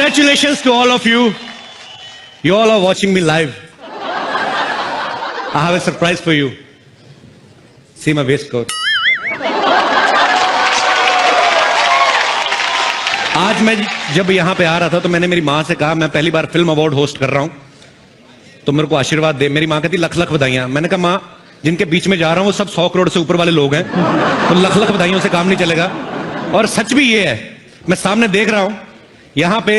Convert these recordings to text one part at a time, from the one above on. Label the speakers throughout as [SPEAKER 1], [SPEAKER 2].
[SPEAKER 1] Congratulations to all of you. You all are watching me live. I have a surprise for you. See my waistcoat. आज मैं जब यहां पे आ रहा था तो मैंने मेरी मां से कहा मैं पहली बार फिल्म अवार्ड होस्ट कर रहा हूं तो मेरे को आशीर्वाद दे। मेरी मां कहती लख लख बधाइयां। मैंने कहा मां जिनके बीच में जा रहा हूं वो सब 100 करोड़ से ऊपर वाले लोग हैं तो लख लख बधाइयों से काम नहीं चलेगा। और सच भी ये है, मैं सामने देख रहा हूं यहां पे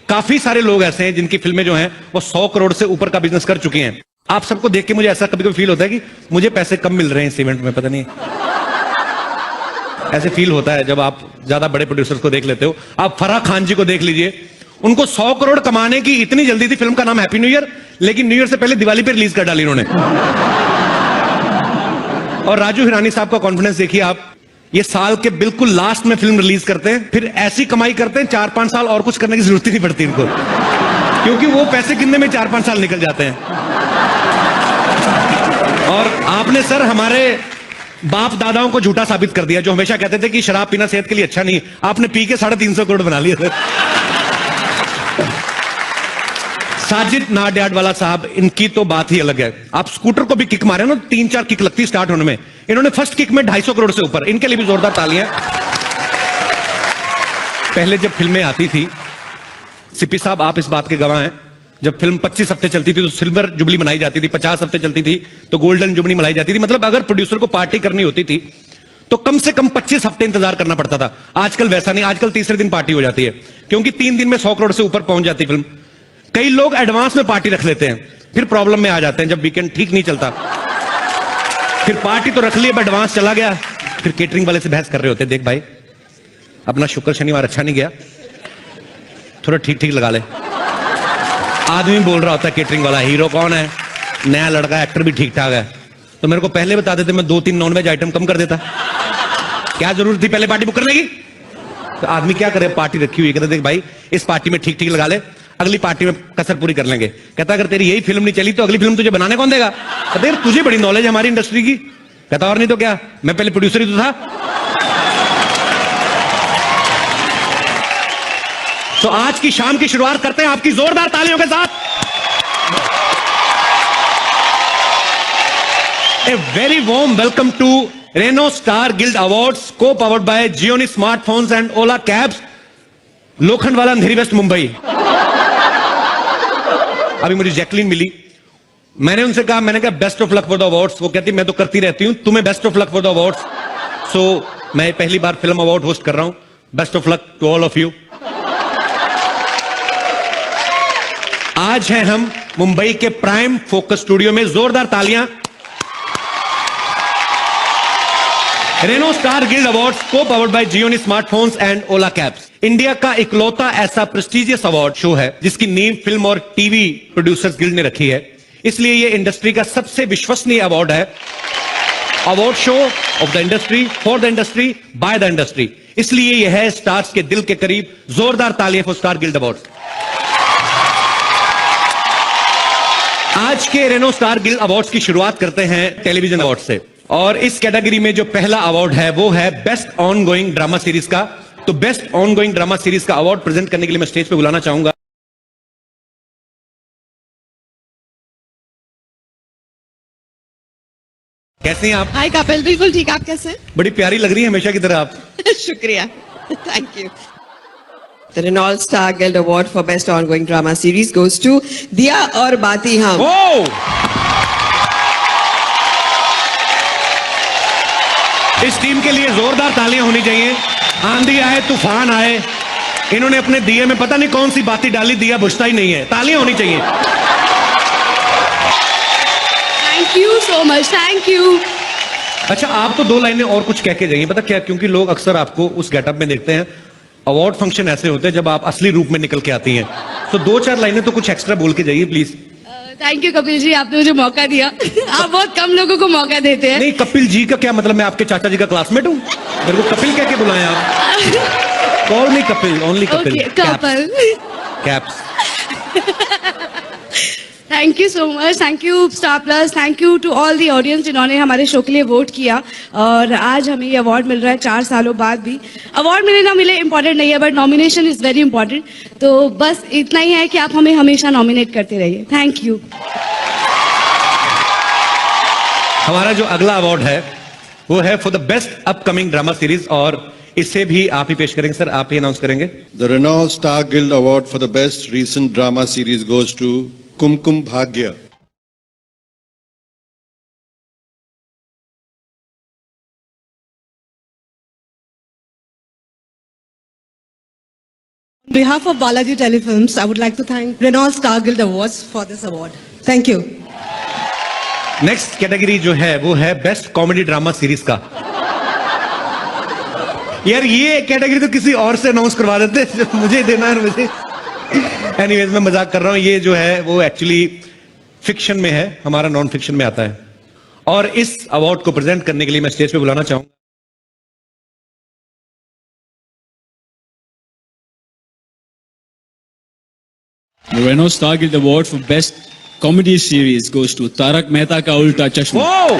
[SPEAKER 1] काफी सारे लोग ऐसे हैं जिनकी फिल्में जो हैं वो 100 करोड़ से ऊपर का बिजनेस कर चुकी हैं। आप सबको देख के मुझे ऐसा कभी कभी फील होता है कि मुझे पैसे कम मिल रहे हैं इस इवेंट में, पता नहीं ऐसे फील होता है जब आप ज्यादा बड़े प्रोड्यूसर्स को देख लेते हो। आप फराह खान जी को देख लीजिए, उनको 100 करोड़ कमाने की इतनी जल्दी थी। फिल्म का नाम हैप्पी न्यू ईयर, लेकिन न्यू ईयर से पहले दिवाली पे रिलीज कर डाली उन्होंने। और राजू हिरानी साहब का कॉन्फिडेंस देखिए आप, ये साल के बिल्कुल लास्ट में फिल्म रिलीज करते हैं, फिर ऐसी कमाई करते हैं 4-5 साल और कुछ करने की जरूरत ही नहीं पड़ती इनको, क्योंकि वो पैसे गिनने में 4-5 साल निकल जाते हैं। और आपने सर हमारे बाप दादाओं को झूठा साबित कर दिया जो हमेशा कहते थे कि शराब पीना सेहत के लिए अच्छा नहीं। आपने पी के 350 करोड़ बना लिया सर। साजिद नाडियाडवाला साहब, इनकी तो बात ही अलग है। आप स्कूटर को भी किक मारे ना, 3-4 किक लगती स्टार्ट होने में, इन्होंने फर्स्ट किक में 250 करोड़ से ऊपर। इनके लिए भी जोरदार तालियां। पहले जब फिल्में आती थी, सीपी साहब आप इस बात के गवाह हैं, जब फिल्म 25 हफ्ते चलती थी तो सिल्वर जुबली मनाई जाती थी, 50 हफ्ते चलती थी तो गोल्डन जुबली मनाई जाती थी। मतलब अगर प्रोड्यूसर को पार्टी करनी होती थी तो कम से कम 25 हफ्ते इंतजार करना पड़ता था। आजकल वैसा नहीं, आजकल तीसरे दिन पार्टी हो जाती है, क्योंकि 3 दिन में 100 करोड़ से ऊपर पहुंच जाती फिल्म। कई लोग एडवांस में पार्टी रख लेते हैं, फिर प्रॉब्लम में आ जाते हैं जब वीकेंड ठीक नहीं चलता। फिर पार्टी तो रख ली, अब एडवांस चला गया, फिर केटरिंग वाले से बहस कर रहे होते, देख भाई अपना शुक्र शनिवार अच्छा नहीं गया, थोड़ा ठीक ठीक लगा ले। आदमी बोल रहा होता है केटरिंग वाला, हीरो कौन है, नया लड़का, एक्टर भी ठीक ठाक है, तो मेरे को पहले बता देते, मैं 2-3 नॉनवेज आइटम कम कर देता। क्या जरूरत थी पहले पार्टी बुक करने की? तो आदमी क्या करे, पार्टी रखी हुई, कहते देख भाई इस पार्टी में ठीक ठीक लगा ले, अगली पार्टी में कसर पूरी कर लेंगे। कहता अगर तेरी यही फिल्म नहीं चली तो अगली फिल्म तुझे बनाने कौन देगा? कहते तुझे बड़ी नॉलेज है हमारी इंडस्ट्री की। कहता और नहीं तो क्या, मैं पहले प्रोड्यूसर ही तो था। तो आज की शाम की शुरुआत करते हैं आपकी जोरदार तालियों के साथ। A very warm welcome to Renault Star Guild Awards, co powered by Gionee smartphones and Ola cabs, Lokhandwala Andheri west Mumbai. अभी मुझे जैकलीन मिली, मैंने उनसे कहा, मैंने कहा best of luck for the awards. वो कहती मैं तो करती रहती हूं, तुम्हें best of luck for the awards. So मैं पहली बार फिल्म अवार्ड होस्ट कर रहा हूं, best of luck to all of you. आज हैं हम मुंबई के प्राइम फोकस स्टूडियो में, जोरदार तालियां। Reno Star Guild Awards, co powered by Gionee smartphones and Ola cabs, India का इकलौता ऐसा प्रेस्टिजियस अवार्ड शो है जिसकी नींव फिल्म और टीवी प्रोड्यूसर्स गिल्ड ने रखी है। इसलिए यह इंडस्ट्री का सबसे विश्वसनीय अवार्ड है, award show off the industry, for the industry, by the industry. इसलिए यह है स्टार्स के दिल के करीब। जोरदार तालियां फॉर स्टार गिल्ड अवार्ड। आज के रेनो स्टार गिल्ड अवार्ड्स की शुरुआत करते हैं टेलीविजन अवार्ड से, और इस कैटेगरी में जो पहला अवार्ड है वो है best on going drama series का। तो best on going drama series का अवार्ड प्रेजेंट करने के लिए मैं स्टेज पे बुलाना चाहूंगा कैसे हैं आप?
[SPEAKER 2] हाय कपिल, बिल्कुल ठीक, आप कैसे हैं?
[SPEAKER 1] बड़ी प्यारी लग रही है हमेशा की तरह आप।
[SPEAKER 2] शुक्रिया, thank you. The Renault Star Guild Award for Best Ongoing Drama Series goes to दिया और बाती हम।
[SPEAKER 1] इस टीम के लिए जोरदार तालियां होनी चाहिए। आंधी आए तूफान आए, इन्होंने अपने दिए में पता नहीं कौन सी बाती डाली, दिया बुझता ही नहीं है। तालियां होनी चाहिए।
[SPEAKER 2] Thank you so much, thank you.
[SPEAKER 1] अच्छा, आप तो 2 लाइनें और कुछ कह के जाइए, पता क्या, क्योंकि लोग अक्सर आपको उस गेटअप में देखते हैं। अवार्ड फंक्शन ऐसे होते हैं जब आप असली रूप में निकल के आती हैं, तो 2-4 लाइनें तो कुछ एक्स्ट्रा बोल के जाइए please.
[SPEAKER 2] Thank you Kapil ji, आपने मुझे मौका दिया। आप बहुत कम लोगों को मौका देते हैं।
[SPEAKER 1] नहीं, कपिल जी का क्या मतलब, मैं आपके चाचा जी का क्लासमेट हूँ, मेरे को कपिल कह के बुलाएं आप। Call me Kapil, only Kapil.
[SPEAKER 2] Kapil
[SPEAKER 1] caps.
[SPEAKER 3] Thank you so much, thank you Star Plus, thank you to all the audience जिन्होंने हमारे शो के लिए वोट किया और आज हमें ये अवार्ड मिल रहा है 4 सालों बाद भी। अवार्ड मिले ना मिले इम्पोर्टेंट नहीं है, but nomination is very important. तो बस इतना ही है कि आप हमें हमेशा नॉमिनेट करते रहिए। Thank you.
[SPEAKER 1] हमारा जो अगला अवार्ड है वो है for the best upcoming drama series, और इसे भी आप ही पेश करेंगे सर, आप ही अनाउंस करेंगे।
[SPEAKER 4] The Renault Star Guild Award for the best recent drama series goes to Kumkum Bhagya.
[SPEAKER 5] On behalf of Balaji Telefilms, I would like to thank Renault Star Guild Awards for this award. Thank you.
[SPEAKER 1] Next category जो है वो है best comedy drama series का। यार ये category तो किसी और से अनाउंस करवा देते, मुझे देना है मुझे। एनीवेज मैं मजाक कर रहा हूं, ये जो है वो एक्चुअली फिक्शन में है, हमारा नॉन फिक्शन में आता है। और इस अवार्ड को प्रेजेंट करने के लिए मैं स्टेज पे बुलाना चाहूंगा
[SPEAKER 6] The Renault Star Guild Award for Best Comedy Series goes to Tarak Mehta Ka Ulta Chashma.
[SPEAKER 1] वो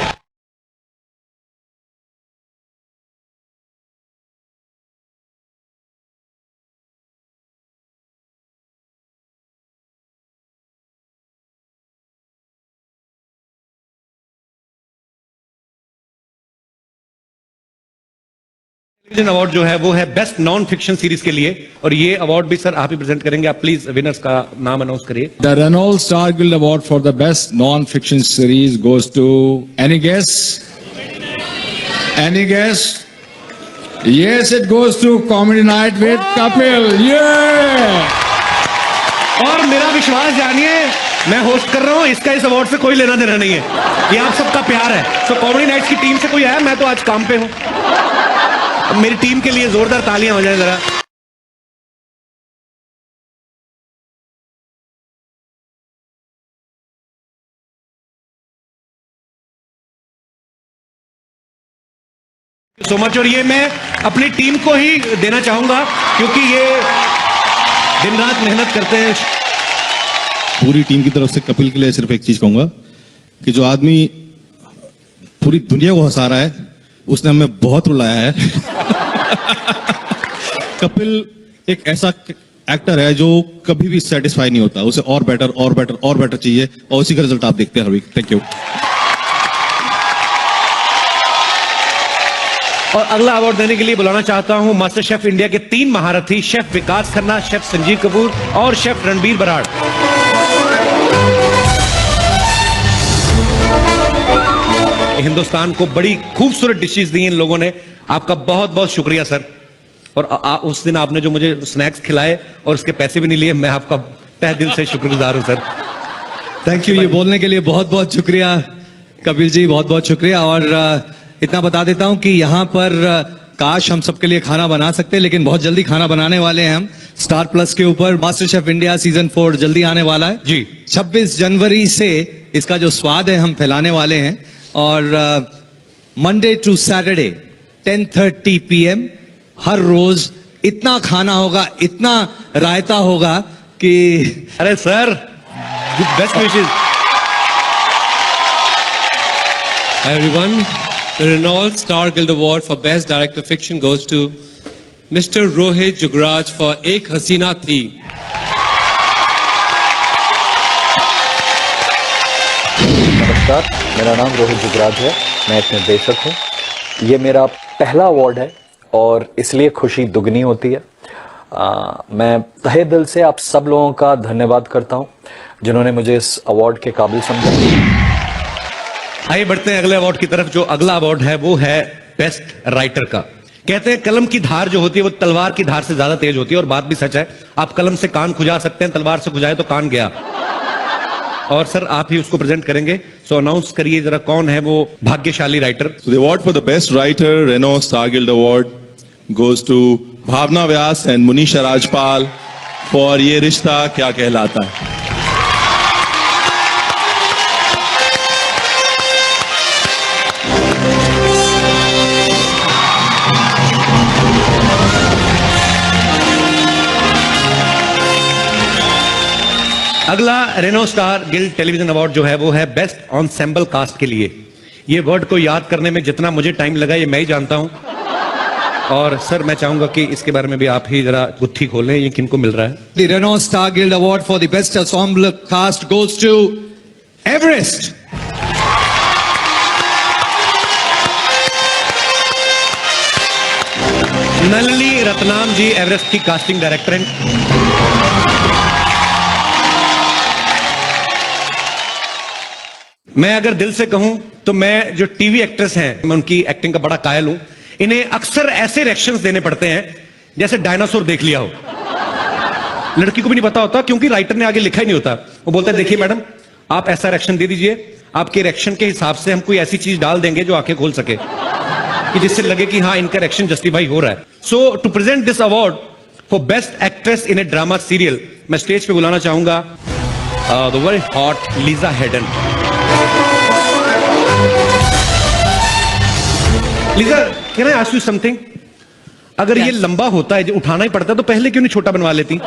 [SPEAKER 1] टेलीविजन अवार्ड जो है वो है बेस्ट नॉन फिक्शन सीरीज के लिए, और ये अवार्ड भी सर आप ही प्रेजेंट करेंगे। आप प्लीज विनर्स का नाम अनाउंस करिए।
[SPEAKER 7] The Renault Star Guild Award for the best non-fiction series goes to any guess? Any guess? Yes, it goes to Comedy Night with Kapil. Yeah!
[SPEAKER 1] और मेरा विश्वास जानिए, मैं होस्ट कर रहा हूं, इसका इस अवार्ड से कोई लेना देना नहीं है, ये आप सबका प्यार है। सो कॉमेडी नाइट्स की टीम से कोई आया, मैं तो आज काम पे हूं। मेरी टीम के लिए जोरदार तालियां हो जाए जरा। So much. और ये मैं अपनी टीम को ही देना चाहूंगा क्योंकि ये दिन रात मेहनत करते हैं।
[SPEAKER 8] पूरी टीम की तरफ से कपिल के लिए सिर्फ एक चीज कहूंगा कि जो आदमी पूरी दुनिया को हंसा रहा है उसने हमें बहुत रुलाया है। कपिल एक ऐसा एक्टर है जो कभी भी सेटिस्फाई नहीं होता, उसे और बेटर और बेटर और बेटर चाहिए, और उसी का रिजल्ट आप देखते हैं हर वीक। Thank you.
[SPEAKER 1] और अगला अवार्ड देने के लिए बुलाना चाहता हूं मास्टर शेफ इंडिया के 3 महारथी, शेफ विकास खन्ना, शेफ संजीव कपूर और शेफ रणबीर बराड़। हिंदुस्तान को बड़ी खूबसूरत डिशेस दी इन लोगों ने, आपका बहुत बहुत शुक्रिया सर। और उस दिन आपने जो मुझे स्नैक्स खिलाए और उसके पैसे भी नहीं लिए, मैं आपका तहे दिल से शुक्रगुजार हूं सर।
[SPEAKER 9] थैंक यू, ये बोलने के लिए बहुत बहुत शुक्रिया कपिल जी, बहुत बहुत शुक्रिया। और इतना बता देता हूं कि यहाँ पर काश हम सबके लिए खाना बना सकते, लेकिन बहुत जल्दी खाना बनाने वाले हैं हम। स्टार प्लस के ऊपर मास्टर शेफ इंडिया सीजन 4 जल्दी आने वाला है
[SPEAKER 1] जी।
[SPEAKER 9] 26 जनवरी से इसका जो स्वाद है हम फैलाने वाले हैं। और मंडे टू सैटरडे 10:30 PM हर रोज इतना खाना होगा, इतना रायता होगा कि
[SPEAKER 1] अरे sir, best wishes.
[SPEAKER 10] Hi everyone, the Renault Star Guild Award for Best Director Fiction goes to Mr. Rohit Jugraj for Ek Hasina Thi.
[SPEAKER 11] नमस्कार, मेरा नाम रोहित जुगराज है, मैं एक निर्देशक हूँ। ये मेरा पहला अवार्ड है और इसलिए खुशी दुगनी होती है। मैं तहे दिल से आप सब लोगों का धन्यवाद करता हूँ जिन्होंने मुझे इस अवार्ड के काबिल समझा।
[SPEAKER 1] आइए बढ़ते हैं अगले अवार्ड की तरफ। जो अगला अवार्ड है वो है बेस्ट राइटर का। कहते हैं कलम की धार जो होती है वो तलवार की धार से ज्यादा तेज होती है, और बात भी सच है। आप कलम से कान खुजा सकते हैं, तलवार से खुजाए तो कान गया। और सर आप ही उसको प्रेजेंट करेंगे, सो अनाउंस करिए जरा कौन है वो भाग्यशाली writer.
[SPEAKER 4] So the award for the best writer, Renault Star Guild Award, goes to Bhavna Vyas and Munisha Rajpal for ये रिश्ता क्या कहलाता है।
[SPEAKER 1] अगला Renault Star Guild Television Award जो है वो है बेस्ट ऑनसेम्बल कास्ट के लिए। ये वर्ड को याद करने में जितना मुझे टाइम लगा ये मैं ही जानता हूं। और सर मैं चाहूंगा कि इसके बारे में भी आप ही जरा गुत्थी खोलें, ये किनको मिल रहा है?
[SPEAKER 9] The Renault Star Guild Award for the best ensemble cast goes to Everest.
[SPEAKER 1] Nalini Ratnam ji Everest की कास्टिंग डायरेक्टर हैं। मैं अगर दिल से कहूं तो मैं जो टीवी एक्ट्रेस हैं मैं उनकी एक्टिंग का बड़ा कायल हूं। इन्हें अक्सर ऐसे रिएक्शंस देने पड़ते हैं जैसे डायनासोर देख लिया हो। लड़की को भी नहीं पता होता क्योंकि राइटर ने आगे लिखा ही नहीं होता। वो बोलता है देखिए मैडम आप ऐसा रिएक्शन दे दीजिए, आपके रिएक्शन के हिसाब से हम कोई ऐसी चीज डाल देंगे जो आंखें खोल सके कि जिससे लगे कि हाँ इनका रिएक्शन जस्टिफाई हो रहा है। So to present this award for best actress in a drama serial मैं स्टेज पे बुलाना चाहूंगा the very hot Lisa Haydon. Lisa can I ask you something? अगर ये लंबा होता है जो उठाना ही पड़ता है तो पहले क्यों नहीं छोटा बनवा लेती?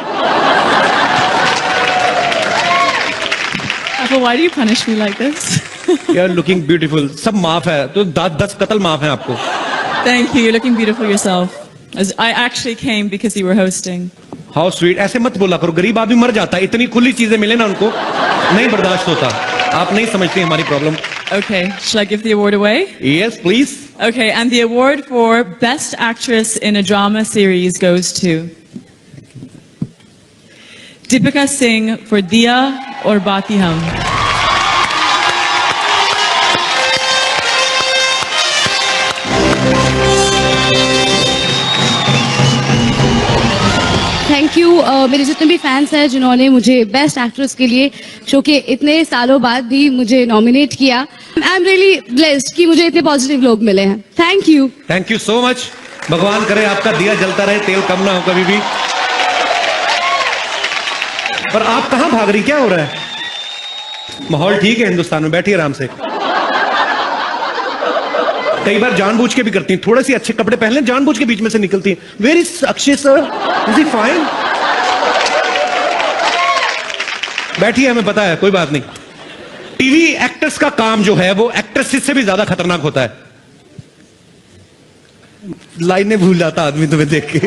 [SPEAKER 5] Why do you punish me like this?
[SPEAKER 1] You are looking beautiful. सब माफ है तो 10 कत्ल माफ है आपको।
[SPEAKER 5] Thank you. You're looking beautiful yourself. I actually came because you were hosting.
[SPEAKER 1] How sweet. ऐसे मत बोला करो, गरीब आदमी मर जाता है। इतनी खुली चीजें मिले ना उनको नहीं बर्दाश्त होता। आप नहीं समझती हमारी problem.
[SPEAKER 5] Okay. Shall I give the award away?
[SPEAKER 1] Yes, please.
[SPEAKER 5] Okay. And the award for Best Actress in a Drama Series goes to Deepika Singh for Diya aur Baati Hum.
[SPEAKER 3] Thank you मेरे जितने भी fans हैं जिन्होंने मुझे best actress के लिए show के इतने सालों बाद भी मुझे नॉमिनेट किया। आई एम रियली ब्लेस्ड कि मुझे इतने पॉजिटिव लोग मिले हैं। Thank you so much. भगवान करे आपका दिया जलता रहे, तेल कम ना हो कभी भी। पर आप कहां भाग रही, क्या हो रहा है? माहौल ठीक है हिंदुस्तान में, बैठिए आराम से। कई बार जानबूझ के भी करती हैं, थोड़े से अच्छे कपड़े पहन लें, जानबूझ के बीच में से निकलती हैं। Very Akshay sir, is he fine? बैठिए, हमें पता है, कोई बात नहीं। टीवी एक्टर्स का काम जो है वो एक्ट्रेसेस से भी ज्यादा खतरनाक होता है। लाइनें भूल जाता आदमी तुम्हें देख के।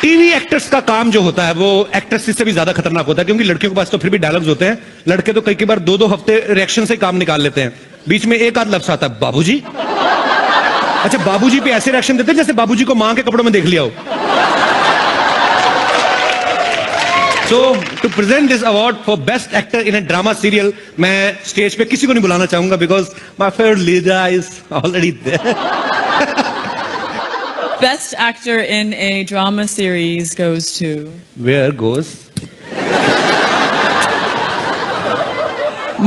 [SPEAKER 3] टीवी एक्टर्स का काम जो होता है वो एक्ट्रेसेस से भी ज्यादा खतरनाक होता है, क्योंकि लड़कियों के पास तो फिर भी डायलॉग्स होते हैं। लड़के तो कई बार 2-2 हफ्ते रिएक्शन से काम निकाल लेते हैं, बीच में एक आध लफ्ज आता है बाबूजी। अच्छा, बाबूजी पे ऐसे रिएक्शन देते हैं जैसे बाबूजी को मां के कपड़ों में देख लिया हो। So to present this award for best actor in a drama serial मैं स्टेज पे किसी को नहीं बुलाना चाहूंगा because my favourite Lisa is already there.
[SPEAKER 5] Best actor in a drama series goes to
[SPEAKER 1] Where goes?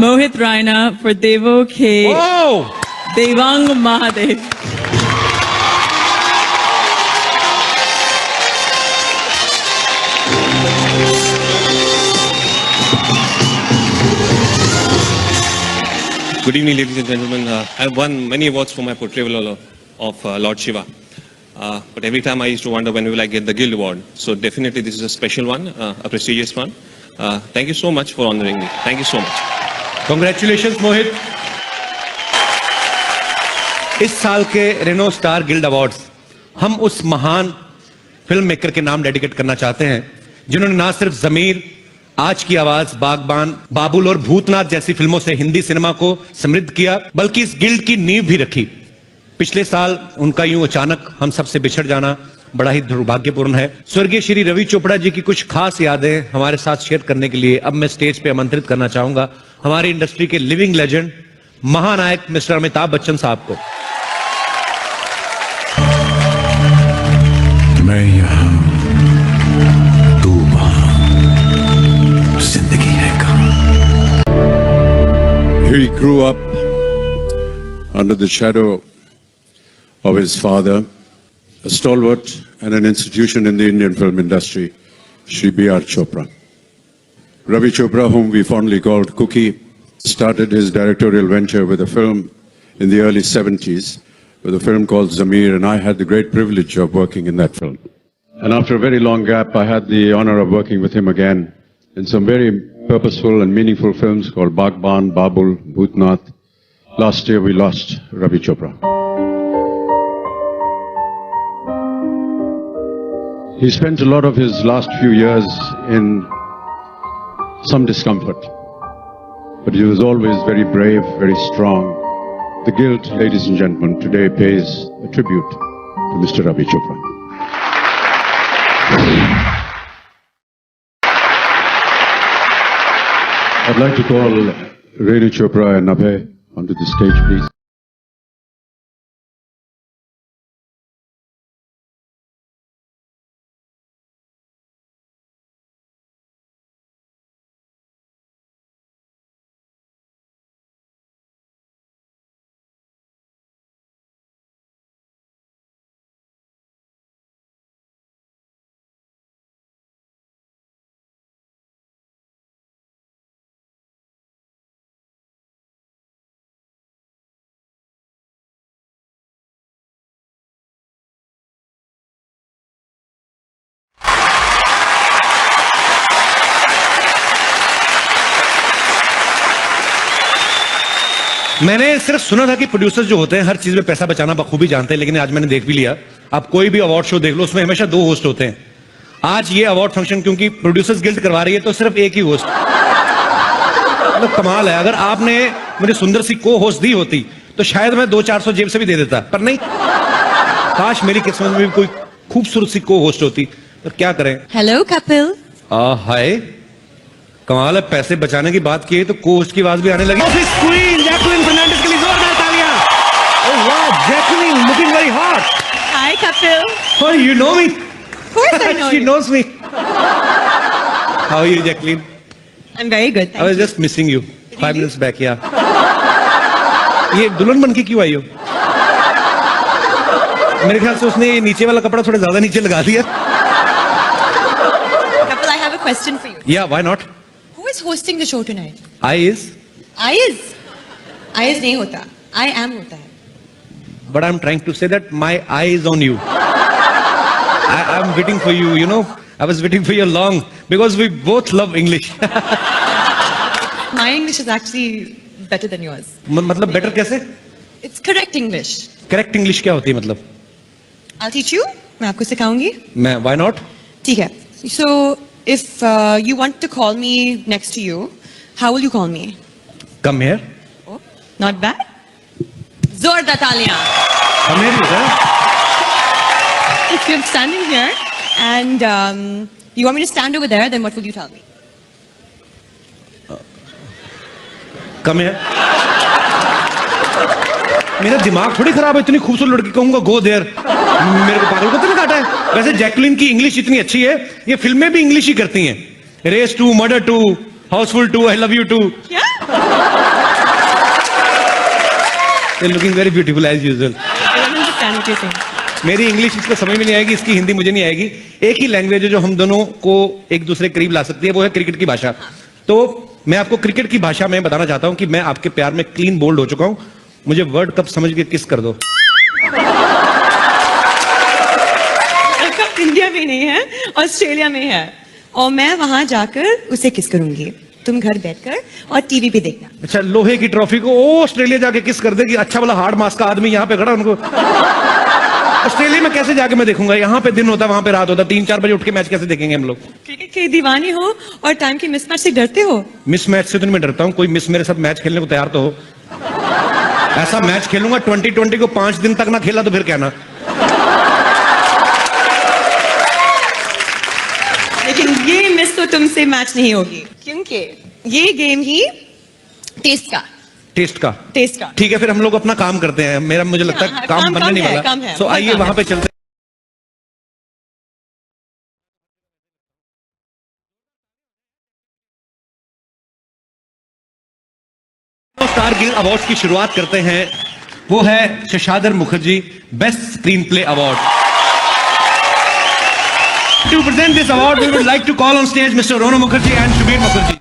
[SPEAKER 5] Mohit Raina for Devo K.
[SPEAKER 1] Oh!
[SPEAKER 5] Devang Mahadev.
[SPEAKER 10] Good evening, ladies and gentlemen. I've won many awards for my portrayal of Lord Shiva. But every time I used to wonder when will I get the Guild Award. So definitely this is a special one, a prestigious one. Thank you so much for honoring me. Thank you so much.
[SPEAKER 1] Congratulations, Mohit. इस साल के Reno Star Guild awards हम उस महान film maker के नाम dedicate करना चाहते हैं जिन्होंने ना सिर्फ जमीर, आज की आवाज, बागबान, बाबुल और भूतनाथ जैसी फिल्मों से हिंदी सिनेमा को समृद्ध किया, बल्कि इस गिल्ड की नींव भी रखी। पिछले साल उनका यूं अचानक हम सबसे बिछड़ जाना बड़ा ही दुर्भाग्यपूर्ण है। स्वर्गीय श्री रवि चोपड़ा जी की कुछ खास यादें हमारे साथ शेयर करने के लिए अब मैं स्टेज पे आमंत्रित करना चाहूंगा हमारी इंडस्ट्री के लिविंग लेजेंड, महानायक मिस्टर अमिताभ बच्चन साहब को।
[SPEAKER 7] मैं यहाँ, तू वहाँ, जिंदगी है कहाँ? He grew up under the shadow of his father, a stalwart and an institution in the Indian film industry, Shri B.R. Chopra. Ravi Chopra, whom we fondly called Cookie, started his directorial venture with a film in the early 70s, with a film called Zamir, and I had the great privilege of working in that film. And after a very long gap, I had the honor of working with him again in some very purposeful and meaningful films called Bagban, Babul, Bhutnath. Last year we lost Ravi Chopra. He spent a lot of his last few years in some discomfort. But he was always very brave, very strong. The Guild, ladies and gentlemen, today pays a tribute to Mr. Ravi Chopra. I'd like to call Renu Chopra and Abhay onto the stage, please.
[SPEAKER 1] मैंने सिर्फ सुना था कि producers जो होते हैं हर चीज में पैसा बचाना बखूबी जानते हैं, लेकिन आज मैंने देख भी लिया। आप कोई भी अवार्ड शो देख लो, उसमें हमेशा 2 होस्ट होते हैं। आज ये अवार्ड फंक्शन क्योंकि प्रोड्यूसर्स गिल्ड करवा रही है तो सिर्फ एक ही होस्ट, मतलब कमाल है। अगर आपने मुझे सुंदर सी को होस्ट दी होती तो शायद मैं 200-400 जेब से भी दे देता, पर नहीं। काश मेरी किस्मत में भी कोई खूबसूरत सी को होस्ट होती, पर क्या करें।
[SPEAKER 12] हेलो कपिल।
[SPEAKER 1] हाय, कमाल है, पैसे बचाने की बात की है तो कोस्ट की आवाज भी आने लगी। क्वीन जैकलिन फर्नांडिस के लिए जोरदार तालियां। ओह वाह, Jacqueline looking very hot.
[SPEAKER 12] Hi Kapil.
[SPEAKER 1] Oh, you know me?
[SPEAKER 12] Of course I know
[SPEAKER 1] She
[SPEAKER 12] you.
[SPEAKER 1] knows me. How are you, Jacqueline?
[SPEAKER 12] I'm very good.
[SPEAKER 1] I was just missing you 5 minutes back. Yeah. ये दुल्हन बन के क्यों आई हो? मेरे ख्याल से उसने नीचे वाला कपड़ा थोड़ा ज्यादा नीचे लगा दिया।
[SPEAKER 12] Kapil, I have a question for you.
[SPEAKER 1] Yeah, why not?
[SPEAKER 12] Who is hosting the show tonight?
[SPEAKER 1] I is,
[SPEAKER 12] I is नहीं होता. I am होता है.
[SPEAKER 1] but I'm trying to say that my eye is on you. I'm waiting for you. You know, I was waiting for you long because we both love English.
[SPEAKER 12] My English is actually better than yours.
[SPEAKER 1] मतलब better कैसे?
[SPEAKER 12] It's correct English.
[SPEAKER 1] Correct English क्या होती है मतलब?
[SPEAKER 12] I'll teach you. मैं आपको सिखाऊंगी.
[SPEAKER 1] मैं why not?
[SPEAKER 12] ठीक है. So if you want to call me next to you, how will you call me?
[SPEAKER 1] Come here.
[SPEAKER 12] Oh, not bad. जोरदार तालियां.
[SPEAKER 1] Come here, you sir.
[SPEAKER 12] If you're standing here and you want me to stand over there, then what will you tell me?
[SPEAKER 1] Come here. मेरा दिमाग थोड़ी खराब है, इतनी खूबसूरत लड़की कहूंगा गो देयर, मेरे को पागल को तो नहीं काटा है। वैसे जैकलिन की इंग्लिश इतनी अच्छी है, ये फिल्में भी इंग्लिश ही करती हैं। Race 2, Murder 2, Housefull 2, I love you 2।
[SPEAKER 12] क्या?
[SPEAKER 1] You're looking very beautiful as usual.
[SPEAKER 12] I don't understand what you're saying.
[SPEAKER 1] मेरी इंग्लिश इसको समझ में नहीं आएगी, इसकी हिंदी मुझे नहीं आएगी। एक ही लैंग्वेज है जो हम दोनों को एक दूसरे के करीब ला सकती है, वो है क्रिकेट की भाषा। तो मैं आपको क्रिकेट की भाषा में बताना चाहता हूं कि मैं आपके प्यार में क्लीन बोल्ड हो चुका हूं। मुझे वर्ल्ड कप समझ के किस कर दो।
[SPEAKER 12] कप इंडिया में नहीं है, ऑस्ट्रेलिया में है, और मैं वहां जाकर उसे किस करूंगी। तुम घर बैठकर और टीवी पे देखना।
[SPEAKER 1] अच्छा, लोहे की ट्रॉफी को ऑस्ट्रेलिया जाके किस कर देगी? अच्छा वाला हार्ड मास का आदमी यहाँ पे खड़ा, उनको ऑस्ट्रेलिया में कैसे जाके मैं देखूंगा? यहाँ पे दिन होता, वहां पे रात होता, 3-4 बजे उठ के मैच कैसे देखेंगे हम लोग?
[SPEAKER 12] क्रिकेट के दीवाने हो और टाइम की मिसमैच से डरते हो?
[SPEAKER 1] मिसमैच से तो मैं डरता हूँ, कोई मिस मेरे साथ मैच खेलने को तैयार तो हो। ऐसा मैच खेलूंगा 2020 को 5 दिन तक ना खेला तो फिर कहना।
[SPEAKER 12] लेकिन ये मिस तो तुमसे मैच नहीं होगी, क्योंकि ये गेम ही टेस्ट का।
[SPEAKER 1] टेस्ट का?
[SPEAKER 12] टेस्ट का।
[SPEAKER 1] ठीक है, फिर हम लोग अपना काम करते हैं। मेरा मुझे लगता है काम बनने नहीं वाला, तो आइए वहां पे चलते हैं। स्टार गिल्ड अवार्ड्स की शुरुआत करते हैं। वो है Sashadhar Mukherjee best screenplay award. To present this award, we would like to call on stage Mr. Rono Mukherjee and Shubir Mukherjee.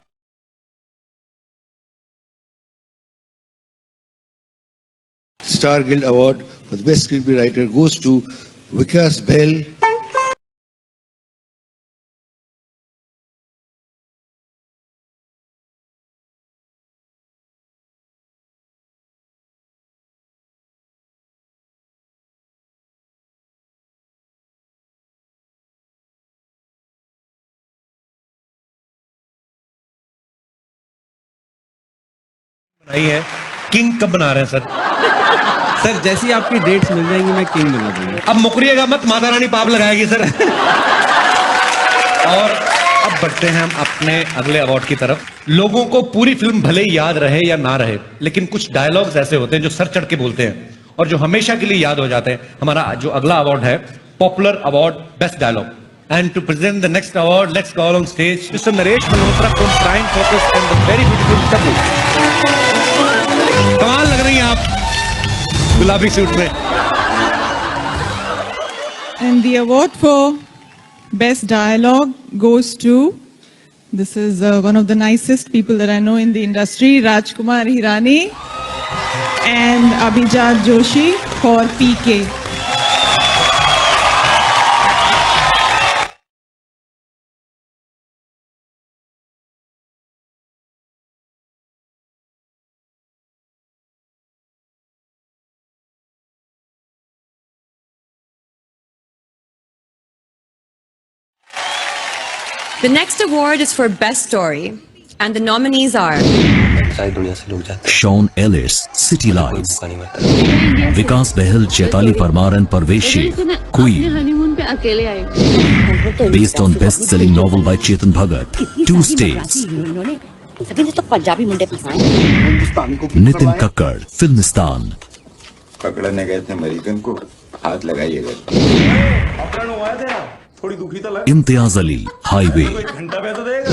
[SPEAKER 13] Star Guild Award for the Best Screenplay Writer goes to Vikas Bell
[SPEAKER 1] बनाई है, king कब बना रहे हैं sir?
[SPEAKER 6] Sir जैसी आपकी dates मिल जाएंगी मैं किंग बना दूंगा।
[SPEAKER 1] अब मुकरिएगा मत, माता रानी पाप लगाएगी सर। और अब बढ़ते हैं हम अपने अगले अवार्ड की तरफ। लोगों को पूरी फिल्म भले ही याद रहे या ना रहे, लेकिन कुछ डायलॉग्स ऐसे होते हैं जो सर चढ़ के बोलते हैं और जो हमेशा के लिए याद हो जाते हैं। हमारा जो अगला अवार्ड है, popular award best dialogue. And to present the next award, let's call on stage Mr. Naresh Malhotra from Prime Focus and the very beautiful Tabu. कमाल लग रही हैं आप गुलाबी सूट में।
[SPEAKER 5] And the award for Best Dialogue goes to, this is one of the nicest people that I know in the industry, Rajkumar Hirani and Abhijat Joshi for PK.
[SPEAKER 12] The next award is for Best Story, and the nominees are
[SPEAKER 14] Sean Ellis, City Lights, Vikas Behal, Chaitali Parmar and Parvesh Sheikh, Queen, based on best-selling novel by Chetan Bhagat, 2 states. Nitin Kakkad, Filmistan.
[SPEAKER 13] पकड़ने गए थे American को, हाथ लगाइएगा। थोड़ी दुखी तो लग।
[SPEAKER 14] इम्तियाज अली, हाईवे।
[SPEAKER 13] घंटा पे तो देगा।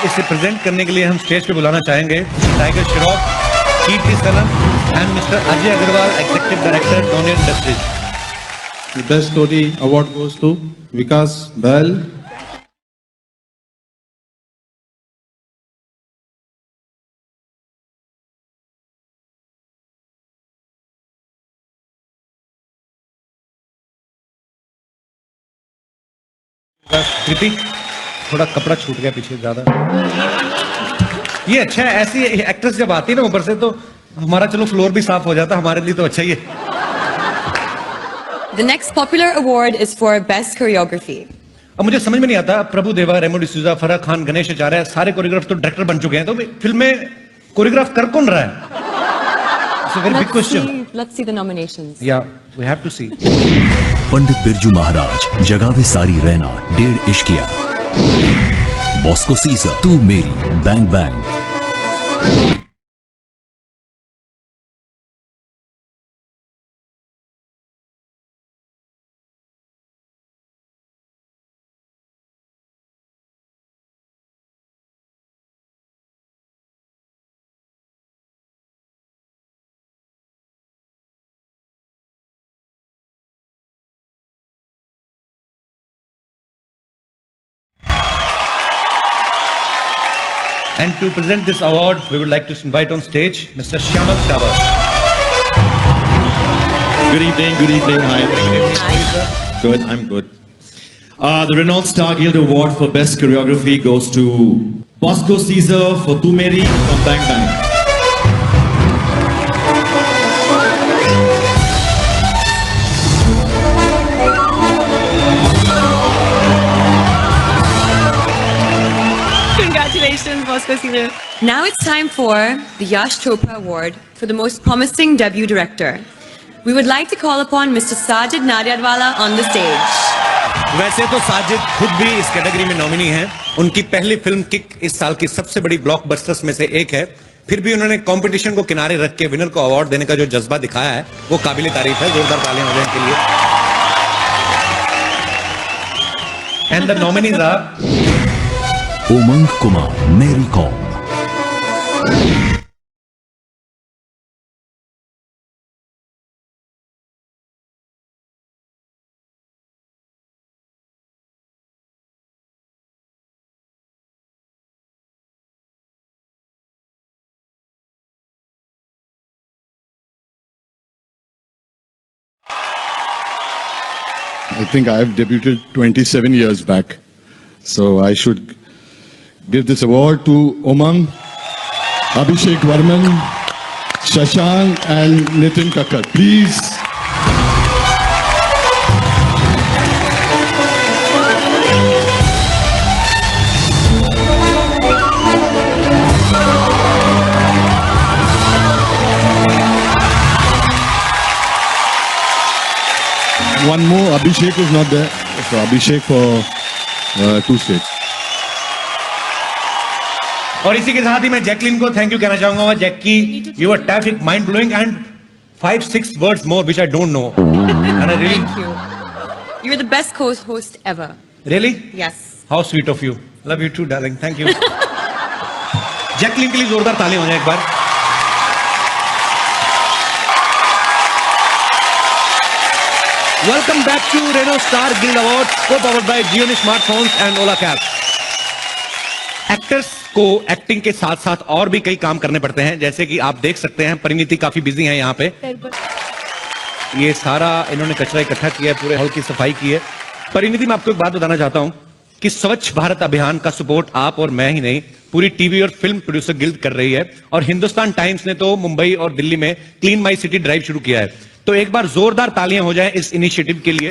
[SPEAKER 1] इसे प्रेजेंट करने के लिए हम स्टेज पे बुलाना चाहेंगे Tiger Shroff, Kriti Sanon and mister Ajay Agarwal, executive director, Donear industries.
[SPEAKER 8] The best story award goes to Vikas Behal.
[SPEAKER 1] Kriti, थोड़ा कपड़ा छूट गया पीछे ज्यादा। ये अच्छा है, ऐसी एक्ट्रेस जब आती है ना ऊपर से तो हमारा चलो फ्लोर भी साफ हो जाता, हमारे लिए तो अच्छा ही है।
[SPEAKER 12] The next popular award is for Best Choreography.
[SPEAKER 1] अब मुझे समझ में नहीं आता, प्रभु देवा, रेमो डिसूजा, फराह खान, गणेश आचार्य सारे कोरियोग्राफ तो डायरेक्टर बन चुके हैं, तो फिल्म में कोरियोग्राफ कर कौन रहा है? It's a very big question.
[SPEAKER 12] Let's see the nominations.
[SPEAKER 1] Yeah, we have to see.
[SPEAKER 14] Pandit Birju Maharaj, जगावे सारी रैना, 1.5 इश्किया, बॉस्को सीजर, तू मेरी, bang bang.
[SPEAKER 1] And to present this award, we would like to invite on stage Mr. Shyamak Davar.
[SPEAKER 8] Good evening, good evening. Hi. Good, I'm good. The Renault Star Guild Award for Best Choreography goes to Bosco Caesar for Tu Meri from Bang Bang.
[SPEAKER 12] Congratulations, Bosco Caesar. Now it's time for the Yash Chopra Award for the most promising debut director. We would like to call upon Mr. Sajid Naryadwala on the stage.
[SPEAKER 1] वैसे तो साजिद खुद भी इस category में nominee हैं। उनकी पहली film kick इस साल की सबसे बड़ी ब्लॉकबस्टर्स में से एक है। फिर भी उन्होंने कंपटीशन को किनारे रख के विनर को अवार्ड देने का जो जज्बा दिखाया है वो काबिल तारीफ है। जोरदार तालियां हो जाए इनके लिए। एंड द नॉमिनीज आर
[SPEAKER 14] उमंग कुमार, मेरी com,
[SPEAKER 7] I think I have debuted 27 years back. So I should give this award to Umang, Abhishek Varman, Shashank and Nitin Kakkad. Please.
[SPEAKER 4] One more, Abhishek is not there. So Abhishek for 2 states.
[SPEAKER 1] और इसी के साथ ही मैं Jacqueline को thank you कहना चाहूंगा. Jackie, you are terrific, mind blowing and 5-6 words more which I don't know. And I really,
[SPEAKER 12] Thank you. You're the best co-host ever.
[SPEAKER 1] really?
[SPEAKER 12] Yes.
[SPEAKER 1] How sweet of you. Love you too, darling. Thank you. Jacqueline के लिए जोरदार ताली हो जाए एक बार. Welcome back to Renault Star Guild Awards, co-powered by Gioni Smartphones and Ola Cabs. Actors को acting के साथ साथ और भी कई काम करने पड़ते हैं, जैसे कि आप देख सकते हैं परिणीति काफी बिजी हैं यहाँ पे. ये सारा इन्होंने कचरा इकट्ठा किया है, पूरे हॉल की सफाई की है. परिणीति, मैं आपको एक बात बताना चाहता हूं कि स्वच्छ भारत अभियान का सपोर्ट आप और मैं ही नहीं, पूरी टीवी और फिल्म प्रोड्यूसर गिल्ड कर रही है. और हिंदुस्तान टाइम्स ने तो मुंबई और दिल्ली में क्लीन माई सिटी ड्राइव शुरू किया है. तो एक बार जोरदार तालियां हो जाएं इस इनिशिएटिव के लिए.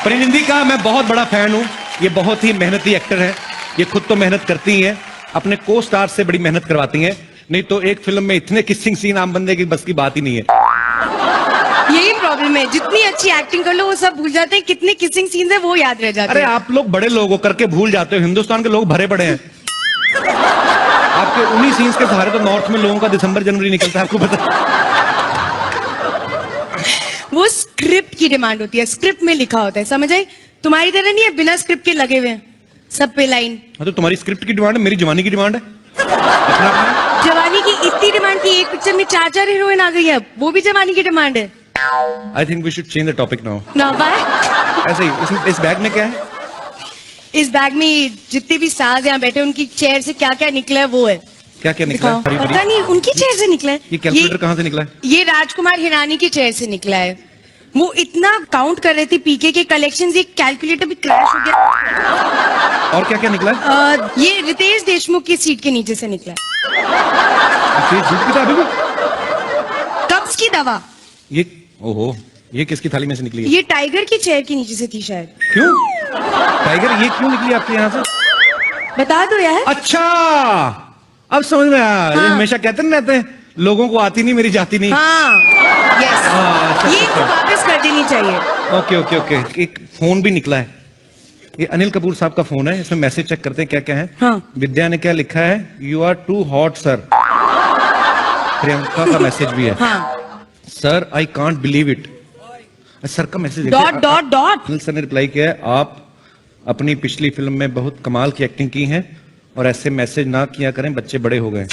[SPEAKER 1] परिणीति का मैं बहुत बड़ा फैन हूं. ये बहुत ही मेहनती एक्टर है. ये खुद तो मेहनत करती हैं, अपने को स्टार से बड़ी मेहनत करवाती हैं. नहीं तो एक फिल्म में इतने किसिंग सीन आम बंदे की बस की बात ही नहीं है.
[SPEAKER 12] यही प्रॉब्लम है, जितनी अच्छी एक्टिंग कर लो वो सब भूल जाते हैं, कितने किसिंग सीन्स है वो याद रह जाते
[SPEAKER 1] अरे
[SPEAKER 12] हैं.
[SPEAKER 1] आप लोग बड़े लोग हो करके भूल जाते हो. हिंदुस्तान के लोग भरे पड़े हैं. आपके उन्हीं सीन्स के सहारे तो नॉर्थ में लोगों का दिसंबर जनवरी निकलता है, आपको पता.
[SPEAKER 12] वो स्क्रिप्ट की डिमांड होती है, स्क्रिप्ट में लिखा होता है, समझ आई? तुम्हारी तरह नहीं है बिना स्क्रिप्ट के लगे हुए हैं सब पे लाइन.
[SPEAKER 1] हाँ, तो तुम्हारी स्क्रिप्ट की डिमांड है, मेरी जवानी की डिमांड है.
[SPEAKER 12] जवानी की इतनी डिमांड की एक पिक्चर में 4 हीरोइन आ गई है, वो भी जवानी की डिमांड है.
[SPEAKER 1] I think we should change the topic now.
[SPEAKER 12] ना बाय.
[SPEAKER 1] ऐसे ही इस बैग में क्या है?
[SPEAKER 12] इस बैग में जितने भी स्टार्स यहाँ बैठे उनकी चेयर से क्या क्या निकला है वो है.
[SPEAKER 1] क्या क्या निकला है? हरी
[SPEAKER 12] पता
[SPEAKER 1] भरी.
[SPEAKER 12] नहीं, उनकी चेयर से निकला है.
[SPEAKER 1] ये कैलकुलेटर कहाँ से निकला है?
[SPEAKER 12] ये राजकुमार हिरानी की चेयर से निकला है. वो इतना काउंट कर रहे थे पीके के कलेक्शन, ये कैलकुलेटर भी क्रैश हो गया.
[SPEAKER 1] और क्या क्या निकला है?
[SPEAKER 12] ये रितेश देशमुख की सीट के नीचे से निकला है. कब्ज की दवा.
[SPEAKER 1] ये ओहो, ये किसकी थाली में से निकली है?
[SPEAKER 12] ये टाइगर की चेयर के नीचे से थी शायद.
[SPEAKER 1] क्यों टाइगर, ये क्यों निकली आपके यहाँ से?
[SPEAKER 12] बता दो यार.
[SPEAKER 1] अच्छा, अब समझ में आया. ये हमेशा कहते नहीं रहते हैं, लोगों को आती नहीं मेरी जाती नहीं.
[SPEAKER 12] हाँ, यस. ये तो वापस कर देनी चाहिए.
[SPEAKER 1] Okay okay okay. एक फोन भी निकला है. ये अनिल कपूर साहब का फोन है. इसमें मैसेज चेक करते हैं क्या क्या है.
[SPEAKER 12] हाँ.
[SPEAKER 1] विद्या ने क्या लिखा है? You are too hot sir. Priyanka का मैसेज भी है.
[SPEAKER 12] हाँ.
[SPEAKER 1] Sir I can't believe it. Sir का message
[SPEAKER 12] dot dot dot.
[SPEAKER 1] Anil sir ने रिप्लाई किया है, आप अपनी पिछली फिल्म में बहुत कमाल की एक्टिंग की है और ऐसे मैसेज ना किया करें, बच्चे बड़े हो गए.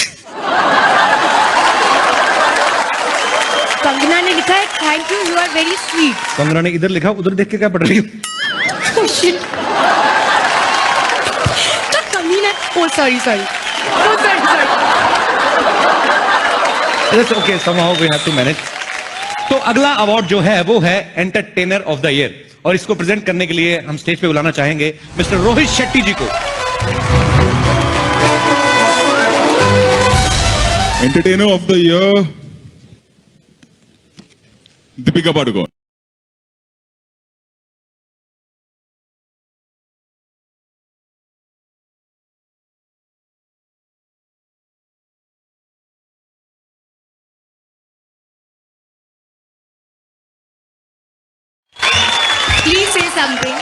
[SPEAKER 12] कंगना ने लिखा है thank you, you are very sweet.
[SPEAKER 1] Kangana ने इधर लिखा, उधर देख के क्या पढ़ रही हो?
[SPEAKER 12] कमीना. Oh sorry sorry. Oh sorry sorry.
[SPEAKER 1] It's okay, somehow we have to manage. तो अगला अवार्ड जो है वो है एंटरटेनर ऑफ द ईयर, और इसको प्रेजेंट करने के लिए हम स्टेज पे बुलाना चाहेंगे मिस्टर रोहित शेट्टी जी को.
[SPEAKER 4] Entertainer of the year, Deepika Padukone.
[SPEAKER 12] Please say something.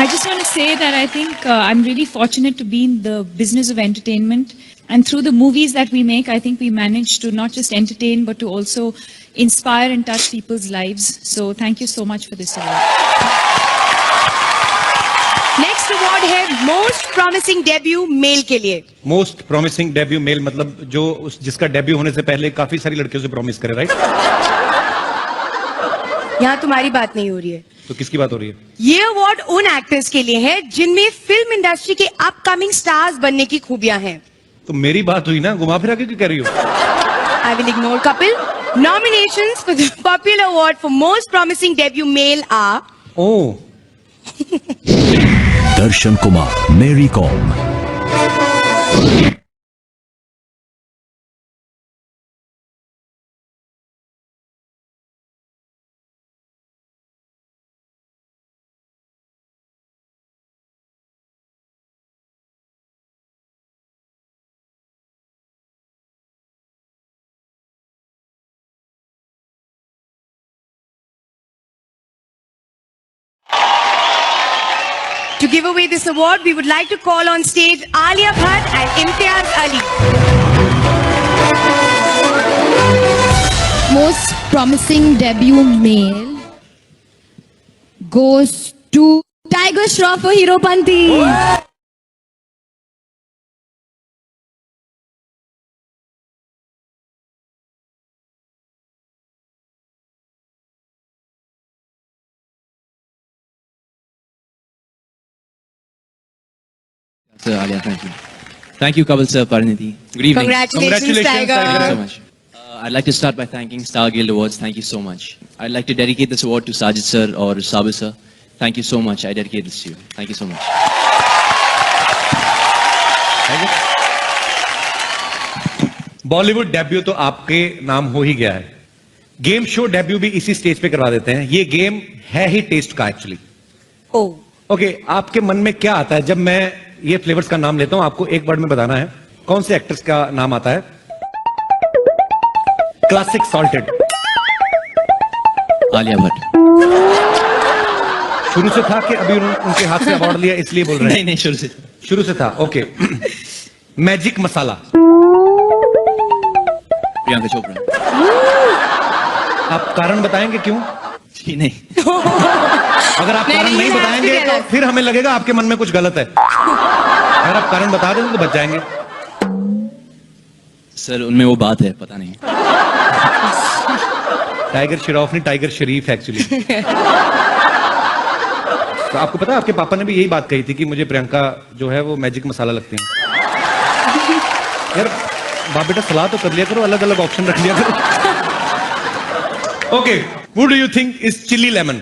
[SPEAKER 15] I just want to say that I think I'm really fortunate to be in the business of entertainment. And through the movies that we make, I think we manage to not just entertain, but to also inspire and touch people's lives. So thank you so much for this award.
[SPEAKER 12] Next award है Most Promising Debut Male के लिए.
[SPEAKER 1] Most promising debut mail, मतलब जो जिसका debut होने से पहले काफी सारी लड़कियों से प्रॉमिस करे, राइट?
[SPEAKER 12] यहाँ तुम्हारी बात नहीं हो रही है.
[SPEAKER 1] तो किसकी बात हो रही है?
[SPEAKER 12] ये अवार्ड उन एक्टर्स के लिए है जिनमें फिल्म इंडस्ट्री के अपकमिंग स्टार्स बनने की खूबियां हैं.
[SPEAKER 1] तो मेरी बात हुई ना, घुमा फिरा के क्यों कह रही हो?
[SPEAKER 12] I will ignore Kapil. Nominations for the popular award for Most Promising Debut Male are
[SPEAKER 1] Oh.
[SPEAKER 14] दर्शन कुमार, मेरी com.
[SPEAKER 12] To give away this award, we would like to call on stage Alia Bhatt and Imtiaz Ali.
[SPEAKER 15] Most promising debut male goes to Tiger Shroff for Hero Panti.
[SPEAKER 6] Sir, Alia, thank you. Thank you, Kapil sir, Parinidhi. Good evening.
[SPEAKER 12] Congratulations, Tiger.
[SPEAKER 6] Thank you so much. I'd like to start by thanking Star Guild Awards. Thank you so much. I'd like to dedicate this award to Sajid sir or Sabir sir. Thank you so much. I dedicate this to you. Thank you so much.
[SPEAKER 1] Bollywood debut तो आपके नाम हो ही गया है, game show debut भी इसी stage पे करवा देते हैं. ये गेम है ही टेस्ट का एक्चुअली. ओके, आपके मन में क्या आता है जब मैं ये फ्लेवर्स का नाम लेता हूं? आपको एक वर्ड में बताना है कौन से एक्टर्स का नाम आता है. Classic salted.
[SPEAKER 6] आलिया भट्ट.
[SPEAKER 1] शुरू से था कि अभी उनके हाथ से अवार्ड लिया इसलिए बोल रहे हैं?
[SPEAKER 6] नहीं नहीं,
[SPEAKER 1] शुरू से था. ओके. मैजिक मसाला.
[SPEAKER 6] प्रियंका चोपड़ा.
[SPEAKER 1] आप कारण बताएंगे क्यों?
[SPEAKER 6] जी नहीं.
[SPEAKER 1] अगर आप कारण नहीं बताएंगे तो फिर हमें लगेगा आपके मन में कुछ गलत है. अगर आप कारण बता देंगे तो बच जाएंगे.
[SPEAKER 6] सर उनमें वो बात है, पता नहीं.
[SPEAKER 1] टाइगर श्रॉफ नहीं, टाइगर शरीफ एक्चुअली. तो आपको पता है आपके पापा ने भी यही बात कही थी कि मुझे प्रियंका जो है वो मैजिक मसाला लगती है. यार बाप बेटा सलाह तो कर लिया करो, अलग अलग ऑप्शन रख लिया करो. Okay, who do you think is chili lemon?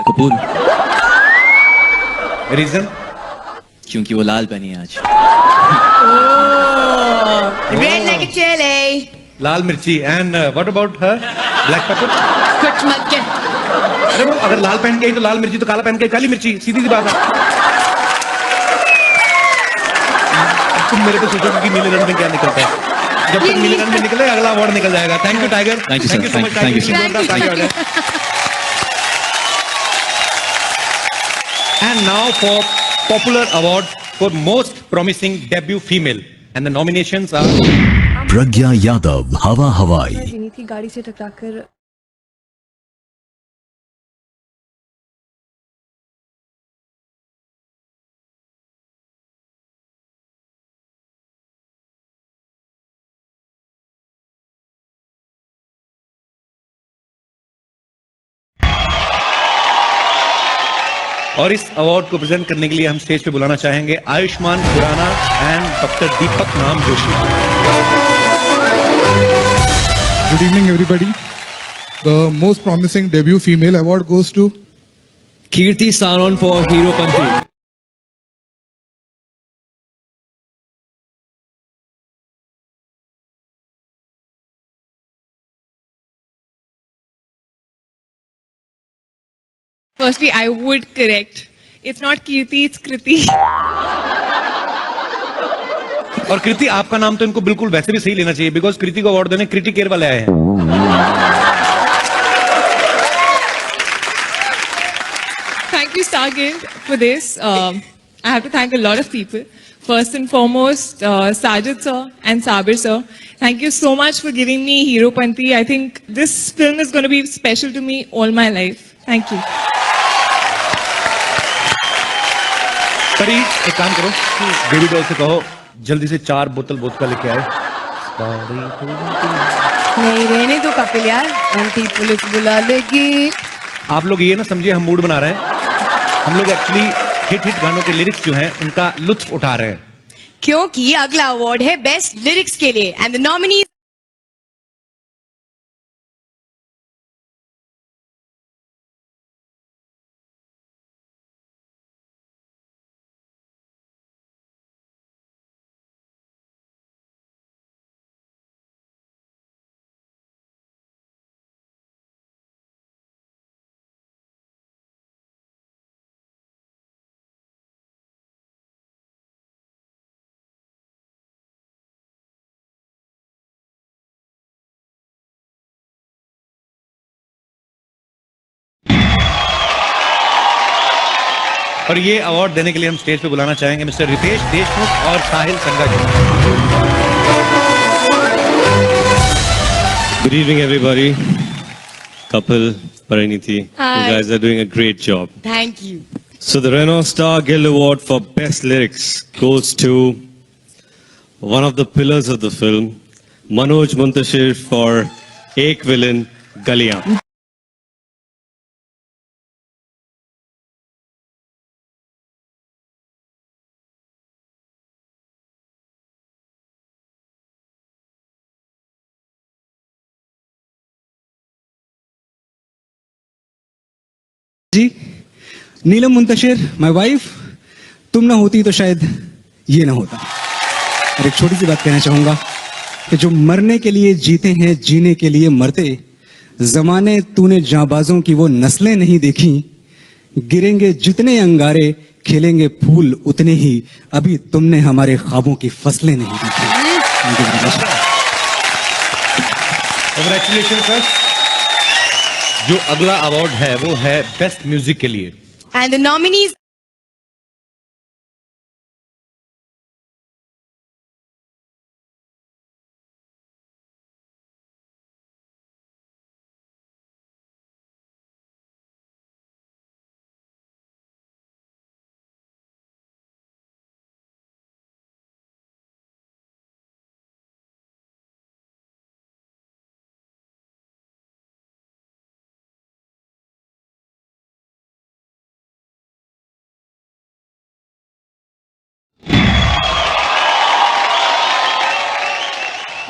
[SPEAKER 6] Kapoor.
[SPEAKER 1] Reason?
[SPEAKER 6] क्योंकि वो लाल पहनी है आज.
[SPEAKER 12] Red like a chili.
[SPEAKER 1] लाल मिर्ची. And what about her? Black pepper.
[SPEAKER 12] कुछ मत के.
[SPEAKER 1] अरे वो अगर लाल पहन के आई तो लाल मिर्ची, तो काला पहन के आई काली मिर्ची. सीधी सी बात है. तुम मेरे को सोचो कि नीले रंग में क्या निकलता है. जब तक नीले रंग में निकले अगला अवार्ड निकल जाएगा. Thank you tiger.
[SPEAKER 6] Thank you, sir.
[SPEAKER 1] so much.
[SPEAKER 6] Thank you, sir.
[SPEAKER 1] And now for popular award for most promising debut female, and the nominations are
[SPEAKER 14] प्रज्ञा यादव, हवा हवाई.
[SPEAKER 12] थी गाड़ी से टकराकर.
[SPEAKER 1] और इस अवार्ड को प्रेजेंट करने के लिए हम स्टेज पे बुलाना चाहेंगे आयुष्मान खुराना एंड डॉक्टर दीपक नाम Joshi.
[SPEAKER 16] Good evening, everybody. The most promising debut female award goes to
[SPEAKER 6] Kirti Saron for Hero Panti.
[SPEAKER 5] Firstly, I would correct. It's not Kirti, it's Kriti.
[SPEAKER 1] और कृति आपका नाम तो इनको बिल्कुल वैसे भी सही लेना चाहिए, बिकॉज कृति को अवार्ड देने कृति केयर वाले आए हैं.
[SPEAKER 5] Thank you, Star Guild, for this. I have to thank a lot of people. First and foremost, Sajid sir and Sabir sir. Thank you so much for giving me Hero Panti. I think this film is going to be special to me all my life. Thank you.
[SPEAKER 1] परी एक काम करो, baby doll से कहो जल्दी से 4 बोतल vodka लेके आए.
[SPEAKER 12] नहीं रहने दो कपिल यार, आंटी पुलिस बुला लेगी.
[SPEAKER 1] आप लोग ये ना समझिए हम मूड बना रहे हैं. हम लोग एक्चुअली हिट गानों के लिरिक्स जो हैं उनका लुत्फ उठा रहे हैं.
[SPEAKER 12] क्योंकि अगला अवार्ड है बेस्ट लिरिक्स के लिए एंड द नॉमिनीज
[SPEAKER 1] और ये अवार्ड देने के लिए हम स्टेज पे बुलाना चाहेंगे मिस्टर रितेश देशमुख और साहिल संगा जी।
[SPEAKER 10] Good evening, everybody. Kapil, Pariniti,
[SPEAKER 12] Hi.
[SPEAKER 10] you guys are doing a great job.
[SPEAKER 12] Thank you.
[SPEAKER 10] So the Renault Star Guild Award for Best Lyrics goes to one of the pillars of the film, Manoj Muntashir for Ek Villain, Galiyan.
[SPEAKER 9] जी, Neelam Muntashir, my wife, तुम ना होती तो शायद ये ना होता। और एक छोटी सी बात कहना चाहूंगा कि जो मरने के लिए जीते हैं, जीने के लिए मरते, जमाने तूने जांबाजों की वो नस्लें नहीं देखी, गिरेंगे जितने अंगारे, खिलेंगे फूल उतने ही, अभी तुमने हमारे ख्वाबों की फसलें नहीं देखी।
[SPEAKER 1] Congratulation sir. जो अगला अवार्ड है वो है बेस्ट म्यूजिक के लिए।
[SPEAKER 12] And the nominees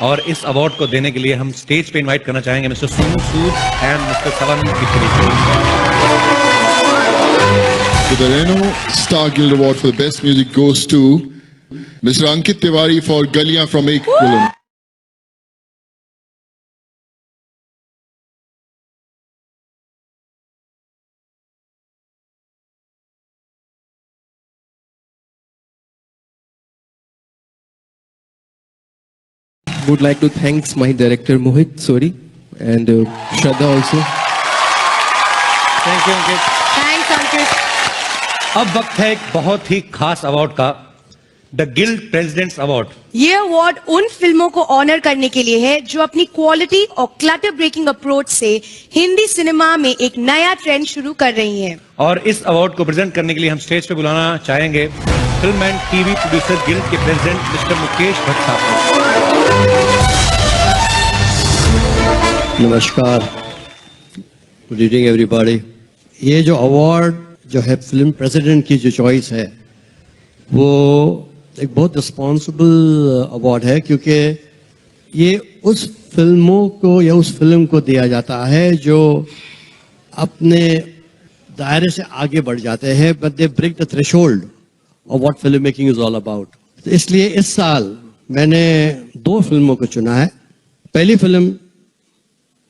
[SPEAKER 1] और इस अवार्ड को देने के लिए हम स्टेज पे इनवाइट करना चाहेंगे mister Sonu Sood and mister Sawan Kishori.
[SPEAKER 17] So the Renault Star Guild Award for the Best Music goes to Mr. Ankit Tiwari for Galiyan from Ek Villain.
[SPEAKER 18] Would like to thanks my director Mohit Sori and Shraddha also.
[SPEAKER 1] Thank you Ankit.
[SPEAKER 12] Thanks, Ankit.
[SPEAKER 1] अब वक्त है एक बहुत ही खास award का, the guild presidents award.
[SPEAKER 19] ये award उन फिल्मों को ऑनर करने के लिए है जो अपनी क्वालिटी और क्लटर ब्रेकिंग अप्रोच से हिंदी सिनेमा में एक नया ट्रेंड शुरू कर रही हैं।
[SPEAKER 1] और इस अवार्ड को प्रेजेंट करने के लिए हम स्टेज पे बुलाना चाहेंगे film and TV producer guild के प्रेसिडेंट मिस्टर मुकेश भट्ट साहब।
[SPEAKER 18] नमस्कार, गुड इवनिंग एवरीबॉडी। ये जो अवार्ड जो है फिल्म प्रेसिडेंट की जो चॉइस है वो एक बहुत रिस्पॉन्सिबल अवार्ड है, क्योंकि ये उस फिल्मों को या उस फिल्म को दिया जाता है जो अपने दायरे से आगे बढ़ जाते हैं, but they break the threshold of what film making is all about. तो इसलिए इस साल मैंने 2 फिल्मों को चुना है। पहली फिल्म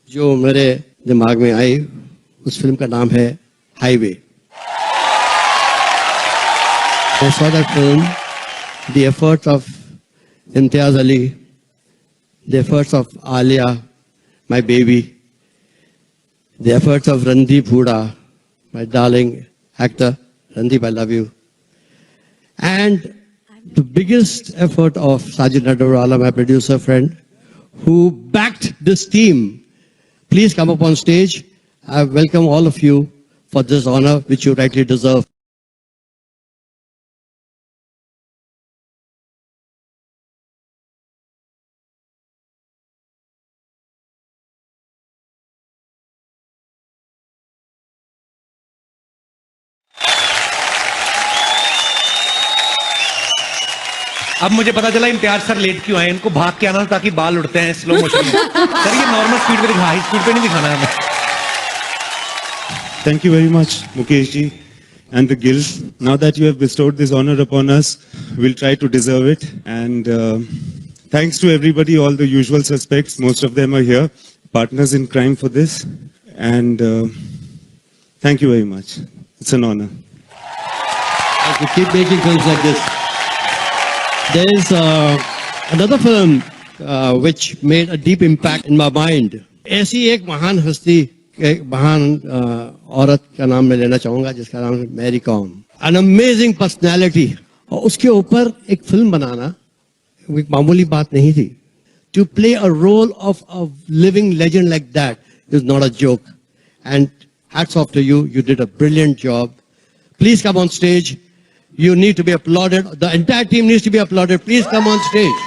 [SPEAKER 18] जो मेरे दिमाग में आई, उस फिल्म का नाम है highway. I saw that film, the efforts of Imtiaz Ali, the efforts of Alia, my baby, the efforts of Randeep Hooda, my darling actor. Randeep, I love you. And the biggest effort of Sajid Nadawala, my producer friend, who backed this team. Please come up on stage. I welcome all of you for this honor which you rightly deserve.
[SPEAKER 1] अब मुझे पता चला Imtiaz sir late क्यों आए, इनको भाग के आना था ताकि बाल उड़ते हैं स्लो मोशन में। सर ये नॉर्मल स्पीड पे दिखा, हाई स्पीड पे नहीं दिखाना है हमें।
[SPEAKER 20] Thank you very much, Mukesh ji and the Guild. Now that you have bestowed this honor upon us, we'll try to deserve it. And thanks to everybody, all the usual suspects. Most of them are here, partners in crime for this. And thank you very much. It's an honor.
[SPEAKER 18] We keep making films like this. There is another film which made a deep impact in my mind. ऐसी एक महान हस्ती, एक महान औरत का नाम मैं लेना चाहूंगा जिसका नाम है Mary Kom. an amazing personality. और उसके ऊपर एक फिल्म बनाना एक मामूली बात नहीं थी. To play a role of a living legend like that is not a joke. And hats off to you. You did a brilliant job. Please come on stage. You need to be applauded. The entire team needs to be applauded. Please come on stage.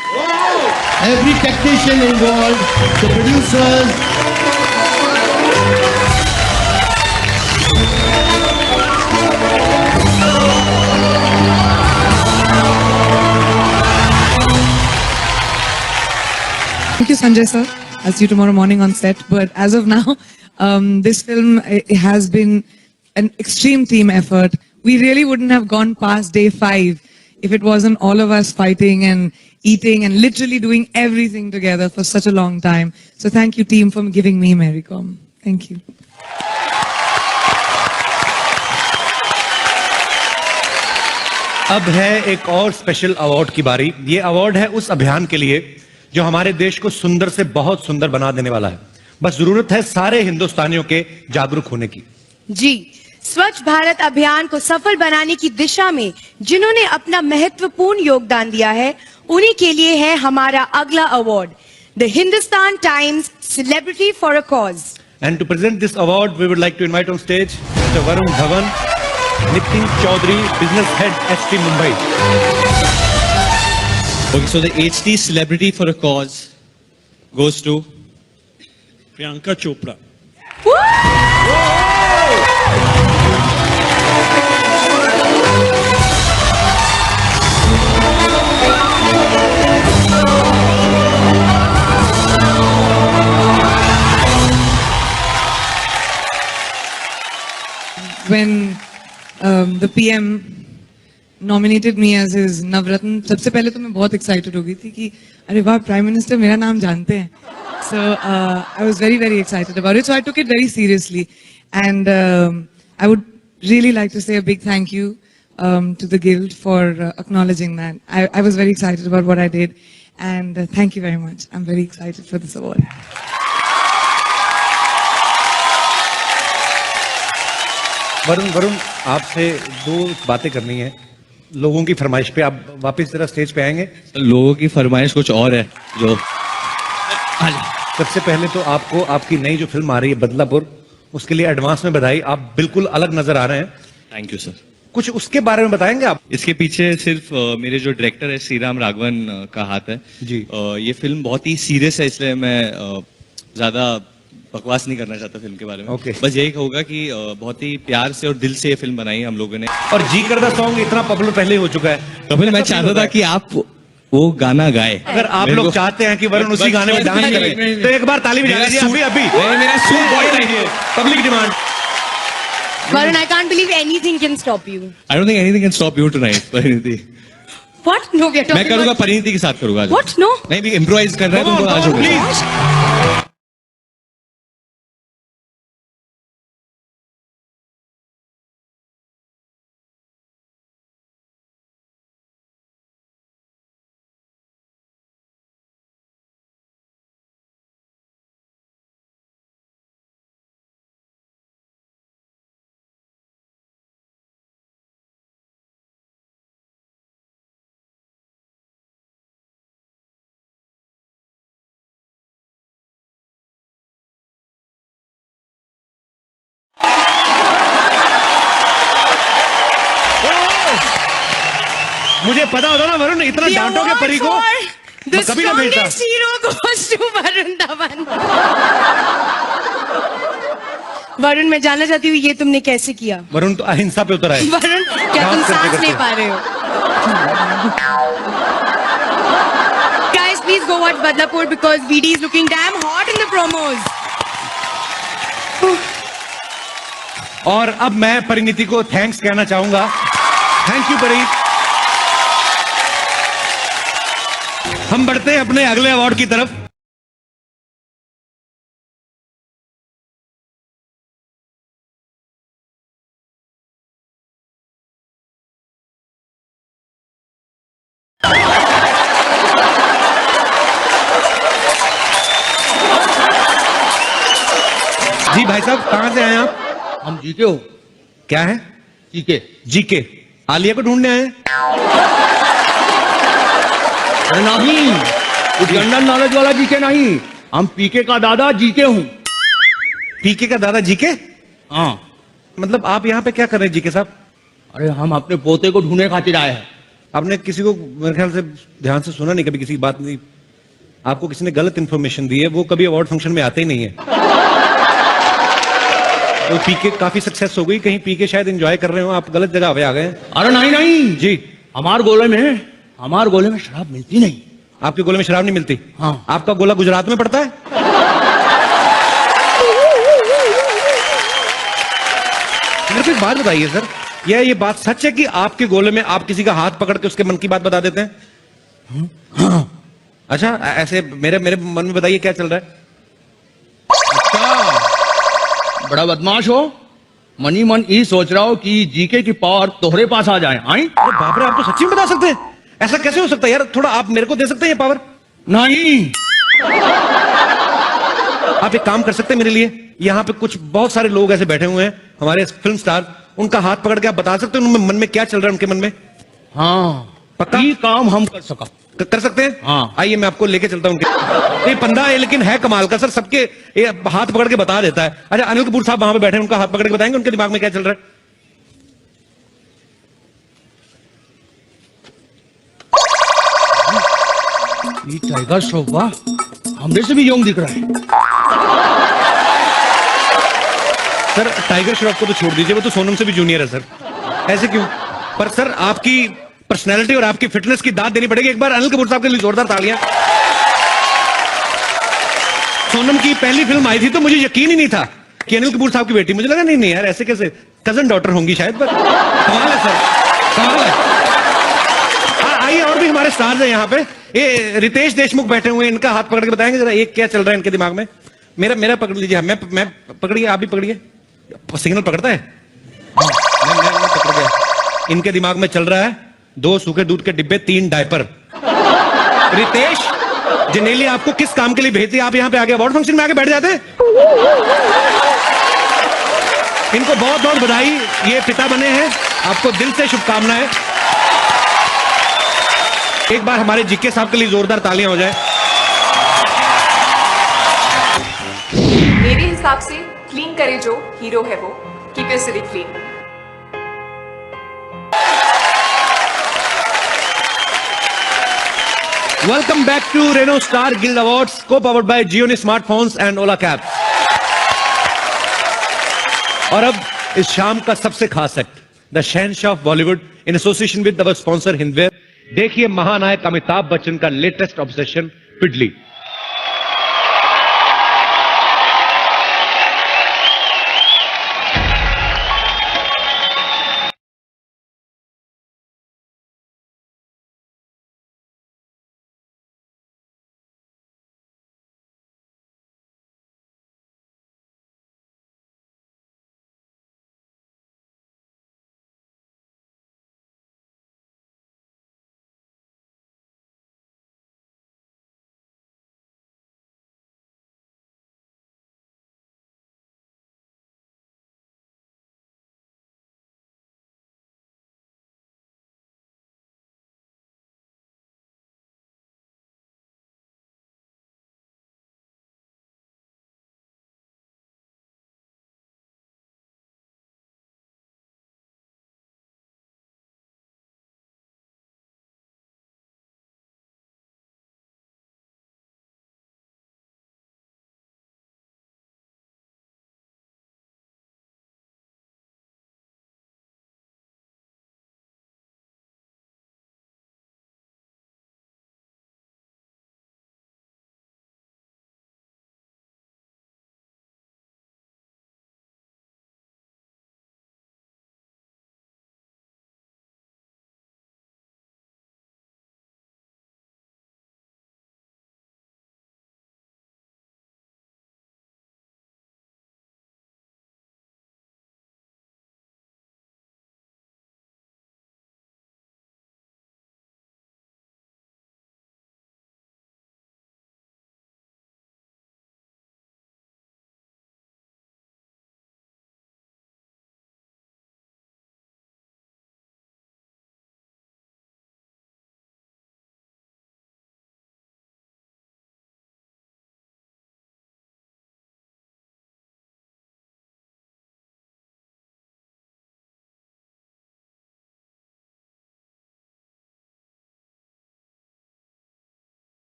[SPEAKER 18] Every technician involved, the producers.
[SPEAKER 5] Thank you, Sanjay sir. I'll see you tomorrow morning on set. But as of now, this film has been an extreme team effort. We really wouldn't have gone past day 5 if it wasn't all of us fighting and eating and literally doing everything together for such a long time. So thank you, team, for giving me Mary Com. Thank you.
[SPEAKER 1] अब है एक और special award की बारी. ये award है उस अभियान के लिए जो हमारे देश को सुंदर से बहुत सुंदर बना देने वाला है. बस जरूरत है सारे हिंदुस्तानियों के जागरूक होने की.
[SPEAKER 19] जी, स्वच्छ भारत अभियान को सफल बनाने की दिशा में जिन्होंने अपना महत्वपूर्ण योगदान दिया है, उन्हीं के लिए है हमारा अगला award, the Hindustan times celebrity for a cause.
[SPEAKER 1] And to present this award, we would like to invite on stage Mr. Varun Dhawan, Nitin Chaudhary, Business Head, HT Mumbai.
[SPEAKER 6] Okay, so the HT Celebrity for a Cause goes to
[SPEAKER 8] Priyanka Chopra.
[SPEAKER 5] When the PM nominated me as his Navratna, सबसे पहले तो मैं बहुत excited हो गई थी कि अरे वाह, Prime Minister मेरा नाम जानते हैं. So I was very, very excited about it. So I took it very seriously. And I would really like to say a big thank you to the Guild for acknowledging that. I was very excited about what I did. And thank you very much. I'm very excited for this award.
[SPEAKER 1] Varun, आपसे दो बातें करनी है. लोगों की फरमाइश पे आप वापस जरा स्टेज पे आएंगे.
[SPEAKER 9] लोगों की फरमाइश कुछ और है. जो
[SPEAKER 1] सबसे पहले तो आपको आपकी नई जो फिल्म आ रही है बदलापुर, उसके लिए एडवांस में बधाई. आप बिल्कुल अलग नजर आ रहे हैं.
[SPEAKER 9] Thank you sir.
[SPEAKER 1] कुछ उसके बारे में बताएंगे आप?
[SPEAKER 9] इसके पीछे सिर्फ मेरे जो डायरेक्टर है श्रीराम राघवन का हाथ है
[SPEAKER 1] जी.
[SPEAKER 9] ये फिल्म बहुत ही सीरियस है, इसलिए मैं ज्यादा बकवास नहीं करना चाहता फिल्म के बारे में.
[SPEAKER 1] Okay.
[SPEAKER 9] बस यही कहूंगा कि बहुत ही प्यार से और दिल से ये फिल्म बनाई है हम लोगों ने.
[SPEAKER 1] और जी करदा सॉन्ग इतना पॉपुलर पहले हो चुका है.
[SPEAKER 9] कपिल, मैं चाहता था कि आप वो गाना गाए.
[SPEAKER 1] अगर आप लोग चाहते हैं कि वरुण उसी गाने में डांस करे तो एक बार ताली बजा दीजिए. अभी
[SPEAKER 9] मेरा सूट बहुत चाहिए.
[SPEAKER 1] Public demand.
[SPEAKER 19] Varun, I can't believe anything can stop you.
[SPEAKER 9] I don't think anything can stop you tonight, Parineeti.
[SPEAKER 19] What? No, we are talking
[SPEAKER 9] मैं करूंगा
[SPEAKER 19] about...
[SPEAKER 9] परिणीति के साथ करूंगा.
[SPEAKER 19] What? No.
[SPEAKER 9] नहीं, भी इम्प्रोवाइज कर रहा है तुमको आज होगा.
[SPEAKER 1] मुझे पता होता ना वरुण, इतना डांटोगे परी को
[SPEAKER 19] The
[SPEAKER 1] कभी ना भेजता.
[SPEAKER 19] strongest hero goes to Varun Dhawan. Varun, मैं जानना चाहती हूँ ये तुमने कैसे किया?
[SPEAKER 1] वरुण तो अहिंसा पे उतर आए.
[SPEAKER 19] वरुण, क्या तुम सांस ले पा रहे हो? Guys, please go watch Badlapur because VD is looking damn hot in the promos.
[SPEAKER 1] और अब मैं परिणीति को थैंक्स कहना चाहूंगा. थैंक यू परी. हम बढ़ते हैं अपने अगले अवार्ड की तरफ. जी भाई साहब, कहां से आए आप?
[SPEAKER 18] हम जीके हो.
[SPEAKER 1] क्या है?
[SPEAKER 18] जीके.
[SPEAKER 1] जीके. आलिया को ढूंढने आए?
[SPEAKER 21] अरे नहीं, वो जनरल नॉलेज वाला जीके नहीं, हम पीके का दादा जीके हूँ।
[SPEAKER 1] पीके का दादा जीके?
[SPEAKER 21] हाँ।
[SPEAKER 1] मतलब आप यहाँ पे क्या कर रहे हैं जीके साहब?
[SPEAKER 21] अरे हम अपने पोते को ढूंढने खातिर आए हैं।
[SPEAKER 1] आपने किसी को मेरे ख्याल से ध्यान से सुना नहीं, कभी किसी की बात नहीं, आपको किसी ने गलत इंफॉर्मेशन दी है, वो कभी अवार्ड फंक्शन में आते ही नहीं है। तो पीके काफी सक्सेस हो गई, कहीं पीके शायद एंजॉय कर रहे हो, आप गलत जगह पे आ गए।
[SPEAKER 21] अरे नहीं नहीं
[SPEAKER 1] जी,
[SPEAKER 21] हमारे गोले में शराब मिलती नहीं।
[SPEAKER 1] आपके गोले में शराब नहीं मिलती?
[SPEAKER 21] हाँ।
[SPEAKER 1] आपका गोला गुजरात में पड़ता है? मेरे को एक बात बताइए सर, ये बात सच है कि आपके गोले में आप किसी का हाथ पकड़ के उसके मन की बात बता देते हैं?
[SPEAKER 21] हाँ।
[SPEAKER 1] अच्छा, ऐसे मेरे मन में बताइए क्या चल रहा है?
[SPEAKER 21] अच्छा, बड़ा बदमाश हो, मनी मन ये सोच रहा हो कि जीके की पावर तोहरे पास आ जाए। आई
[SPEAKER 1] बाप रे, आप तो सच्ची में बता सकते हैं? ऐसा कैसे हो सकता है यार? थोड़ा आप मेरे को दे सकते हैं ये पावर?
[SPEAKER 21] नहीं।
[SPEAKER 1] आप एक काम कर सकते हैं मेरे लिए? यहाँ पे कुछ बहुत सारे लोग ऐसे बैठे हुए हैं, हमारे फिल्म स्टार, उनका हाथ पकड़ के आप बता सकते हैं उनके मन में क्या चल रहा है, उनके मन में?
[SPEAKER 21] हाँ,
[SPEAKER 1] पक्का?
[SPEAKER 21] ये काम हम कर
[SPEAKER 1] सकते हैं?
[SPEAKER 21] हाँ।
[SPEAKER 1] आइए मैं आपको लेके चलता हूँ उनके। ये पंदा है लेकिन है कमाल का सर, सबके ये हाथ पकड़ के बता देता है। अच्छा, अनिल कपूर साहब वहां पे बैठे हैं, उनका हाथ पकड़ के बताएंगे उनके दिमाग में क्या चल रहा है?
[SPEAKER 21] ये टाइगर श्रॉफ, वाह, हमने से भी यंग दिख रहा है।
[SPEAKER 1] सर टाइगर श्रॉफ को तो छोड़ दीजिए, वो तो सोनम से भी जूनियर है सर। ऐसे क्यों? पर सर आपकी पर्सनैलिटी और आपकी फिटनेस की दाद देनी पड़ेगी। एक बार अनिल कपूर साहब के लिए जोरदार तालियां। सोनम की पहली फिल्म आई थी तो मुझे यकीन ही नहीं था कि अनिल कपूर साहब की बेटी, मुझे लगा नहीं यार ऐसे कैसे, कजन डॉटर होंगी शायद, पर कमाल है सर, कमाल है। आइए, और भी हमारे स्टार्स हैं यहाँ पे। ये रितेश देशमुख बैठे हुए हैं, इनका हाथ पकड़ के बताएंगे जरा एक क्या चल रहा है इनके दिमाग में? मेरा पकड़ लीजिए, मैं पकड़िए, आप भी पकड़िए। सिग्नल पकड़ता है? मैं पकड़ गया। इनके दिमाग में चल रहा है 2 सूखे दूध के डिब्बे, 3 डायपर। रितेश जनेली आपको किस काम के लिए भेजती है? आप यहाँ पे आगे अवार्ड फंक्शन में आके बैठ जाते। इनको बहुत बहुत बधाई, ये पिता बने हैं, आपको दिल से शुभकामनाएं। एक बार हमारे जीके साहब के लिए जोरदार तालियां हो जाए।
[SPEAKER 22] मेरे हिसाब से क्लीन करे जो हीरो है वो, keep your city clean.
[SPEAKER 1] Welcome back to Renault Star Guild Awards, co-powered by Gionee Smartphones and Ola Cabs. और अब इस शाम का सबसे खास act, the Shahenshah of Bollywood, in association with our sponsor Hindware. देखिए महानायक अमिताभ बच्चन का लेटेस्ट ऑब्सेशन, पिडली।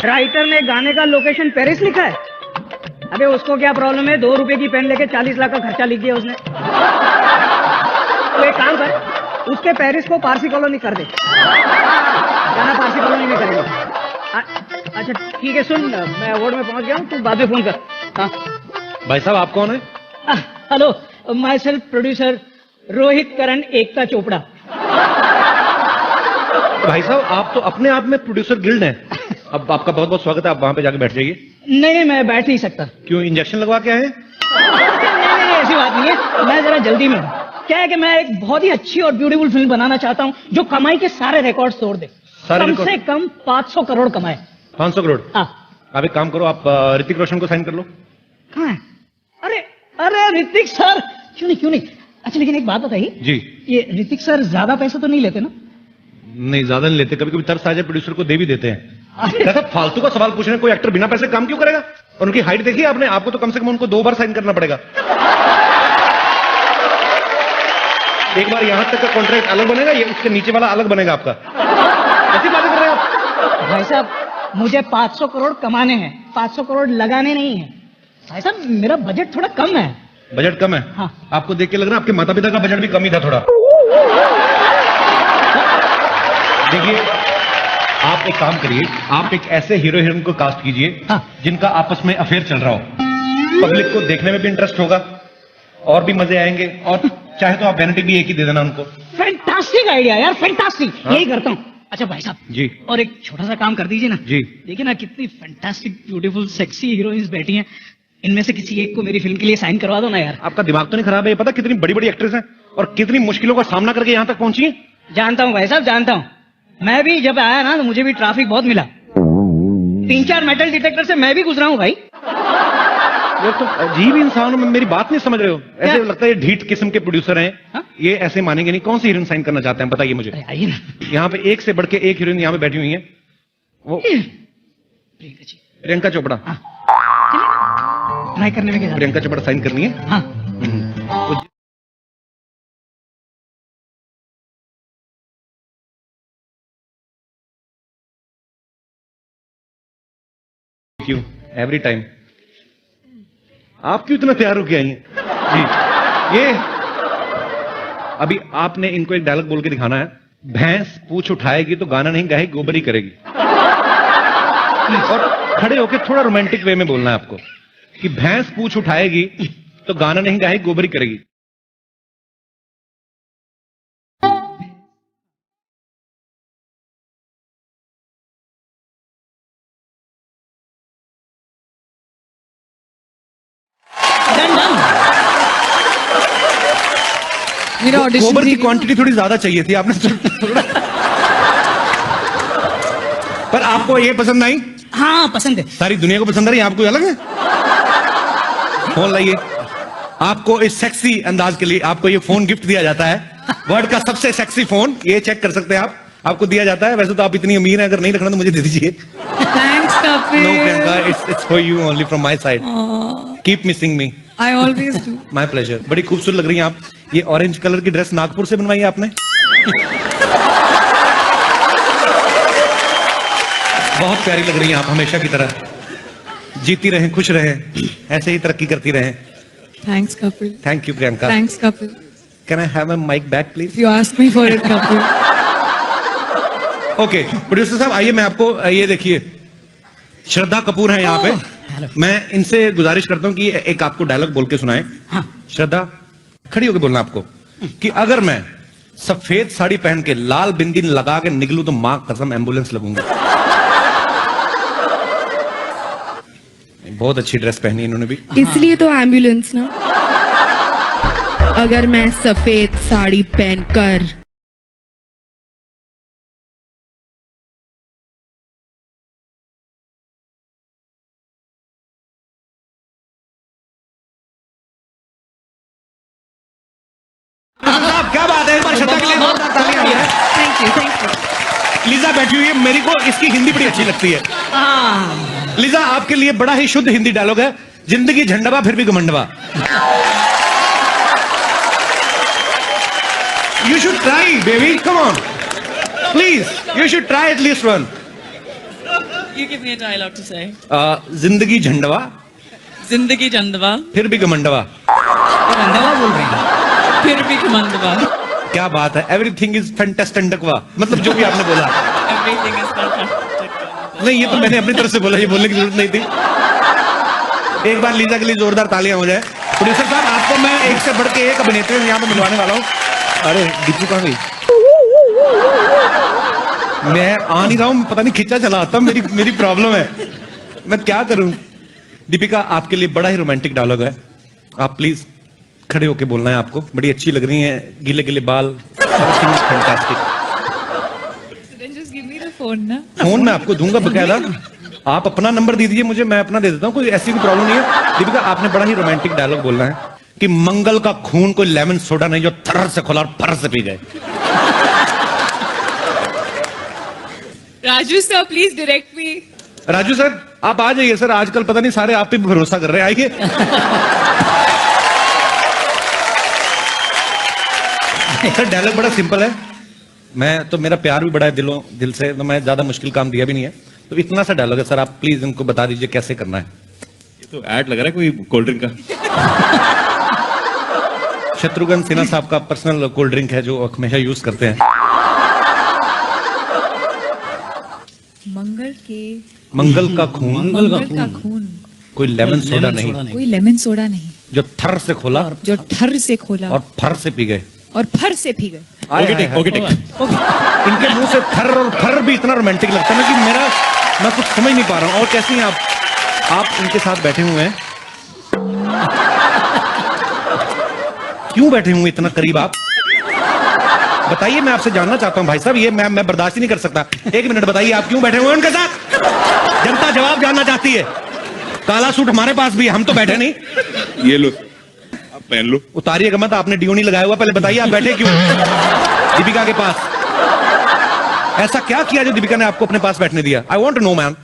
[SPEAKER 2] राइटर ने गाने का लोकेशन पेरिस लिखा है। अबे उसको क्या प्रॉब्लम है, 2 रुपए की पेन लेके 40 लाख का खर्चा लिख दिया उसने। तो एक काम कर, उसके पेरिस को पारसी कॉलोनी कर दे। गाना पारसी कॉलोनी में करेंगे। अच्छा ठीक है, सुन मैं अवार्ड में पहुंच गया हूँ, तू बाद में फोन कर। हाँ
[SPEAKER 1] भाई साहब आप कौन है?
[SPEAKER 2] Hello, my self producer Rohit Karan Ekta Chopra.
[SPEAKER 1] भाई साहब आप तो अपने आप में प्रोड्यूसर गिल्ड हैं। अब आपका बहुत बहुत स्वागत है, आप वहां पे जाके बैठ जाइए।
[SPEAKER 2] नहीं मैं बैठ नहीं सकता।
[SPEAKER 1] क्यों, इंजेक्शन लगवा के आए?
[SPEAKER 2] नहीं ऐसी बात नहीं है, मैं जरा जल्दी में हूँ। क्या है कि मैं एक बहुत ही अच्छी और ब्यूटीफुल फिल्म बनाना चाहता हूँ जो कमाई के सारे रिकॉर्ड तोड़ दे। कम से कम 500 करोड़ कमाए।
[SPEAKER 1] 500 करोड़?
[SPEAKER 2] हाँ।
[SPEAKER 1] आप एक काम करो, आप ऋतिक रोशन को साइन कर लो।
[SPEAKER 2] कहाँ है? अरे ऋतिक सर, क्यों नहीं। अच्छा लेकिन एक बात बताइए
[SPEAKER 1] जी,
[SPEAKER 2] ये ऋतिक सर ज्यादा पैसा तो नहीं लेते ना?
[SPEAKER 1] नहीं ज्यादा नहीं लेते, कभी कभी तरस आ जाए प्रोड्यूसर को दे भी देते हैं। कैसा फालतू का सवाल पूछ रहे हैं, कोई एक्टर बिना पैसे काम क्यों करेगा? और उनकी हाइट देखिए आपने, आपको तो कम से कम उनको 2 बार साइन करना पड़ेगा। एक बार यहां तक का कॉन्ट्रैक्ट अलग बनेगा, ये उसके नीचे वाला अलग बनेगा आपका। कैसी बातें कर रहे हैं आप?
[SPEAKER 2] भाई साहब मुझे 500 करोड़ कमाने हैं, 500 करोड़ लगाने नहीं है। भाई साहब मेरा बजट थोड़ा कम है।
[SPEAKER 1] बजट कम है?
[SPEAKER 2] हाँ।
[SPEAKER 1] आपको देख के लग रहा है आपके माता पिता का बजट भी कम ही था थोड़ा। देखिए आप एक काम करिए, आप एक ऐसे हीरो हीरोइन को कास्ट कीजिए जिनका आपस में अफेयर चल रहा हो। पब्लिक को देखने में भी इंटरेस्ट होगा और भी मजे आएंगे, और चाहे तो आप वैनिटी भी एक ही दे देना उनको।
[SPEAKER 2] फैंटास्टिक आइडिया यार, फैंटास्टिक। यही करता हूँ। अच्छा भाई साहब
[SPEAKER 1] जी,
[SPEAKER 2] और एक छोटा सा काम कर दीजिए ना
[SPEAKER 1] जी।
[SPEAKER 2] देखिए ना कितनी फैंटास्टिक ब्यूटीफुल सेक्सी हीरोइंस बैठी हैं, इनमें से किसी एक को मेरी फिल्म के लिए साइन करवा दो ना यार।
[SPEAKER 1] आपका दिमाग तो नहीं खराब है? ये पता कितनी बड़ी बड़ी एक्ट्रेस हैं और कितनी मुश्किलों का सामना करके यहाँ तक पहुंची है।
[SPEAKER 2] जानता हूँ भाई साहब, जानता हूँ। मैं भी जब आया ना तो मुझे भी ट्रैफिक बहुत मिला, 3-4 मेटल डिटेक्टर से मैं भी गुजरा हूँ भाई।
[SPEAKER 1] ये तो अजीब इंसान हो, मेरी बात नहीं समझ रहे हो। ऐसे लगता है ये ढीठ किस्म के प्रोड्यूसर हैं। ये ऐसे मानेंगे नहीं। कौन सी हीरोइन साइन करना चाहते हैं बताइए मुझे।
[SPEAKER 2] आइए ना,
[SPEAKER 1] यहाँ पे एक से बढ़ के एक हीरोइन यहाँ पे बैठी हुई है। वो प्रियंका चोपड़ा।
[SPEAKER 2] ट्राई करने में क्या?
[SPEAKER 1] प्रियंका चोपड़ा साइन करनी है।
[SPEAKER 2] हाँ।
[SPEAKER 1] क्यों एवरी टाइम आप क्यों इतना तैयार होके आई हैं? जी, ये अभी आपने इनको एक डायलॉग बोल के दिखाना है। भैंस पूछ उठाएगी तो गाना नहीं गाएगी, गोबरी करेगी। और खड़े होके थोड़ा रोमांटिक वे में बोलना है आपको कि भैंस पूछ उठाएगी तो गाना नहीं गाएगी, गोबरी करेगी।
[SPEAKER 5] मेरा ऑडिशन
[SPEAKER 1] गोबर की क्वांटिटी थोड़ी ज्यादा चाहिए थी आपने थोड़ा। पर आपको ये पसंद आई?
[SPEAKER 2] हाँ पसंद है।
[SPEAKER 1] सारी दुनिया को पसंद आ रही है, आपको अलग है? फोन लाइए। आपको इस सेक्सी अंदाज के लिए आपको ये फोन गिफ्ट दिया जाता है। वर्ल्ड का सबसे सेक्सी फोन, ये चेक कर सकते हैं आप, आपको दिया जाता है। वैसे तो आप इतनी अमीर हैं, अगर नहीं रखना तो मुझे दे दीजिए।
[SPEAKER 5] Thanks, Kapil.
[SPEAKER 1] No, Priyanka, it's for you only from my side. Keep missing me.
[SPEAKER 5] I always do.
[SPEAKER 1] My pleasure. बड़ी खूबसूरत लग रही हैं आप। ये ऑरेंज कलर की ड्रेस नागपुर से बनवाई है आपने? बहुत प्यारी लग रही हैं आप, हमेशा की तरह। जीती रहें, खुश रहें, ऐसे ही तरक्की करती रहें।
[SPEAKER 5] Thanks, Kapil.
[SPEAKER 1] Thank you, Priyanka.
[SPEAKER 5] Thanks, Kapil.
[SPEAKER 1] Can I have a mic back, please?
[SPEAKER 5] You asked me for it, Kapil.
[SPEAKER 1] Okay producer साहब आइए, मैं आपको ये देखिए श्रद्धा कपूर है यहाँ पे। मैं इनसे गुजारिश करता हूँ कि एक आपको डायलॉग बोल के सुनाएं। श्रद्धा खड़ी होकर बोलना आपको कि अगर मैं सफेद साड़ी पहन के लाल बिंदी लगा के निकलूं तो मां कसम एम्बुलेंस लगूंगा। बहुत अच्छी ड्रेस पहनी इन्होंने भी,
[SPEAKER 11] इसलिए तो एम्बुलेंस ना। अगर मैं सफेद साड़ी पहनकर
[SPEAKER 1] क्या बात है, एक बार श्रद्धा के लिए जोरदार तालियां हैं।
[SPEAKER 11] Thank you.
[SPEAKER 1] लीजा बैठी हुई है, मेरी को इसकी हिंदी बड़ी अच्छी लगती है। लीजा आपके लिए बड़ा ही शुद्ध हिंदी डायलॉग है। जिंदगी झंडवा फिर भी घमंडवा। You should try baby, come on please, you should try at least one.
[SPEAKER 5] You give me a dialogue to say.
[SPEAKER 1] जिंदगी झंडवा
[SPEAKER 5] जिंदगी चंदवा,
[SPEAKER 1] फिर भी घमंडवा।
[SPEAKER 2] अंदवा बोल रहे हैं।
[SPEAKER 5] फिर भी घमंडवा।
[SPEAKER 1] क्या बात है, एवरीथिंग इज फैंटास्टिकवा, मतलब जो भी आपने बोला।
[SPEAKER 5] Everything is fantastic.
[SPEAKER 1] नहीं, ये तो मैंने अपनी तरफ से बोला, ये बोलने की जरूरत नहीं थी। एक बार लीजा के लिए जोरदार तालियां हो जाए। प्रोड्यूसर साहब, आपको मैं एक से बढ़ के एक अभिनेत्री यहाँ पे मिलवाने वाला हूँ। अरे दीपू कहाँ गई? मैं आ नहीं रहा हूँ, पता नहीं खिंचा चला आता, मेरी प्रॉब्लम है, मैं क्या करूं। दीपिका, आपके लिए बड़ा ही रोमांटिक डायलॉग है, आप प्लीज खड़े होके बोलना है आपको। बड़ी अच्छी लग रही हैं, गीले गीले बाल, fantastic.
[SPEAKER 15] Then just give me the phone ना।
[SPEAKER 1] फोन मैं आपको दूंगा बकायदा, आप अपना नंबर दे दीजिए मुझे, मैं अपना दे देता हूँ, कोई ऐसी कोई प्रॉब्लम नहीं है। दीपिका, आपने बड़ा ही रोमांटिक डायलॉग बोलना है कि मंगल का खून कोई लेमन सोडा नहीं जो थर्र से खोला और फर्र से पी गए।
[SPEAKER 15] Raju sir, please direct me.
[SPEAKER 1] Raju sir, आप आ जाइए सर, आजकल पता नहीं सारे आप पे भरोसा कर रहे हैं, आइए। सर डायलॉग बड़ा सिंपल है, मैं तो, मेरा प्यार भी बड़ा है दिल से, तो मैं ज्यादा मुश्किल काम दिया भी नहीं है, तो इतना सा डायलॉग है सर, आप प्लीज इनको बता दीजिए कैसे करना है।
[SPEAKER 8] ये तो ऐड लग रहा है कोई कोल्ड ड्रिंक का।
[SPEAKER 1] शत्रुघ्न सिन्हा साहब का पर्सनल कोल्ड ड्रिंक है जो हमेशा यूज करते हैं। मंगल का खून कोई लेमन सोडा नहीं,
[SPEAKER 15] कोई लेमन सोडा नहीं
[SPEAKER 1] जो थर से खोला
[SPEAKER 15] जो ठर से खोला
[SPEAKER 1] और फर से पी गए।
[SPEAKER 15] और फर से पी गए।
[SPEAKER 1] Okay take. इनके मुंह से थर और फर भी इतना रोमांटिक लगता है ना कि मैं कुछ समझ नहीं पा रहा हूँ। और कैसी हैं आप इनके साथ बैठे हुए हैं, क्यों बैठे हुए इतना करीब आप? बताइए, मैं आपसे जानना चाहता हूं भाई साहब, ये मैं बर्दाश्त ही नहीं कर सकता। एक मिनट बताइए, आप क्यों बैठे हुए उनके साथ? जनता जवाब जानना चाहती है। काला सूट हमारे पास भी है, हम तो बैठे नहीं।
[SPEAKER 4] ये लो, आप पहन लो।
[SPEAKER 1] उतारिएगा मत, आपने डियो नहीं लगाया हुआ, पहले बताइए आप बैठे क्यों दीपिका के पास? ऐसा क्या किया जो दीपिका ने आपको अपने पास बैठने दिया? I want to know ma'am.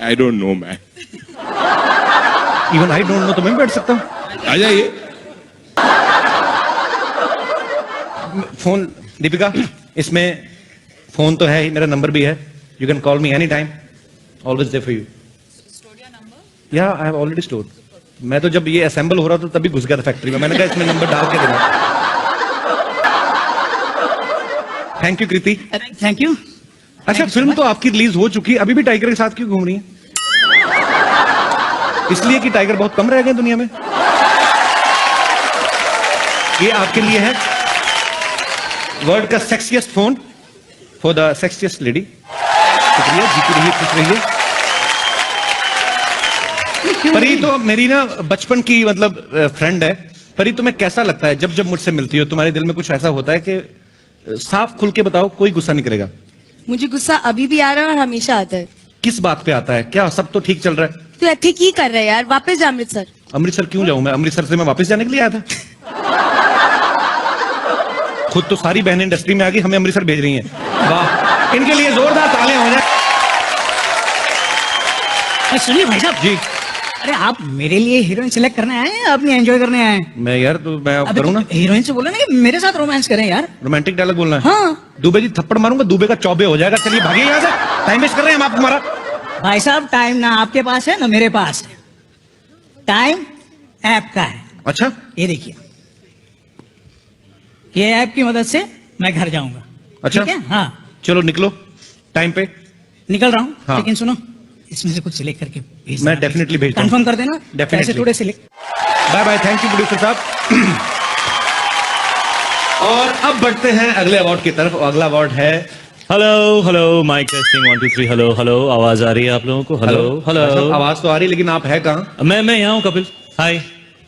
[SPEAKER 4] I don't know man.
[SPEAKER 1] Even I don't know तो मैं बैठ सकता हूँ।
[SPEAKER 4] आ जाइए।
[SPEAKER 1] फोन दीपिका, इसमें फोन तो है ही, मेरा नंबर भी है, you can call me any time, always there for you. या आई हैव ऑलरेडी स्टोर्ड। मैं तो जब ये असेंबल हो रहा था तभी घुस गया था फैक्ट्री में, मैंने कहा इसमें नंबर डाल के देना। Thank you Kriti.
[SPEAKER 2] Thank you.
[SPEAKER 1] अच्छा, फिल्म तो आपकी रिलीज हो चुकी है, अभी भी टाइगर के साथ क्यों घूम रही है? इसलिए कि टाइगर बहुत कम रह गए दुनिया में। ये आपके लिए है वर्ल्ड का sexiest phone for the sexiest lady. शुक्रिया, जीती रहिए, खुश रहिए। परी तो मेरी ना बचपन की मतलब फ्रेंड है। परी, तुम्हें कैसा लगता है जब मुझसे मिलती हो? तुम्हारे दिल में कुछ ऐसा होता है कि साफ खुल के बताओ, कोई गुस्सा नहीं करेगा?
[SPEAKER 19] मुझे गुस्सा अभी भी आ रहा है और हमेशा आता है।
[SPEAKER 1] किस बात पे आता है? क्या सब तो ठीक चल रहा है?
[SPEAKER 19] तो ठीक ही कर रहे हैं यार, वापस जा अमृतसर।
[SPEAKER 1] अमृतसर क्यों जाऊं मैं? अमृतसर से मैं वापस जाने के लिए आया था। खुद तो सारी बहनें इंडस्ट्री में आ गई, हमें अमृतसर भेज रही हैं। वाह, इनके लिए जोरदार तालियां हो जाए।
[SPEAKER 2] सुनिए भाई साहब
[SPEAKER 1] जी,
[SPEAKER 2] अरे आप मेरे लिए हीरोइन सिलेक्ट करने आए हैं, अपनी एंजॉय करने आए हैं?
[SPEAKER 1] मैं यार तो मैं
[SPEAKER 2] अबे
[SPEAKER 1] करूँ ना,
[SPEAKER 2] हीरोइन से बोलो ना कि मेरे साथ रोमांस करें यार।
[SPEAKER 1] रोमांटिक डायलॉग बोलना है।
[SPEAKER 2] हाँ।
[SPEAKER 1] दुबे जी थप्पड़ मारूंगा, दुबे का चौबे हो जाएगा। चलिए भागिए यहाँ से, टाइम वेस्ट कर रहे हैं हम आप हमारा।
[SPEAKER 2] भाई साहब, टाइम ना आपके पास है ना मेरे पास है, टाइम ऐप का है।
[SPEAKER 1] अच्छा,
[SPEAKER 2] ये देखिए, ये ऐप की मदद से मैं घर जाऊंगा।
[SPEAKER 1] अच्छा,
[SPEAKER 2] ठीक है? हाँ,
[SPEAKER 1] चलो निकलो टाइम पे।
[SPEAKER 2] निकल रहा हूँ।
[SPEAKER 1] हाँ।
[SPEAKER 2] लेकिन सुनो, इसमें से कुछ सिलेक्ट करके भेज
[SPEAKER 1] मैं
[SPEAKER 2] देना।
[SPEAKER 1] डेफिनेटली भेजता हूँ।
[SPEAKER 2] कंफर्म कर देना।
[SPEAKER 1] Definitely.
[SPEAKER 2] ऐसे थोड़े select.
[SPEAKER 1] Bye bye, thank you producer साहब। और अब बढ़ते हैं अगले अवार्ड की तरफ। अगला अवार्ड है
[SPEAKER 3] hello hello, mic testing 1 2 3। Hello hello, आवाज आ रही है आप लोगों को? हेलो हेलो,
[SPEAKER 1] आवाज तो आ रही, लेकिन आप है कहाँ?
[SPEAKER 3] मैं यहाँ हूँ कपिल। हाय।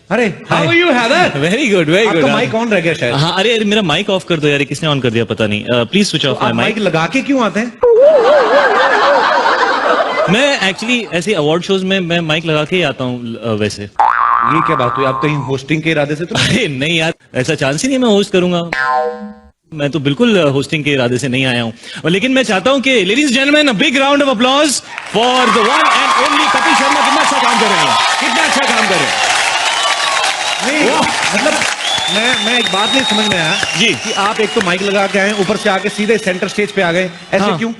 [SPEAKER 1] अरे how are you Haider?
[SPEAKER 3] Very good very good.
[SPEAKER 1] आपका माइक ऑन रह गया शायद।
[SPEAKER 3] हाँ, अरे मेरा माइक ऑफ कर दो यार, किसने ऑन कर दिया पता नहीं। Please switch off my
[SPEAKER 1] mic लगा के क्यों आते हैं?
[SPEAKER 3] मैं एक्चुअली ऐसे अवार्ड शोज में मैं माइक लगा के ही आता हूँ वैसे।
[SPEAKER 1] ये क्या बात हुई? आप कहीं होस्टिंग के इरादे से तो?
[SPEAKER 3] अरे नहीं यार, ऐसा चांस ही नहीं है मैं होस्ट करूंगा। मैं तो बिल्कुल होस्टिंग के इरादे से नहीं आया हूँ, लेकिन मैं चाहता हूँ कि ladies gentleman, a big round of applause for the one and only Kapil Sharma. कितना अच्छा काम कर रहे हैं, कितना अच्छा काम कर रहे हैं।
[SPEAKER 1] नहीं, मतलब मैं एक बात नहीं समझ में आया
[SPEAKER 3] जी
[SPEAKER 1] कि आप एक तो माइक लगा के आए, ऊपर से आके सीधे सेंटर स्टेज पे आ गए, ऐसे
[SPEAKER 3] हाँ।
[SPEAKER 1] क्यों?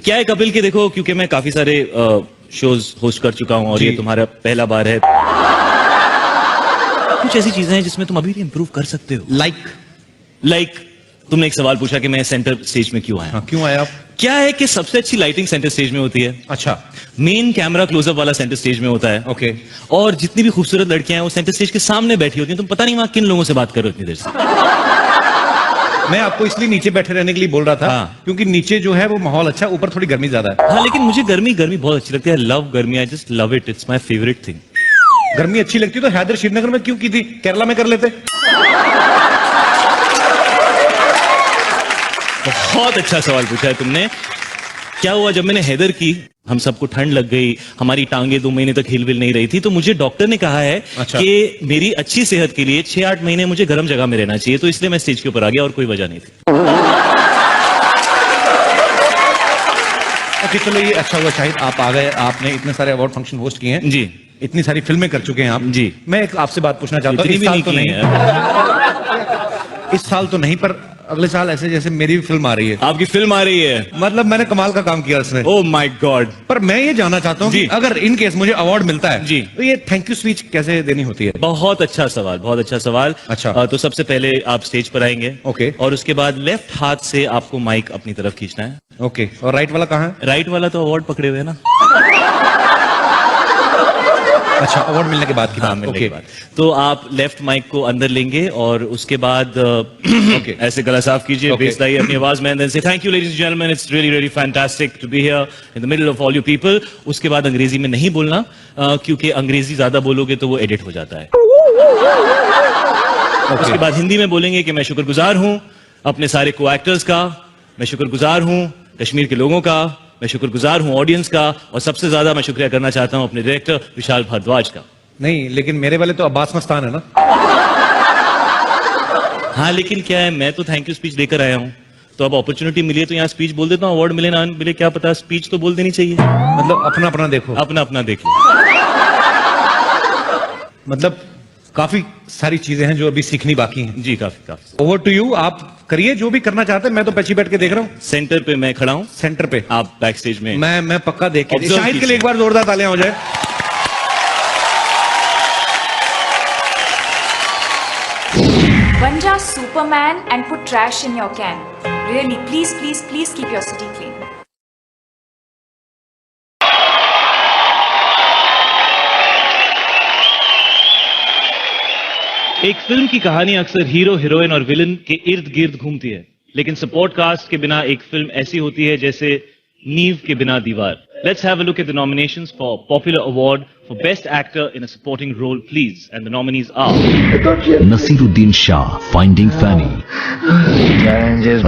[SPEAKER 3] क्या है कपिल के देखो, क्योंकि मैं काफी सारे शोज होस्ट कर चुका हूं और ये तुम्हारा पहला बार है, कुछ ऐसी चीजें हैं जिसमें तुम अभी भी इंप्रूव कर सकते हो। लाइक तुमने एक सवाल पूछा कि मैं सेंटर स्टेज में क्यों आया।
[SPEAKER 1] हाँ, क्यों आया आप?
[SPEAKER 3] क्या है कि सबसे अच्छी लाइटिंग सेंटर स्टेज में होती है।
[SPEAKER 1] अच्छा,
[SPEAKER 3] मेन कैमरा क्लोजअप वाला सेंटर स्टेज में होता है।
[SPEAKER 1] ओके।
[SPEAKER 3] और जितनी भी खूबसूरत लड़कियां हैं वो सेंटर स्टेज के सामने बैठी होती हैं, तुम पता नहीं वहां किन लोगों से बात कर रहे हो इतनी देर से।
[SPEAKER 1] मैं आपको इसलिए नीचे बैठे रहने के लिए बोल रहा था।
[SPEAKER 3] हाँ।
[SPEAKER 1] क्योंकि नीचे जो है वो माहौल अच्छा, ऊपर थोड़ी गर्मी ज्यादा है।
[SPEAKER 3] हाँ, लेकिन मुझे गर्मी बहुत अच्छी लगती है। लव गर्मी, I just love it, it's my favourite thing.
[SPEAKER 1] गर्मी अच्छी लगती तो हैदर श्रीनगर में क्यों की थी, केरला में कर लेते।
[SPEAKER 3] बहुत अच्छा सवाल पूछा है तुमने। क्या हुआ, जब मैंने हैदर की, हम सबको ठंड लग गई, हमारी टांगे 2 महीने तक हिल विल नहीं रही थी, तो मुझे डॉक्टर ने कहा है कि मेरी अच्छी सेहत के लिए 6-8 महीने मुझे गर्म जगह में रहना चाहिए, तो इसलिए मैं स्टेज के ऊपर आ गया और कोई वजह नहीं थी।
[SPEAKER 1] ओके, चलो ये अच्छा हुआ शाहिद आप आ गए, आपने इतने सारे अवार्ड फंक्शन होस्ट किए हैं
[SPEAKER 3] जी,
[SPEAKER 1] इतनी सारी फिल्में कर चुके हैं आप
[SPEAKER 3] जी।
[SPEAKER 1] मैं एक आपसे बात पूछना चाहता हूँ,
[SPEAKER 3] इतनी भी नहीं की है।
[SPEAKER 1] इस साल तो नहीं, पर अगले साल ऐसे जैसे मेरी भी फिल्म आ रही है।
[SPEAKER 3] आपकी फिल्म आ रही है?
[SPEAKER 1] मतलब मैंने कमाल का काम किया उसमें।
[SPEAKER 3] Oh my God.
[SPEAKER 1] पर मैं ये जानना चाहता हूँ कि अगर इन केस मुझे अवार्ड मिलता है
[SPEAKER 3] जी,
[SPEAKER 1] तो ये थैंक यू स्पीच कैसे देनी होती है?
[SPEAKER 3] बहुत अच्छा सवाल, बहुत अच्छा सवाल।
[SPEAKER 1] अच्छा,
[SPEAKER 3] तो सबसे पहले आप स्टेज पर आएंगे।
[SPEAKER 1] ओके।
[SPEAKER 3] और उसके बाद लेफ्ट हाथ से आपको माइक अपनी तरफ खींचना है।
[SPEAKER 1] ओके। और राइट वाला कहाँ है?
[SPEAKER 3] राइट वाला तो अवार्ड पकड़े हुए है ना।
[SPEAKER 1] अच्छा, अवार्ड मिलने के बाद की बात।
[SPEAKER 3] मिलने के बाद तो आप लेफ्ट माइक को अंदर लेंगे और उसके बाद ऐसे गला साफ कीजिए, बेसदाई अपनी आवाज में, then say thank you ladies and gentleman, it's really really fantastic to be here in the middle of all you people. उसके बाद अंग्रेजी में नहीं बोलना, क्योंकि अंग्रेजी ज्यादा बोलोगे तो वो एडिट हो जाता है। उसके बाद हिंदी में बोलेंगे कि मैं शुक्रगुजार हूं अपने सारे को एक्टर्स का, मैं शुक्रगुजार हूं कश्मीर के लोगों का, मैं शुक्रगुजार हूं ऑडियंस का, और सबसे ज्यादा मैं शुक्रिया करना चाहता हूं अपने डायरेक्टर विशाल भारद्वाज का।
[SPEAKER 1] नहीं, लेकिन मेरे वाले तो अब्बास मस्तान है ना।
[SPEAKER 3] हाँ, लेकिन क्या है, मैं तो थैंक यू स्पीच देकर आया हूं, तो अब अपॉर्चुनिटी मिली है तो यहाँ स्पीच बोल देता हूँ, अवार्ड मिले ना मिले क्या पता, स्पीच तो बोल देनी चाहिए।
[SPEAKER 1] मतलब अपना अपना देखो,
[SPEAKER 3] अपना अपना देखो।
[SPEAKER 1] मतलब काफी सारी चीजें हैं जो अभी सीखनी बाकी हैं।
[SPEAKER 3] जी, काफी।
[SPEAKER 1] ओवर टू यू, आप करिए जो भी करना चाहते हैं, मैं तो पीछे बैठ के देख रहा हूँ।
[SPEAKER 3] सेंटर पे मैं खड़ा हूँ।
[SPEAKER 1] सेंटर पे
[SPEAKER 3] आप बैक स्टेज में।
[SPEAKER 1] मैं पक्का देख के, शाहिद के लिए एक बार जोरदार तालियां हो जाए।
[SPEAKER 22] Banja Superman and put trash in your can. Really, please, please, please keep your city clean.
[SPEAKER 3] एक फिल्म की कहानी अक्सर हीरो, हीरोइन और विलन के इर्द गिर्द घूमती है, लेकिन सपोर्ट कास्ट के बिना एक फिल्म ऐसी होती है जैसे नींव के बिना दीवार। Let's have a look at the nominations for Popular Award for Best Actor in a Supporting Role, please. And the nominees are
[SPEAKER 14] Nasiruddin Shah, Finding Fanny,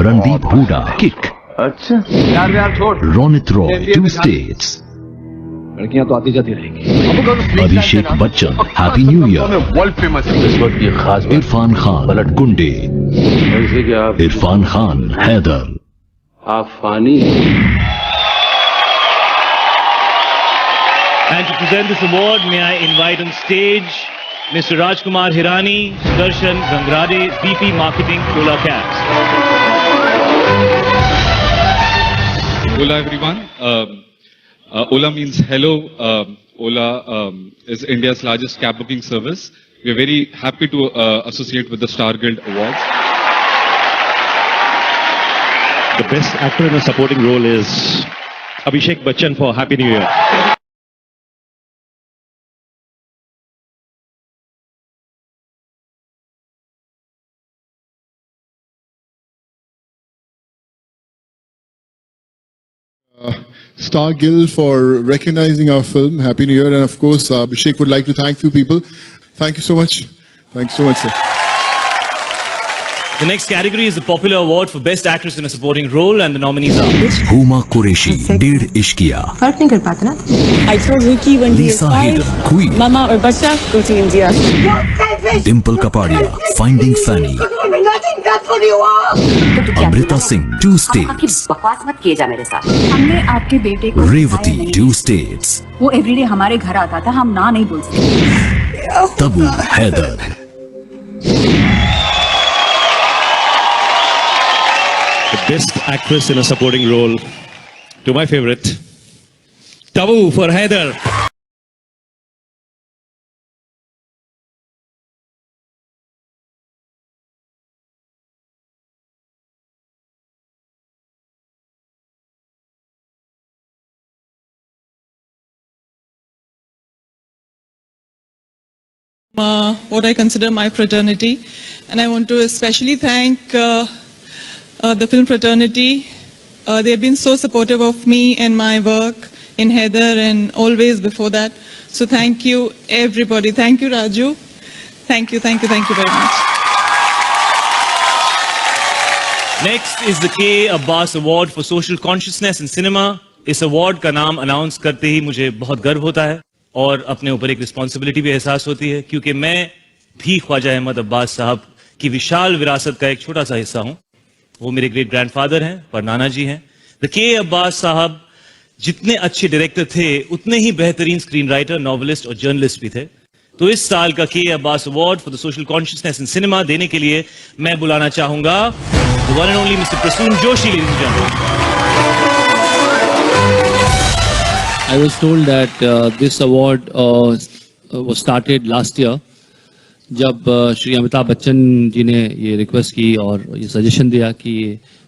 [SPEAKER 14] Randeep Hooda, Kick, Ronit Roy, 2 States,
[SPEAKER 21] लड़कियां तो आती जाती रहेंगी।
[SPEAKER 14] Abhishek Bachchan, Happy New Year,
[SPEAKER 21] world famous है इस वक्त ये खास
[SPEAKER 14] Irfan Khan, Gunde, Irfan Khan, Haider,
[SPEAKER 21] आप Fani.
[SPEAKER 3] And to present this award, may I invite on stage Mr. Rajkumar Hirani, Sudarshan Gangrade, VP Marketing, Ola Cabs.
[SPEAKER 7] Hola everyone. Ola means hello. Ola is India's largest cab booking service. We are very happy to associate with the Star Guild Awards.
[SPEAKER 8] The best actor in a supporting role is Abhishek Bachchan for Happy New Year.
[SPEAKER 17] Star Guild for recognizing our film. Happy New Year. And of course, Abhishek would like to thank few people. Thank you so much. Thanks so much, sir.
[SPEAKER 3] The next category is the Popular Award for Best Actress in a Supporting Role, and the nominees are
[SPEAKER 14] Huma Qureshi, Deed Ishqiya,
[SPEAKER 13] फर्क नहीं कर पाते ना। I chose Vicky when he is
[SPEAKER 14] Lisa Hayder, Queen,
[SPEAKER 13] Mama और बच्चा go to India.
[SPEAKER 14] Dimple Kapadia, Finding Fanny, Amrita Singh, 2 States,
[SPEAKER 13] बकवास मत किए जा मेरे साथ। हमने आपके बेटे को
[SPEAKER 14] Revati, 2 States,
[SPEAKER 13] वो एवरीडे हमारे घर आता था, हम ना नहीं बोल सकते।
[SPEAKER 14] Tabu, Haider,
[SPEAKER 8] The best actress in a supporting role
[SPEAKER 3] to my favorite, Taboo for Haider.
[SPEAKER 5] What I consider my fraternity, and I want to especially thank the film fraternity. They have been so supportive of me and my work in Haider and always before that. So thank you everybody. Thank you Raju. Thank you very much.
[SPEAKER 3] Next is the K. Abbas Award for Social Consciousness in Cinema. इस award का नाम announce करते ही मुझे बहुत गर्व होता है और अपने ऊपर एक रिस्पॉन्सिबिलिटी भी एहसास होती है, क्योंकि मैं भी ख्वाजा अहमद अब्बास साहब की विशाल विरासत का एक छोटा सा हिस्सा हूं। वो मेरे ग्रेट ग्रैंडफादर हैं, पर नाना जी हैं। द के अब्बास साहब जितने अच्छे डायरेक्टर थे उतने ही बेहतरीन स्क्रीन राइटर, नॉवेलिस्ट और जर्नलिस्ट भी थे। तो इस साल का K Abbas award for the social consciousness in cinema देने के लिए मैं बुलाना चाहूंगा the one and only mister Prasoon Joshi, ladies and gentleman.
[SPEAKER 6] I was told that this award was started last year. जब श्री अमिताभ बच्चन जी ने ये रिक्वेस्ट की और ये सजेशन दिया कि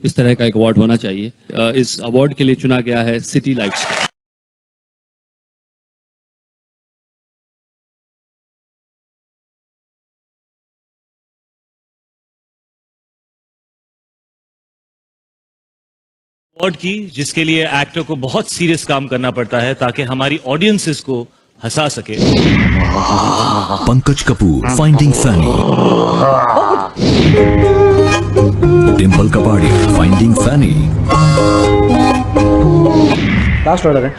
[SPEAKER 6] इस तरह का एक अवार्ड होना चाहिए, इस अवार्ड के लिए चुना गया है सिटी लाइट्स।
[SPEAKER 3] अवार्ड की जिसके लिए एक्टर को बहुत सीरियस काम करना पड़ता है ताकि हमारी ऑडियंसेस को हंसा सके।
[SPEAKER 14] पंकज कपूर, फाइंडिंग फैनी। डिम्पल कपाड़ी, फाइंडिंग फैनी।
[SPEAKER 10] लास्ट ऑर्डर है।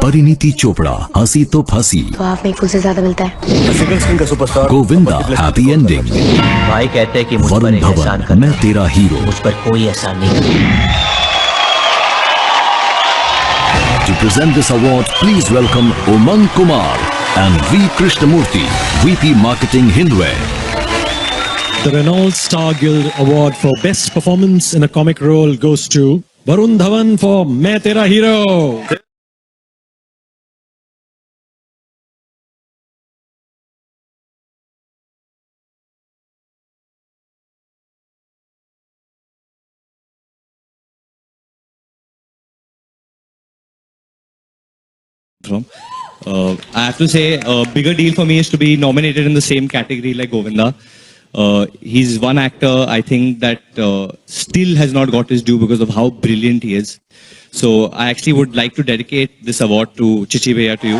[SPEAKER 14] परिणीति चोपड़ा, हंसी तो फांसी।
[SPEAKER 10] तो आप में फुल से ज्यादा मिलता है। सिंगल स्क्रीन का सुपरस्टार
[SPEAKER 14] गोविंदा, हैप्पी एंडिंग।
[SPEAKER 10] भाई कहते हैं कि मुझ पर एहसान कर,
[SPEAKER 14] मैं तेरा हीरो।
[SPEAKER 10] मुझ पर कोई एहसान नहीं।
[SPEAKER 14] To present this award, please welcome Umang Kumar and V. Krishnamurthy, VP Marketing, Hindway.
[SPEAKER 16] The Renault Star Guild Award for Best Performance in a Comic Role goes to Varun Dhawan for Main Tera Hero.
[SPEAKER 9] From. I have to say, a bigger deal for me is to be nominated in the same category like Govinda. He's one actor, I think, that still has not got his due because of how brilliant he is. So I actually would like to dedicate this award to Chichi Bhaiya, to you.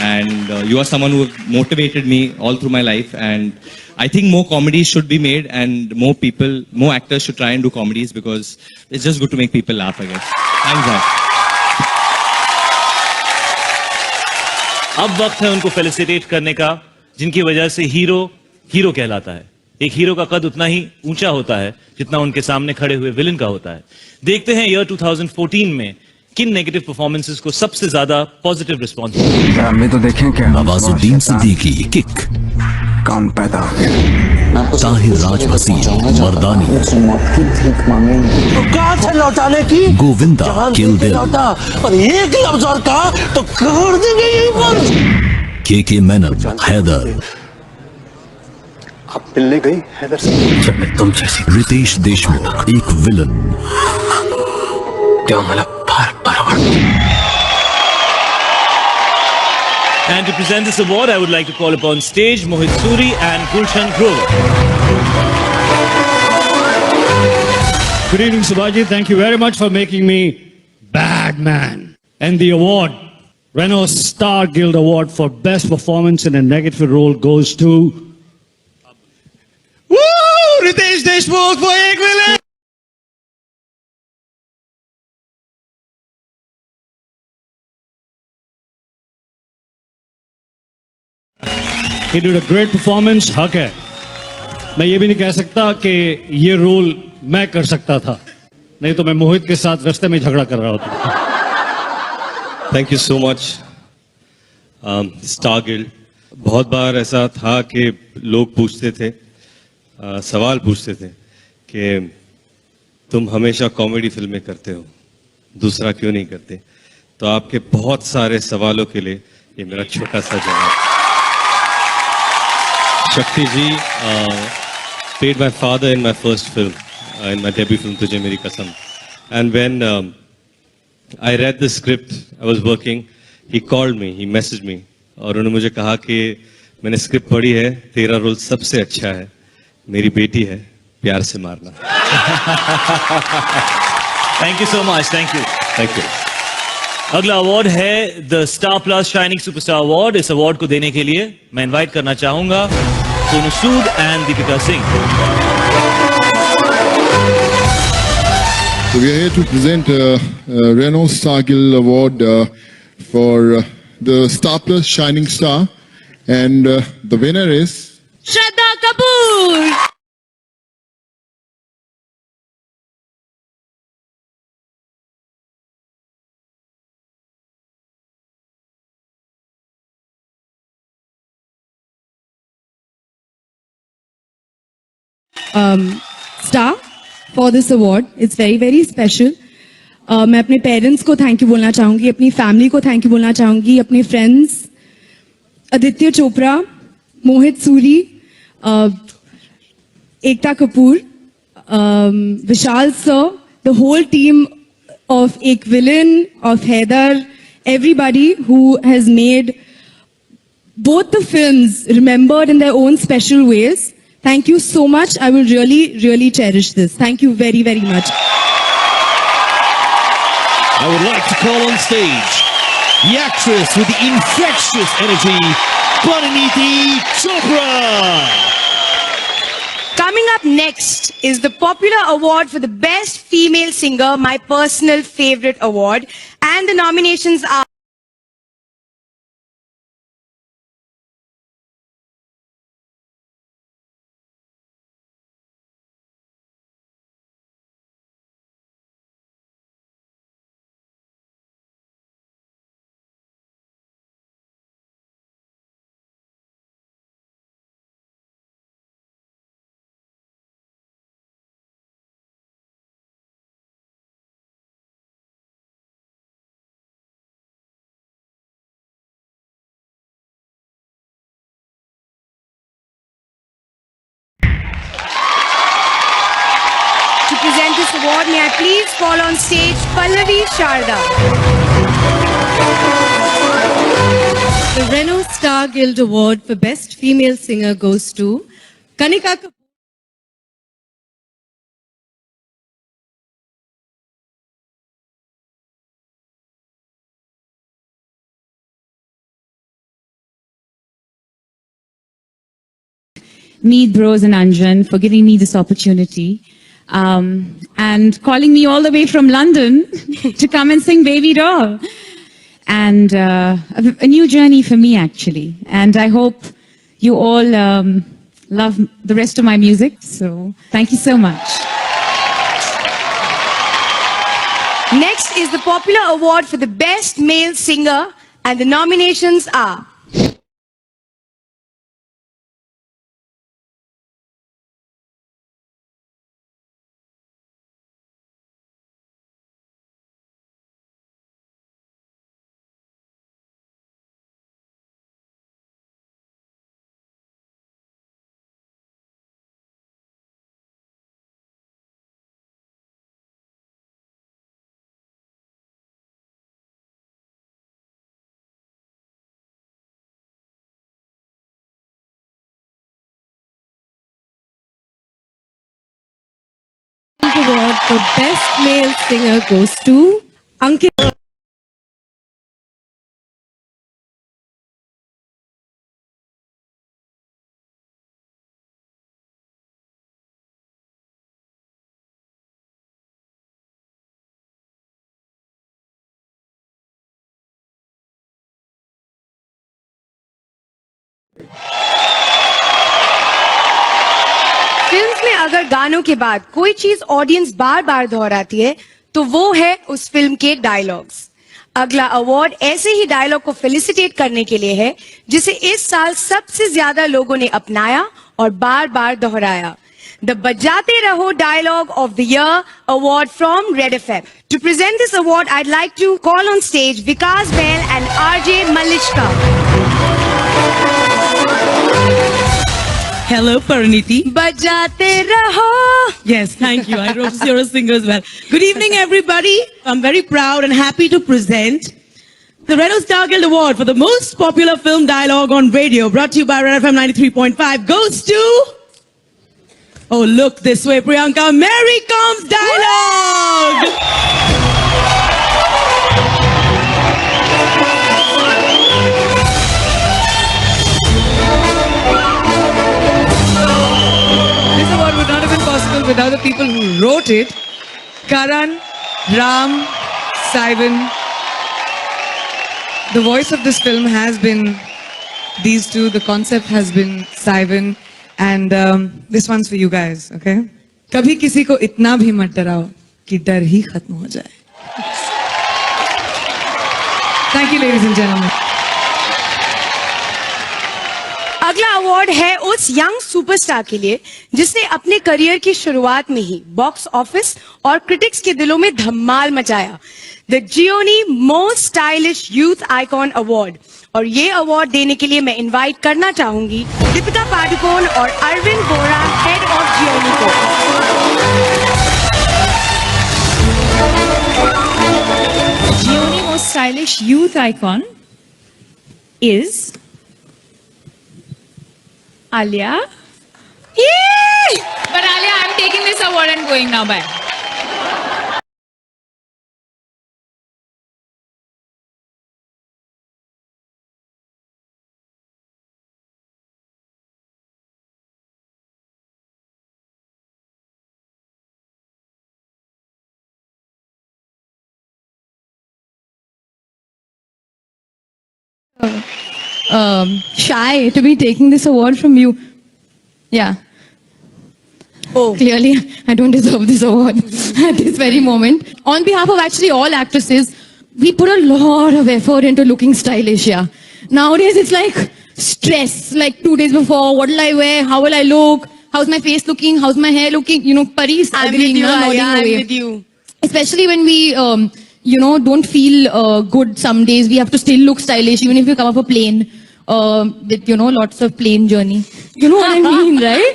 [SPEAKER 9] And you are someone who motivated me all through my life. And I think more comedies should be made and more actors should try and do comedies because it's just good to make people laugh, I guess. Thanks, man.
[SPEAKER 3] अब वक्त है उनको felicitate करने का, जिनकी वजह से hero कहलाता है। एक हीरो का कद उतना ही ऊंचा होता है जितना उनके सामने खड़े हुए विलन का होता है। देखते हैं ईयर 2014 में किन नेगेटिव परफॉर्मेंसेस को सबसे ज्यादा पॉजिटिव रिस्पॉन्स मिला।
[SPEAKER 14] हमें तो देखें क्या। नवाजुद्दीन सिद्दीकी, किक। काम पैदा हो गया। ताहिर राज हसीन, मर्दानी।
[SPEAKER 10] तो कहाँ से लौटाने की?
[SPEAKER 14] गोविंदा, किल दिल।
[SPEAKER 10] और एक लफ्ज और कहा तो कर देंगे यहीं पर।
[SPEAKER 14] के मेनन, हैदर।
[SPEAKER 10] आप मिलने गई हैदर से? जब मैं तुम जैसी।
[SPEAKER 14] रितेश देशमुख, एक विलन।
[SPEAKER 10] क्या मतलब
[SPEAKER 3] And to present this award, I would like to call upon stage Mohit Suri and Gulshan Grover.
[SPEAKER 16] Good evening, Subhaji. Thank you very much for making me bad man. And the award, Renault Star Guild Award for Best Performance in a Negative Role goes to Ritesh Deshmukh for ek villain. He did a great performance. हक है, मैं ये भी नहीं कह सकता कि ये रोल मैं कर सकता था, नहीं तो मैं मोहित के साथ रास्ते में झगड़ा कर रहा होता।
[SPEAKER 9] Thank you so much star guild. बहुत बार ऐसा था कि लोग पूछते थे, सवाल पूछते थे कि तुम हमेशा कॉमेडी फिल्में करते हो, दूसरा क्यों नहीं करते? तो आपके बहुत सारे सवालों के लिए ये मेरा छोटा सा जवाब। शक्ति जी, played my father in my first film, in my debut film तुझे मेरी कसम. And when I read the script, I was working, he called me, he messaged me, और उन्होंने मुझे कहा कि मैंने स्क्रिप्ट पढ़ी है, तेरा रोल सबसे अच्छा है, मेरी बेटी है, प्यार से मारना.
[SPEAKER 3] Thank you so much, thank you.
[SPEAKER 9] Thank you.
[SPEAKER 3] अगला अवार्ड है the Star Plus shining superstar award. इस अवार्ड को देने के लिए मैं इनवाइट करना चाहूंगा Sonu Sood and Deepika Singh.
[SPEAKER 17] So we are here to present Renault Star Guild Award for the Star Plus Shining Star, and the winner is
[SPEAKER 19] Shraddha Kapoor.
[SPEAKER 11] Star for this award. It's very, very special. मैं अपने parents को thank you बोलना चाहूंगी, अपनी family को thank you बोलना चाहूंगी, अपने friends Aditya Chopra, Mohit Suri, Ekta Kapoor, Vishal sir, the whole team of Ek villain, of Heather, everybody who has made both the films remembered in their own special ways. Thank you so much. I will really, really cherish this. Thank you very, very much.
[SPEAKER 8] I would like to call on stage the actress with the infectious energy, Pariniti Chopra.
[SPEAKER 19] Coming up next is the popular award for the best female singer, my personal favorite award, and the nominations are to present this award, may I please call on stage Pallavi Sharda.
[SPEAKER 11] The Renault Star Guild Award for Best Female Singer goes to Kanika Kapoor.
[SPEAKER 15] Meet Bros and Anjan for giving me this opportunity and calling me all the way from London to come and sing Baby Doll. And a new journey for me, actually. And I hope you all love the rest of my music. So thank you so much.
[SPEAKER 19] Next is the popular award for the best male singer, and the nominations are
[SPEAKER 11] Award for Best Male Singer goes to Ankit.
[SPEAKER 19] Films में अगर गानों के बाद कोई चीज audience बार बार दोहराती है तो वो है उस फिल्म के डायलॉग्स. अगला अवार्ड ऐसे ही डायलॉग को फेलिसिटेट करने के लिए है जिसे इस साल सबसे ज्यादा लोगों ने अपनाया और बार बार दोहराया. the Bajate Raho Dialogue of the Year award from Red FM. To present this award, I'd like to call on stage Vikas Bahl and RJ Malishka.
[SPEAKER 12] Hello, Pariniti.
[SPEAKER 19] Bajate Raho.
[SPEAKER 12] Yes, thank you. I wrote you're a singer as well. Good evening, everybody. I'm very proud and happy to present the Renault Star Guild Award for the most popular film dialogue on radio, brought to you by Red FM 93.5, goes to... Oh, look this way, Priyanka. Mary Com's dialogue! This award would not have been possible without the people who wrote it. Karan, Ram, Simon. The voice of this film has been these two. The concept has been Simon. And this one's for you guys, okay? कभी किसी को इतना भी मत डराओ कि डर ही खत्म हो जाए. Thank you, ladies and gentlemen.
[SPEAKER 19] अगला अवार्ड है उस यंग सुपरस्टार के लिए जिसने अपने करियर की शुरुआत में ही बॉक्स ऑफिस और क्रिटिक्स के दिलों में धमाल मचाया. The Gionee most stylish youth icon award. और ये अवार्ड देने के लिए मैं इनवाइट करना चाहूंगी दीपिका पादुकोण और अरविंद बोरा, हेड ऑफ जियोनी को.
[SPEAKER 15] Gioni most stylish youth icon is Alia. Yay! But Alia, I'm taking this award and going now. Bye.
[SPEAKER 11] Shy to be taking this award from you. Yeah.
[SPEAKER 19] Oh.
[SPEAKER 11] Clearly, I don't deserve this award at this very moment. On behalf of actually all actresses, we put a lot of effort into looking stylish, yeah. Nowadays, it's like stress, like 2 days before, what will I wear, how will I look, how's my face looking, how's my hair looking, you know, Pari's
[SPEAKER 19] I'm
[SPEAKER 11] agreeing,
[SPEAKER 19] with you,
[SPEAKER 11] nodding
[SPEAKER 19] I'm
[SPEAKER 11] away.
[SPEAKER 19] with you.
[SPEAKER 11] Especially when we, you know, don't feel good some days. We have to still look stylish, even if we come off a plane with, you know, lots of plane journey. You know what I mean, right?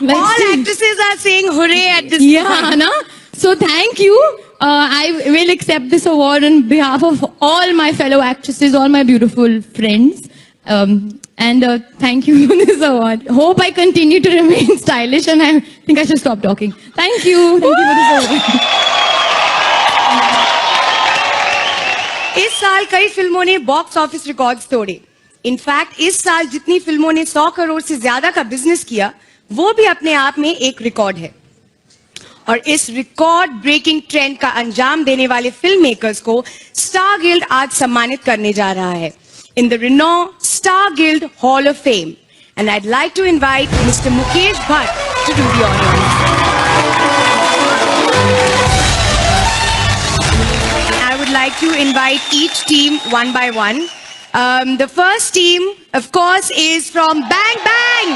[SPEAKER 11] Like,
[SPEAKER 19] all actresses are saying hooray at this
[SPEAKER 11] point. Na? So thank you. I will accept this award on behalf of all my fellow actresses, all my beautiful friends. And thank you for this award. Hope I continue to remain stylish, and I think I should stop talking. Thank you. Thank you for this award.
[SPEAKER 19] इस साल कई फिल्मों ने box office records तोड़े. In fact इस साल जितनी फिल्मों ने 100 करोड़ से ज्यादा का बिजनेस किया, वो भी अपने आप में एक रिकॉर्ड है. और इस रिकॉर्ड ब्रेकिंग ट्रेंड का अंजाम देने वाले फिल्म मेकर्स को स्टार गिल्ड आज सम्मानित करने जा रहा है in the Renault star guild hall of fame. And I'd like to invite Mr. Mukesh Bhatt to do the honors. I would like to invite each team one by one. The first team, of course, is from Bang Bang.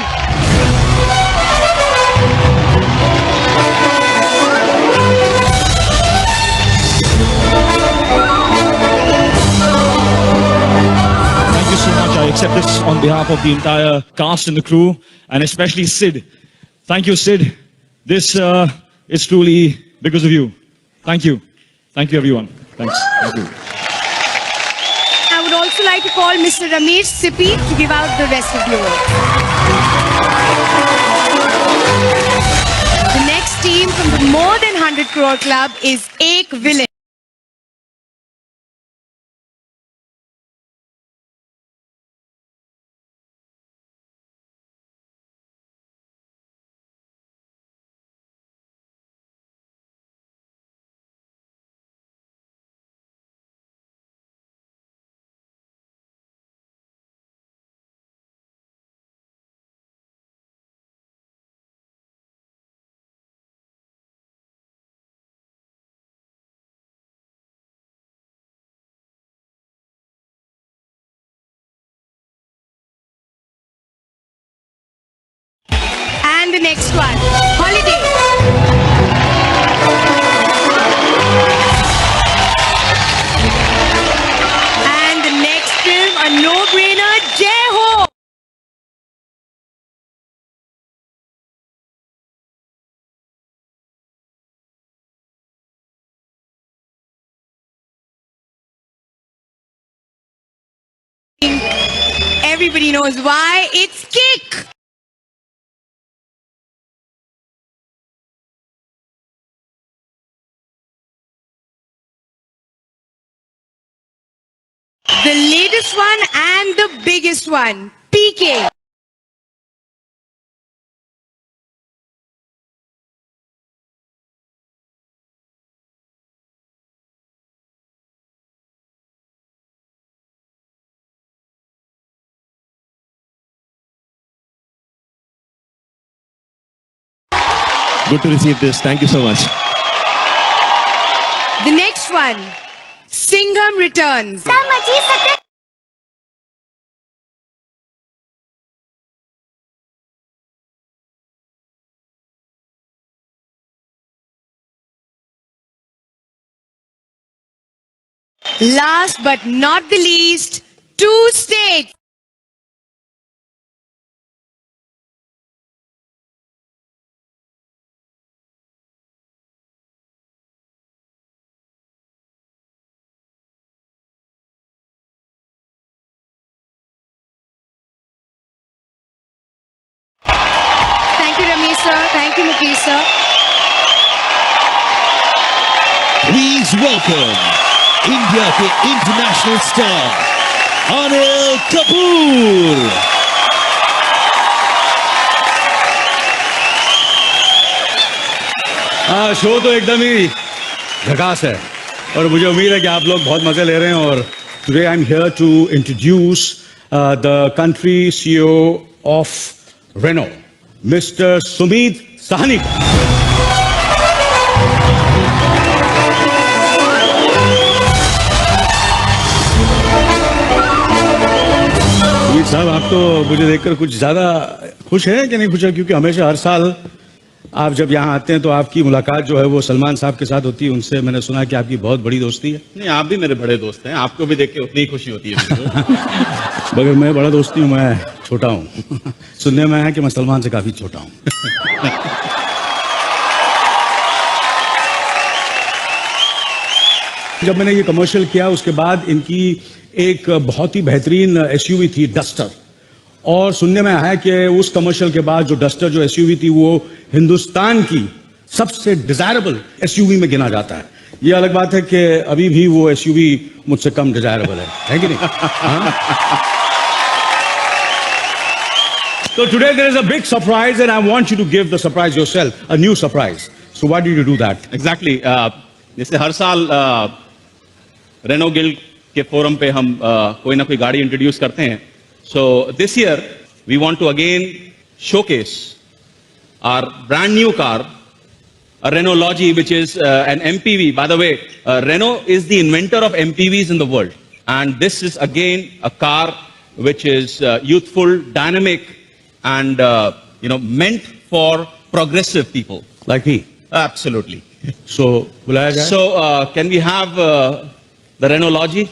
[SPEAKER 3] Thank you so much. I accept this on behalf of the entire cast and the crew, and especially Sid. Thank you, Sid. This is truly because of you. Thank you. Thank you, everyone. Thanks. Thank you.
[SPEAKER 19] I would also like to call Mr. Ramesh Sippy to give out the rest of the awards. The next team from the More Than 100 Crore Club is Ek Villain. the next one, Holiday. And the next film, a no-brainer, Jai Ho. Everybody knows why. It's Kick. The latest one and the biggest one, PK.
[SPEAKER 8] Good to receive this. Thank you so much.
[SPEAKER 19] The next one, Singham Returns. Last but not the least, 2 states. Thank you, Ramesh sir. Thank you, Mukesh sir.
[SPEAKER 8] Please welcome India के international star Anil Kapoor.
[SPEAKER 1] हाँ, show तो एकदम ही झकास है और मुझे उम्मीद है कि आप लोग बहुत मजे ले रहे हैं और today I am here to introduce the country CEO of Renault mister Sumit Sawhney. Sumit साहब, आप तो मुझे देखकर कुछ ज्यादा खुश हैं कि नहीं खुश है? क्योंकि हमेशा हर साल आप जब यहाँ आते हैं तो आपकी मुलाकात जो है वो सलमान साहब के साथ होती है। उनसे मैंने सुना कि आपकी बहुत बड़ी दोस्ती है।
[SPEAKER 4] नहीं, आप भी मेरे बड़े दोस्त हैं, आपको भी देख के उतनी ही खुशी होती है मुझे।
[SPEAKER 1] मगर मैं बड़ा दोस्ती हूँ, मैं छोटा हूँ। सुनने में है कि मैं सलमान से काफी छोटा हूँ। जब मैंने ये कमर्शियल किया उसके बाद इनकी एक बहुत ही बेहतरीन एसयूवी थी डस्टर, और सुनने में आया कि उस कमर्शियल के बाद जो डस्टर जो एसयूवी थी वो हिंदुस्तान की सबसे डिजायरेबल एसयूवी में गिना जाता है। ये अलग बात है कि अभी भी वो एसयूवी मुझसे कम डिजायरेबल है कि नहीं? So today there is a big surprise and I want you to give the surprise yourself, a new surprise. So why did you do that?
[SPEAKER 4] Exactly. जैसे हर साल रेनो गिल्ड के फोरम पे हम कोई ना कोई गाड़ी इंट्रोड्यूस करते हैं. So this year we want to again showcase our brand new car, a Renault Logi, which is an MPV. By the way, Renault is the inventor of MPVs in the world, and this is again a car which is youthful, dynamic, and meant for progressive people
[SPEAKER 1] like me.
[SPEAKER 4] Absolutely.
[SPEAKER 1] So बुलाया जाए?
[SPEAKER 4] So can we have the Renault Logi?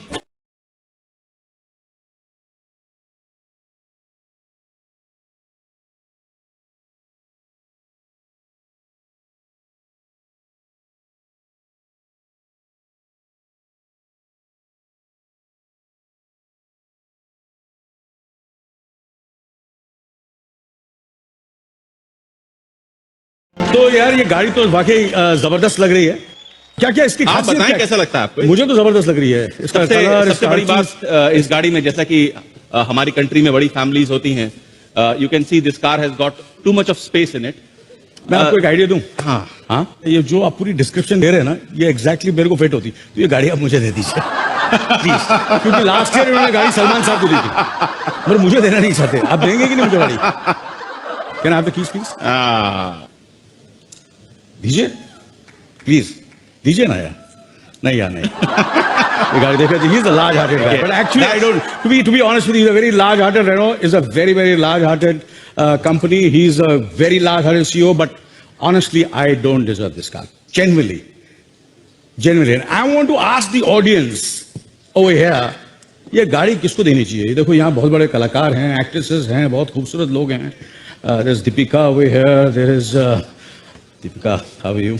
[SPEAKER 1] तो यार ये गाड़ी तो वाकई जबरदस्त लग रही है. क्या क्या इसकी
[SPEAKER 4] आप
[SPEAKER 1] खासियत
[SPEAKER 4] बताएं
[SPEAKER 1] क्या?
[SPEAKER 4] कैसा लगता है आपको?
[SPEAKER 1] मुझे तो जबरदस्त लग रही है. इसका कलर,
[SPEAKER 4] सबसे बड़ी बात इस गाड़ी में, जैसा कि हमारी कंट्री में बड़ी फैमिलीज होती हैं, you can see this car has got too much of space in it.
[SPEAKER 1] मैं आपको एक आइडिया दूं? हाँ, ये जो आप पूरी डिस्क्रिप्शन दे रहे हैं ना, ये एग्जैक्टली मेरे को फिट होती. तो ये गाड़ी आप मुझे दे दीजिए प्लीज, क्योंकि लास्ट ईयर उन्होंने गाड़ी सलमान साहब को दी थी, मगर मुझे देना नहीं चाहते. आप देंगे कि नहीं मुझे गाड़ी? Can I have the keys please? दीजिए प्लीज, दीजिए ना यार. नहीं यार, नहीं. ये गाड़ी देखा, he is a large-hearted guy. But actually, I don't. To be honest with you, a very large-hearted Renault is a very, very large-hearted
[SPEAKER 18] company. He's a very large CEO, but honestly, I don't deserve this car. Genuinely. And I want to ask the audience over here, ये गाड़ी किसको देनी चाहिए? देखो यहाँ बहुत बड़े कलाकार हैं, एक्ट्रेसेस हैं, बहुत खूबसूरत लोग हैं. There's Deepika over here. There is Deepika, how are you?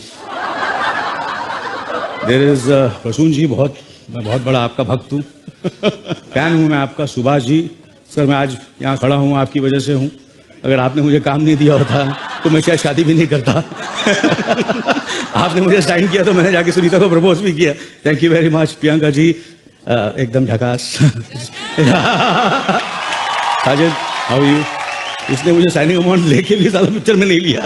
[SPEAKER 18] There is Prasoon जी, मैं बहुत बड़ा आपका भक्त हूँ. फैन हूँ मैं आपका. सुभाष जी, सर मैं आज यहाँ खड़ा हूँ आपकी वजह से हूँ. अगर आपने मुझे काम नहीं दिया होता तो मैं शायद शादी भी नहीं करता. आपने मुझे साइन किया तो मैंने जाके सुनीता को प्रपोज भी किया. Thank you very much. Priyanka ji एकदम झकास. Sajid, how are you? इसने मुझे साइनिंग अमाउंट लेके भी साला पिक्चर में नहीं लिया.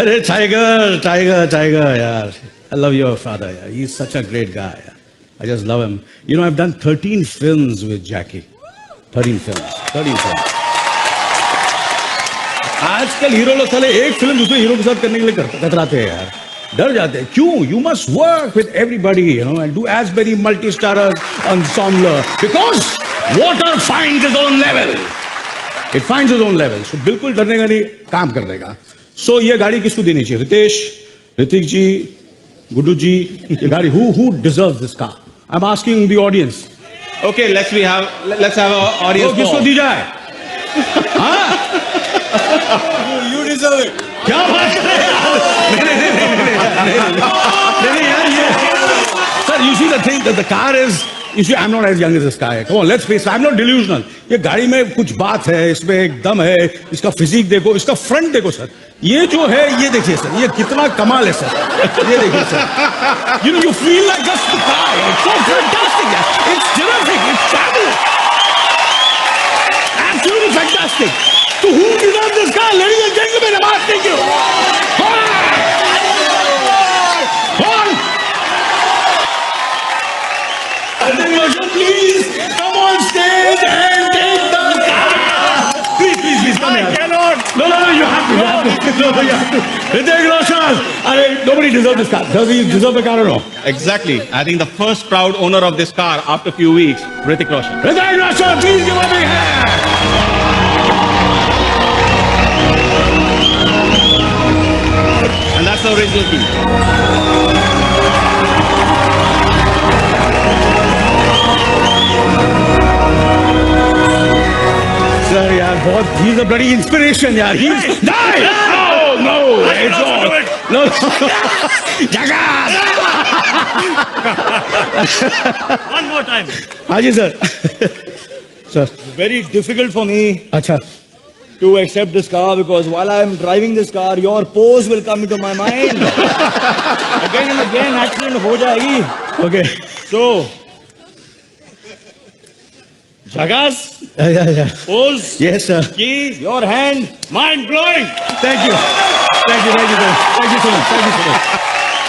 [SPEAKER 18] अरे टाइगर यार. I love your father. Yeah. He's such a great guy. Yeah. I just love him. You know, I've done 13 films with Jackie. 13 films. आजकल हीरो लोग साले एक फिल्म दूसरे हीरो के साथ करने के लिए कतराते हैं यार. डर जाते हैं. क्यों? You must work with everybody, you know, and do as many multi-starrer ensemble because water finds its own level. It finds its own level. So बिल्कुल डरने का नहीं, काम करने का. So ये गाड़ी किसको देनी चाहिए? रितेश, ऋतिक जी, गुड्डू जी, ये गाड़ी who deserves this car? I'm asking the audience.
[SPEAKER 4] Okay, let's have an audience.
[SPEAKER 18] किसको दी जाए? हाँ?
[SPEAKER 4] You deserve it.
[SPEAKER 18] क्या बात कर रहे हैं? नहीं यार ये. Sir, you see the thing that the car is. You see, I'm not as young as this guy. Come on, let's face it. I'm not delusional. ये गाड़ी में कुछ बात है, इसमें एक दम है. इसका फिजिक देखो, इसका फ्रंट देखो सर. ये जो है, ये देखिए सर, ये कितना कमाल है सर. ये देखिए sir. You know, you feel like just the car. It's so fantastic. It's terrific. It's fabulous. Absolutely fantastic. So who deserves this car, ladies and gentlemen? I'm asking you. Please come on stage and take the car. Please, come here. I cannot. No, you have to. No, you have to. Hrithik Roshan. Nobody deserves this car. Does he deserve the car or no?
[SPEAKER 4] Exactly. I think the first proud owner of this car after a few weeks, Hrithik Roshan.
[SPEAKER 18] Hrithik Roshan, please give a big hand.
[SPEAKER 4] And that's the original key.
[SPEAKER 18] Sir, यार बहुत. He's a bloody inspiration, यार. He's no. It's all. No. Jagat.
[SPEAKER 16] One more time.
[SPEAKER 18] हाँ जी sir. Sir.
[SPEAKER 16] Very difficult for me
[SPEAKER 18] अच्छा.
[SPEAKER 16] to accept this car because while I am driving this car, your pose will come into my mind. Again and again, accident हो जाएगी.
[SPEAKER 18] Okay.
[SPEAKER 16] So, Jagas,
[SPEAKER 18] Yeah.
[SPEAKER 16] pose,
[SPEAKER 18] Yes sir.
[SPEAKER 16] key, your hand, mind blowing.
[SPEAKER 18] Thank you.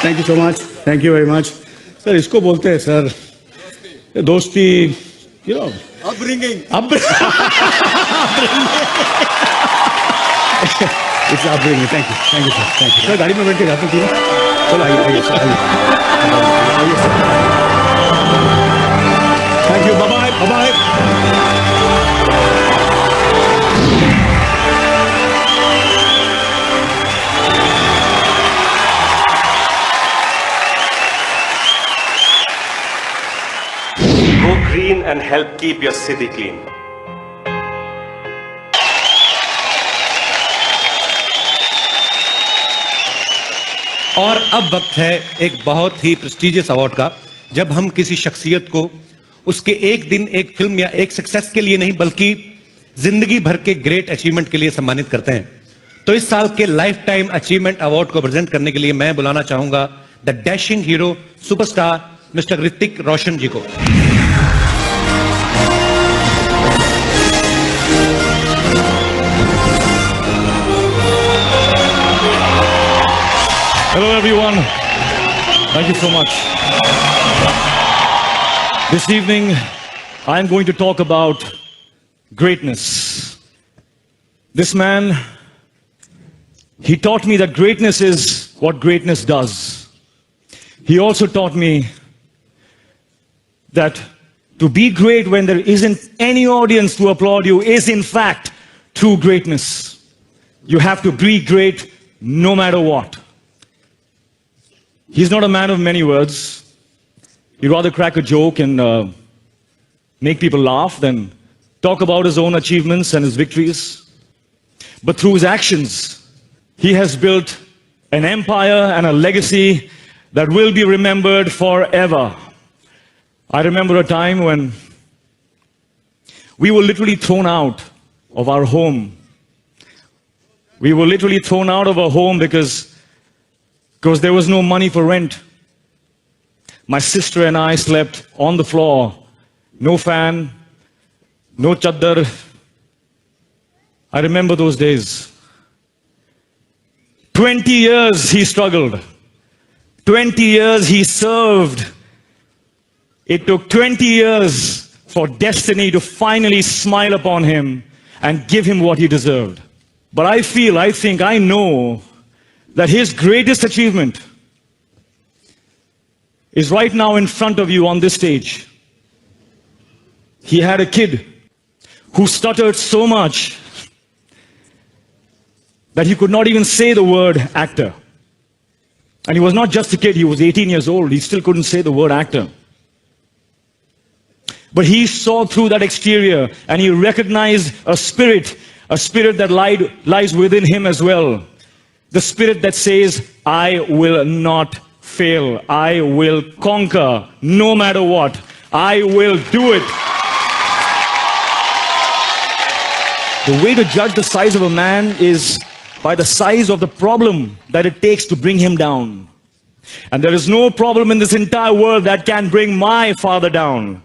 [SPEAKER 18] Thank you so much. Thank you very much. Sir, इसको बोलते हैं sir दोस्ती. You know.
[SPEAKER 4] Upbringing.
[SPEAKER 18] It's upbringing. Thank you sir. Sir गाड़ी में बैठ के जाते थे. चलो आइए sir. Thank you. Bye-bye.
[SPEAKER 20] Go green and help keep your city clean.
[SPEAKER 1] और अब वक्त है एक बहुत ही प्रेस्टिजियस अवार्ड का, जब हम किसी शख्सियत को उसके एक दिन एक फिल्म या एक सक्सेस के लिए नहीं बल्कि जिंदगी भर के ग्रेट अचीवमेंट के लिए सम्मानित करते हैं. तो इस साल के लाइफ टाइम अचीवमेंट अवार्ड को प्रेजेंट करने के लिए मैं बुलाना चाहूंगा the dashing hero superstar mister Hrithik Roshan ji को.
[SPEAKER 16] Hello everyone. Thank you so much. This evening, I am going to talk about greatness. This man, he taught me that greatness is what greatness does. He also taught me that To be great when there isn't any audience to applaud you is in fact true greatness. You have to be great no matter what. He's not a man of many words. He'd rather crack a joke and make people laugh than talk about his own achievements and his victories. But through his actions, he has built an empire and a legacy that will be remembered forever. I remember a time when we were literally thrown out of our home. We were literally thrown out of our home because there was no money for rent. My sister and I slept on the floor. No fan, no chaddar. I remember those days. 20 years he struggled. 20 years he served. It took 20 years for destiny to finally smile upon him and give him what he deserved. But I think, I know that his greatest achievement is right now in front of you on this stage. He had a kid who stuttered so much that he could not even say the word actor. And he was not just a kid, he was 18 years old. He still couldn't say the word actor. But he saw through that exterior and he recognized a spirit that lies within him as well. The spirit that says, I will not fail. I will conquer no matter what. I will do it. The way to judge the size of a man is by the size of the problem that it takes to bring him down. And there is no problem in this entire world that can bring my father down.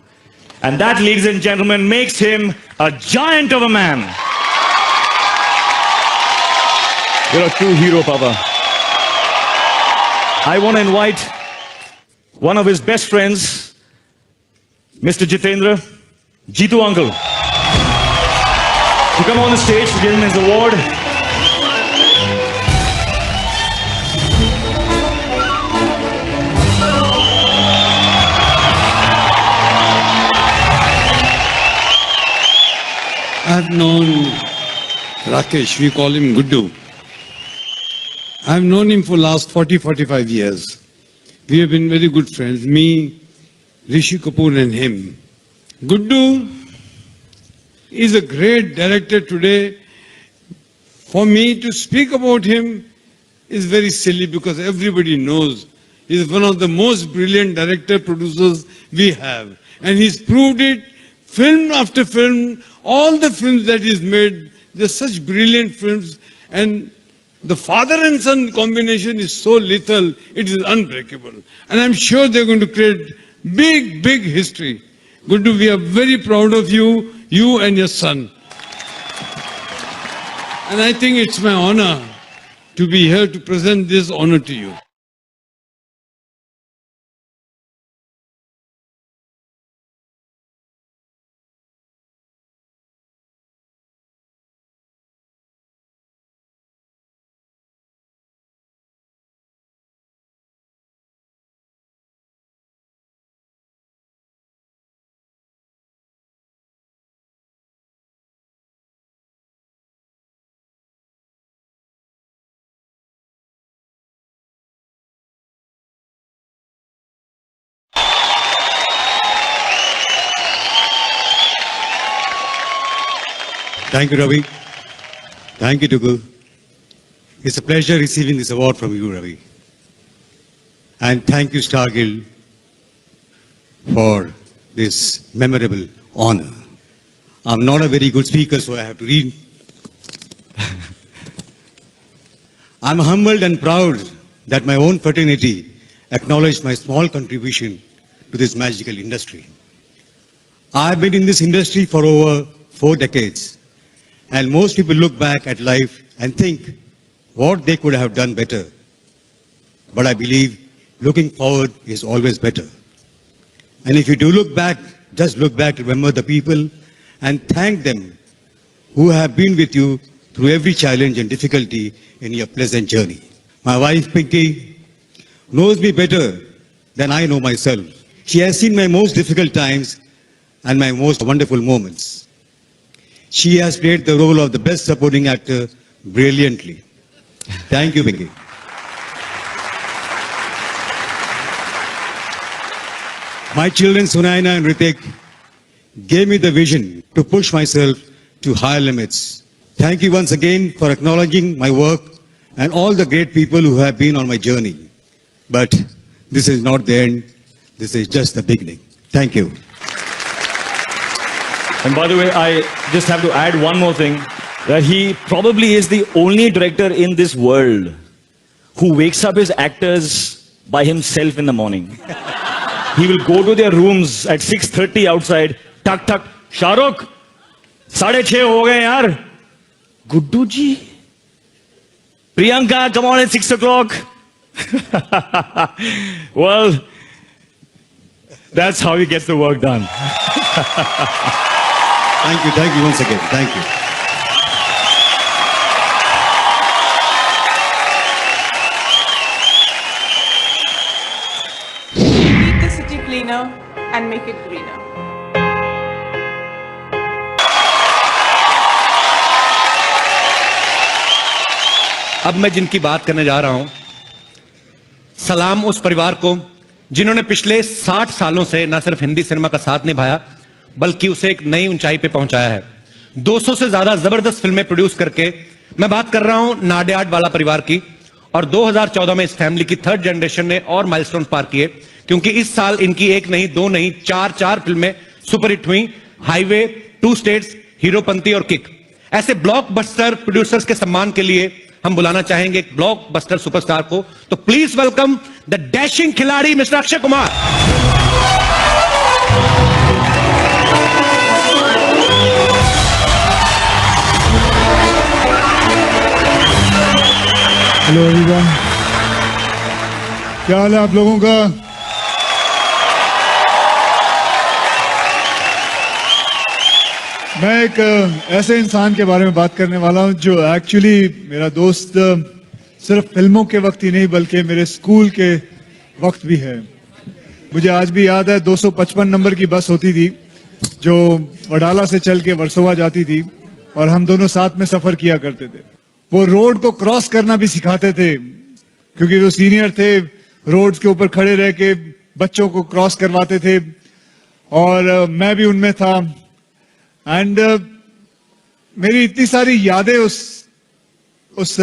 [SPEAKER 16] And that, ladies and gentlemen, makes him a giant of a man. You're a true hero, Papa. I want to invite one of his best friends, Mr. Jitendra, Jitu uncle, to come on the stage to give him his award.
[SPEAKER 2] I've known Rakesh, we call him Guddu. I've known him for last 40-45 years. We have been very good friends, me, Rishi Kapoor and him. Guddu is a great director today. For me to speak about him is very silly because everybody knows he's one of the most brilliant director producers we have. And he's proved it film after film. All the films that he's made, they're such brilliant films, and the father and son combination is so lethal, it is unbreakable. And I'm sure they're going to create big, big history. Guddu, we are very proud of you, you and your son. And I think it's my honor to be here to present this honor to you.
[SPEAKER 9] Thank you, Ravi. Thank you, Tugu. It's a pleasure receiving this award from you, Ravi. And thank you, Star Guild, for this memorable honor. I'm not a very good speaker, so I have to read. I'm humbled and proud that my own fraternity acknowledged my small contribution to this magical industry. I've been in this industry for over 4 decades. And most people look back at life and think what they could have done better. But I believe looking forward is always better. And if you do look back, just look back, remember the people and thank them who have been with you through every challenge and difficulty in your pleasant journey. My wife, Pinky, knows me better than I know myself. She has seen my most difficult times
[SPEAKER 2] and my most wonderful moments. She has played the role of the best supporting actor brilliantly. Thank you, Pinky. My children, Sunaina and Ritik, gave me the vision to push myself to higher limits. Thank you once again for acknowledging my work and all the great people who have been on my journey. But this is not the end. This is just the beginning. Thank you.
[SPEAKER 3] And by the way, I just have to add one more thing, that he probably is the only director in this world who wakes up his actors by himself in the morning. He will go to their rooms at 6:30 outside, tuck tuck, Shahrukh, 6:30 ho gaye yaar. Guddu ji, Priyanka, come on at 6 o'clock. Well, that's how he gets the work done.
[SPEAKER 2] Thank you once again. Thank you.
[SPEAKER 5] Keep the city cleaner and make it greener.
[SPEAKER 1] अब मैं जिनकी बात करने जा रहा हूं, सलाम उस परिवार को जिन्होंने पिछले 60 सालों से न सिर्फ हिंदी सिनेमा का साथ निभाया बल्कि उसे एक नई ऊंचाई पे पहुंचाया है। 200 से ज्यादा जबरदस्त फिल्में प्रोड्यूस करके मैं बात कर रहा हूं नाडियाड वाला परिवार की, और 2014 में इस फैमिली की थर्ड जनरेशन ने और माइलस्टोन पार किए, क्योंकि इस साल इनकी एक नहीं, दो नहीं, चार फिल्में सुपरहिट हुई। हाईवे, 2 स्टेट्स, हीरोपंती और किक। ऐसे ब्लॉकबस्टर प्रोड्यूसर्स के सम्मान के लिए हम बुलाना चाहेंगे एक ब्लॉकबस्टर सुपरस्टार को। तो प्लीज वेलकम द डैशिंग खिलाड़ी mister Akshay Kumar.
[SPEAKER 17] Hello everyone, क्या हाल है आप लोगों का? मैं एक ऐसे इंसान के बारे में बात करने वाला हूं जो एक्चुअली मेरा दोस्त सिर्फ फिल्मों के वक्त ही नहीं बल्कि मेरे स्कूल के वक्त भी है। मुझे आज भी याद है 255 नंबर की बस होती थी जो वडाला से चल के वर्सोवा जाती थी और हम दोनों साथ में सफर किया करते थे। वो रोड को क्रॉस करना भी सिखाते थे क्योंकि वो सीनियर थे, रोड्स के ऊपर खड़े रह के बच्चों को क्रॉस करवाते थे और मैं भी उनमें था। एंड मेरी इतनी सारी यादें उस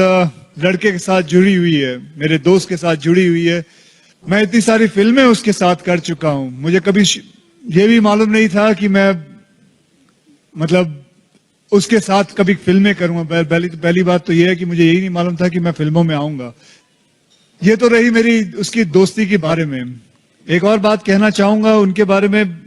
[SPEAKER 17] लड़के के साथ जुड़ी हुई है, मेरे दोस्त के साथ जुड़ी हुई है। मैं इतनी सारी फिल्में उसके साथ कर चुका हूं। मुझे कभी ये भी मालूम नहीं था कि मैं मतलब उसके साथ कभी फिल्में करूंगा। पहली बात तो यह है कि मुझे यही नहीं मालूम था कि मैं फिल्मों में आऊंगा। ये तो रही मेरी उसकी दोस्ती के बारे में। एक और बात कहना चाहूंगा उनके बारे में,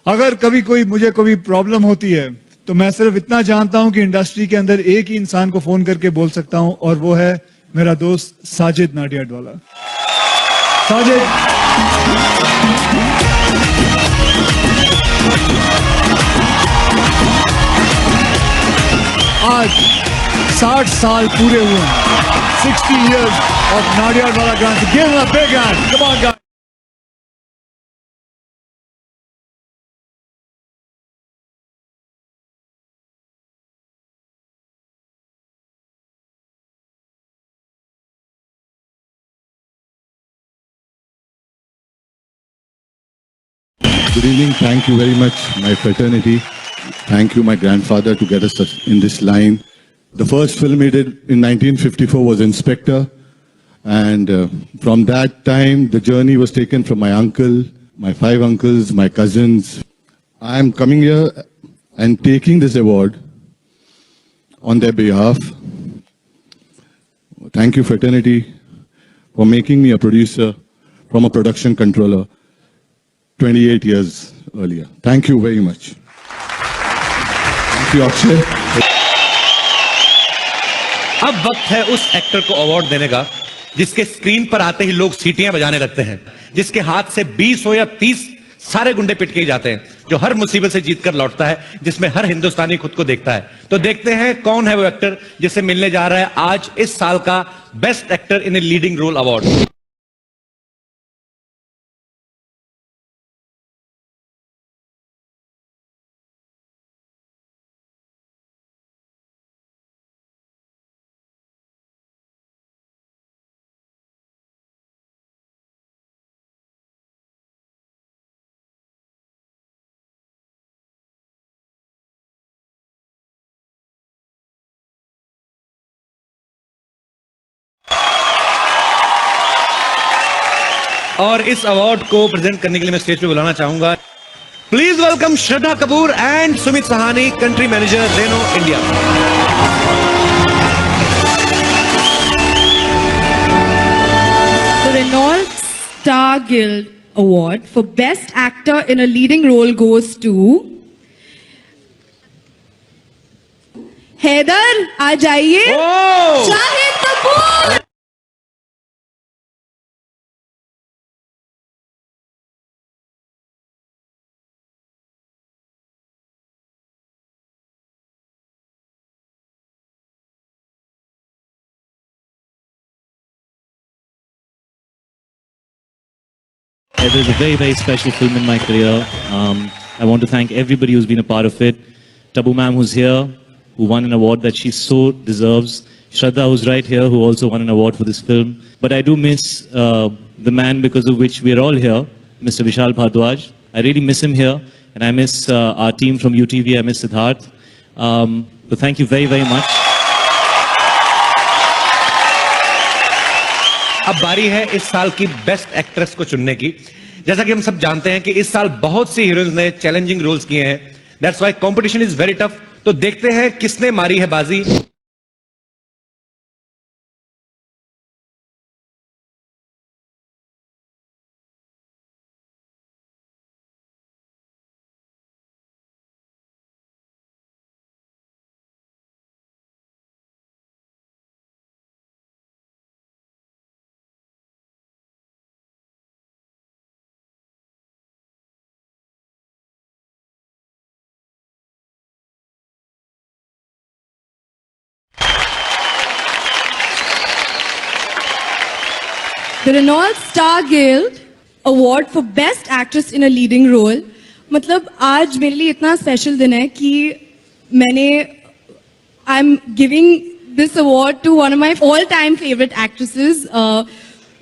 [SPEAKER 17] अगर कभी मुझे कोई प्रॉब्लम होती है तो मैं सिर्फ इतना जानता हूं कि इंडस्ट्री के अंदर एक ही इंसान को फोन करके बोल सकता हूं और वो है मेरा दोस्त साजिद नाडियाडवाला। साजिद, आज 60 साल पूरे हुए हैं। 60 years of Nadiadwala Gandhi. Give him a big hand. Come on, guys. Good evening. Thank you very much, my fraternity. Thank you, my grandfather, to get us in this line. The first film he did in 1954 was Inspector. And from that time, the journey was taken from my uncle, my 5 uncles, my cousins. I am coming here and taking this award on their behalf. Thank you, fraternity, for making me a producer from a production controller 28 years earlier. Thank you very much. Thank you, Akshay.
[SPEAKER 1] अब वक्त है उस actor को award देने का जिसके screen पर आते ही लोग सीटियां बजाने लगते हैं, जिसके हाथ से 20 हो या 30 सारे गुंडे पिट के ही जाते हैं, जो हर मुसीबत से जीतकर लौटता है, जिसमें हर हिंदुस्तानी खुद को देखता है। तो देखते हैं कौन है वो एक्टर जिसे मिलने जा रहा है आज इस साल का best actor in a leading role award. और इस अवार्ड को प्रेजेंट करने के लिए मैं स्टेज पे बुलाना चाहूंगा, please welcome Shraddha Kapoor and Sumit Sahani, country manager Renault India.
[SPEAKER 11] The Renault Star Guild Award for Best Actor in a Leading Role goes to Haider, आ जाइए। Shahid Kapoor.
[SPEAKER 3] It is a very, very special film in my career. I want to thank everybody who's been a part of it. Tabu ma'am, who's here, who won an award that she so deserves. Shraddha, who's right here, who also won an award for this film. But I do miss the man because of which we're all here, Mr. Vishal Bhardwaj. I really miss him here. And I miss our team from UTV. I miss Siddharth. So thank you very, very much.
[SPEAKER 1] अब बारी है इस साल की best actress को चुनने की। जैसा कि हम सब जानते हैं कि इस साल बहुत सी हीरोइंस ने चैलेंजिंग रोल्स किए हैं, that's why competition is very tough. तो देखते हैं किसने मारी है बाजी।
[SPEAKER 11] The Renault Star Guild Award for Best Actress in a Leading Role. मतलब आज मेरे लिए इतना स्पेशल दिन है कि I am giving this award to one of my all time favourite actresses.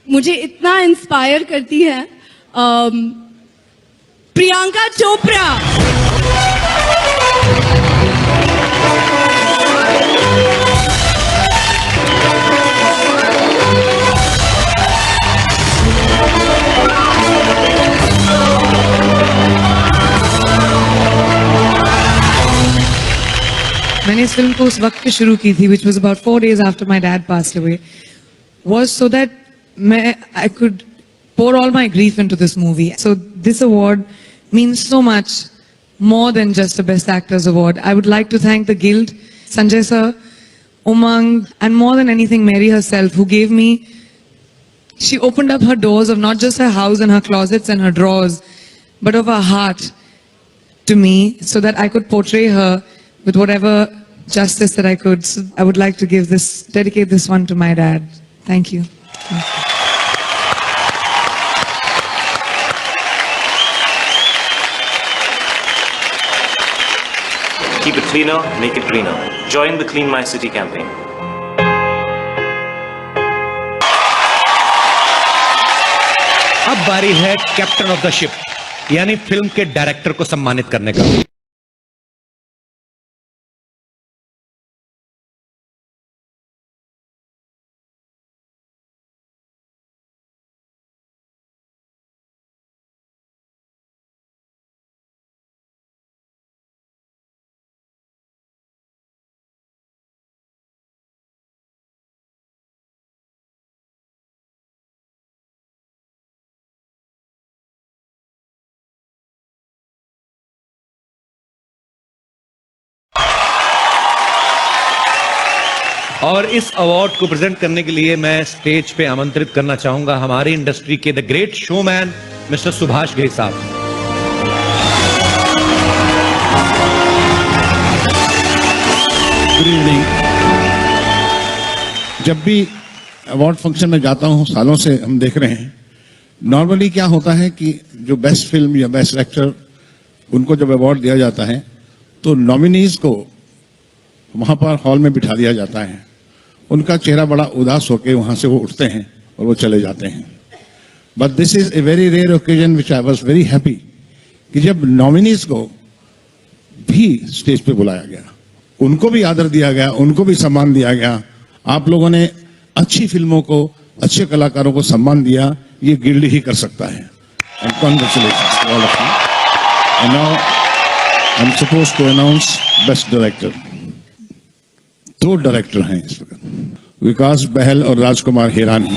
[SPEAKER 11] मुझे इतना इंस्पायर करती है प्रियंका चोपड़ा।
[SPEAKER 5] मैंने इस फिल्म को उस वक्त पे शुरू की थी, which was about 4 days after my dad passed away, was so that I could pour all my grief into this movie. So this award means so much more than just a Best Actors Award. I would like to thank the Guild, Sanjay sir, Umang, and more than anything, Mary herself, who gave me, she opened up her doors of not just her house and her closets and her drawers, but of her heart to me so that I could portray her with whatever justice that I could. So I would like to dedicate this one to my dad. Thank you.
[SPEAKER 20] Keep it cleaner, make it greener. Join the Clean My City campaign.
[SPEAKER 1] अब बारी है captain of the ship, यानी film के director को सम्मानित करने का। और इस अवार्ड को प्रेजेंट करने के लिए मैं स्टेज पे आमंत्रित करना चाहूंगा हमारी इंडस्ट्री के the great showman mister Subhash Ghai साहब।
[SPEAKER 18] Good evening. जब भी अवार्ड फंक्शन में जाता हूं, सालों से हम देख रहे हैं, नॉर्मली क्या होता है कि जो बेस्ट फिल्म या बेस्ट एक्टर, उनको जब अवार्ड दिया जाता है तो नॉमिनीज को वहां पर हॉल में बिठा दिया जाता है। उनका चेहरा बड़ा उदास होकर वहां से वो उठते हैं और वो चले जाते हैं। But this is a very rare occasion which I was very happy कि जब नॉमिनीज को भी स्टेज पे बुलाया गया, उनको भी आदर दिया गया, उनको भी सम्मान दिया गया। आप लोगों ने अच्छी फिल्मों को, अच्छे कलाकारों को सम्मान दिया, ये गिल्ड ही कर सकता है। And congratulations to all of you. And now I am supposed to announce best director. 2 director हैं इस वक्त, विकास बहल और Rajkumar Hirani.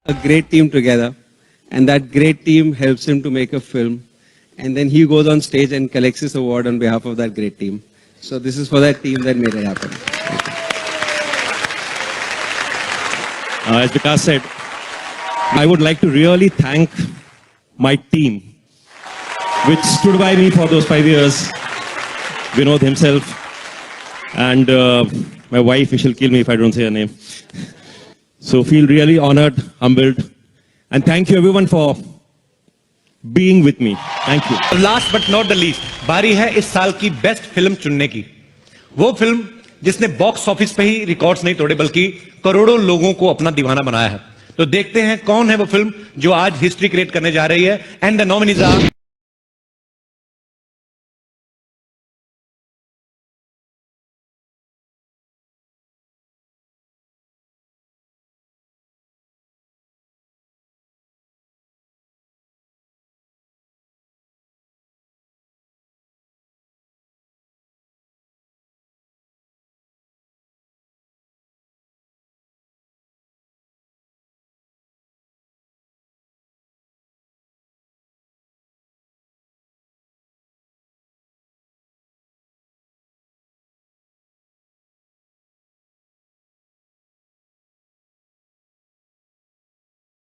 [SPEAKER 21] a great team together, and that great team helps him to make a film, and then he goes on stage and collects his award on behalf of that great team. So this is for that team that made it happen.
[SPEAKER 22] As Vikas said, I would like to really thank my team, which stood by me for those 5 years. Vinod himself, and my wife, she'll kill me if I don't say her name. So feel really honored, humbled, and thank you everyone for being with me. Thank you.
[SPEAKER 1] Last but not the least, बारी है इस साल की best film चुनने की। वो film जिसने box office पे ही रिकॉर्ड्स नहीं तोड़े बल्कि करोड़ों लोगों को अपना दीवाना बनाया है। तो देखते हैं कौन है वो फिल्म जो आज हिस्ट्री क्रिएट करने जा रही है। एंड द नॉमिनीज आर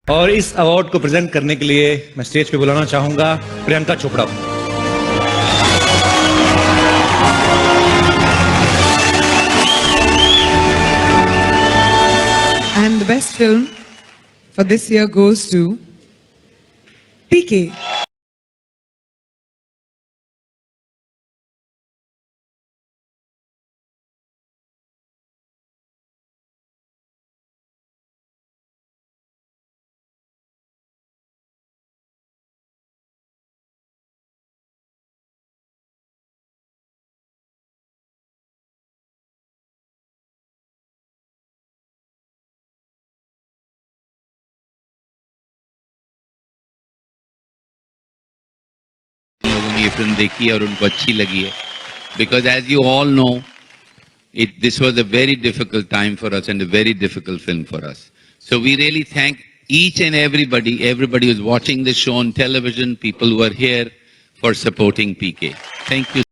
[SPEAKER 1] और इस अवार्ड को प्रेजेंट करने के लिए मैं स्टेज पे बुलाना चाहूंगा प्रियंका चोपड़ा को।
[SPEAKER 5] And the best film for this year goes to PK.
[SPEAKER 23] लोगों ने ये फिल्म देखी है और उनको अच्छी लगी है, because as you all know, this was a very difficult time for us and a very difficult film for us. So we really thank each and everybody who's watching this show on television, people who are here for supporting PK. Thank you.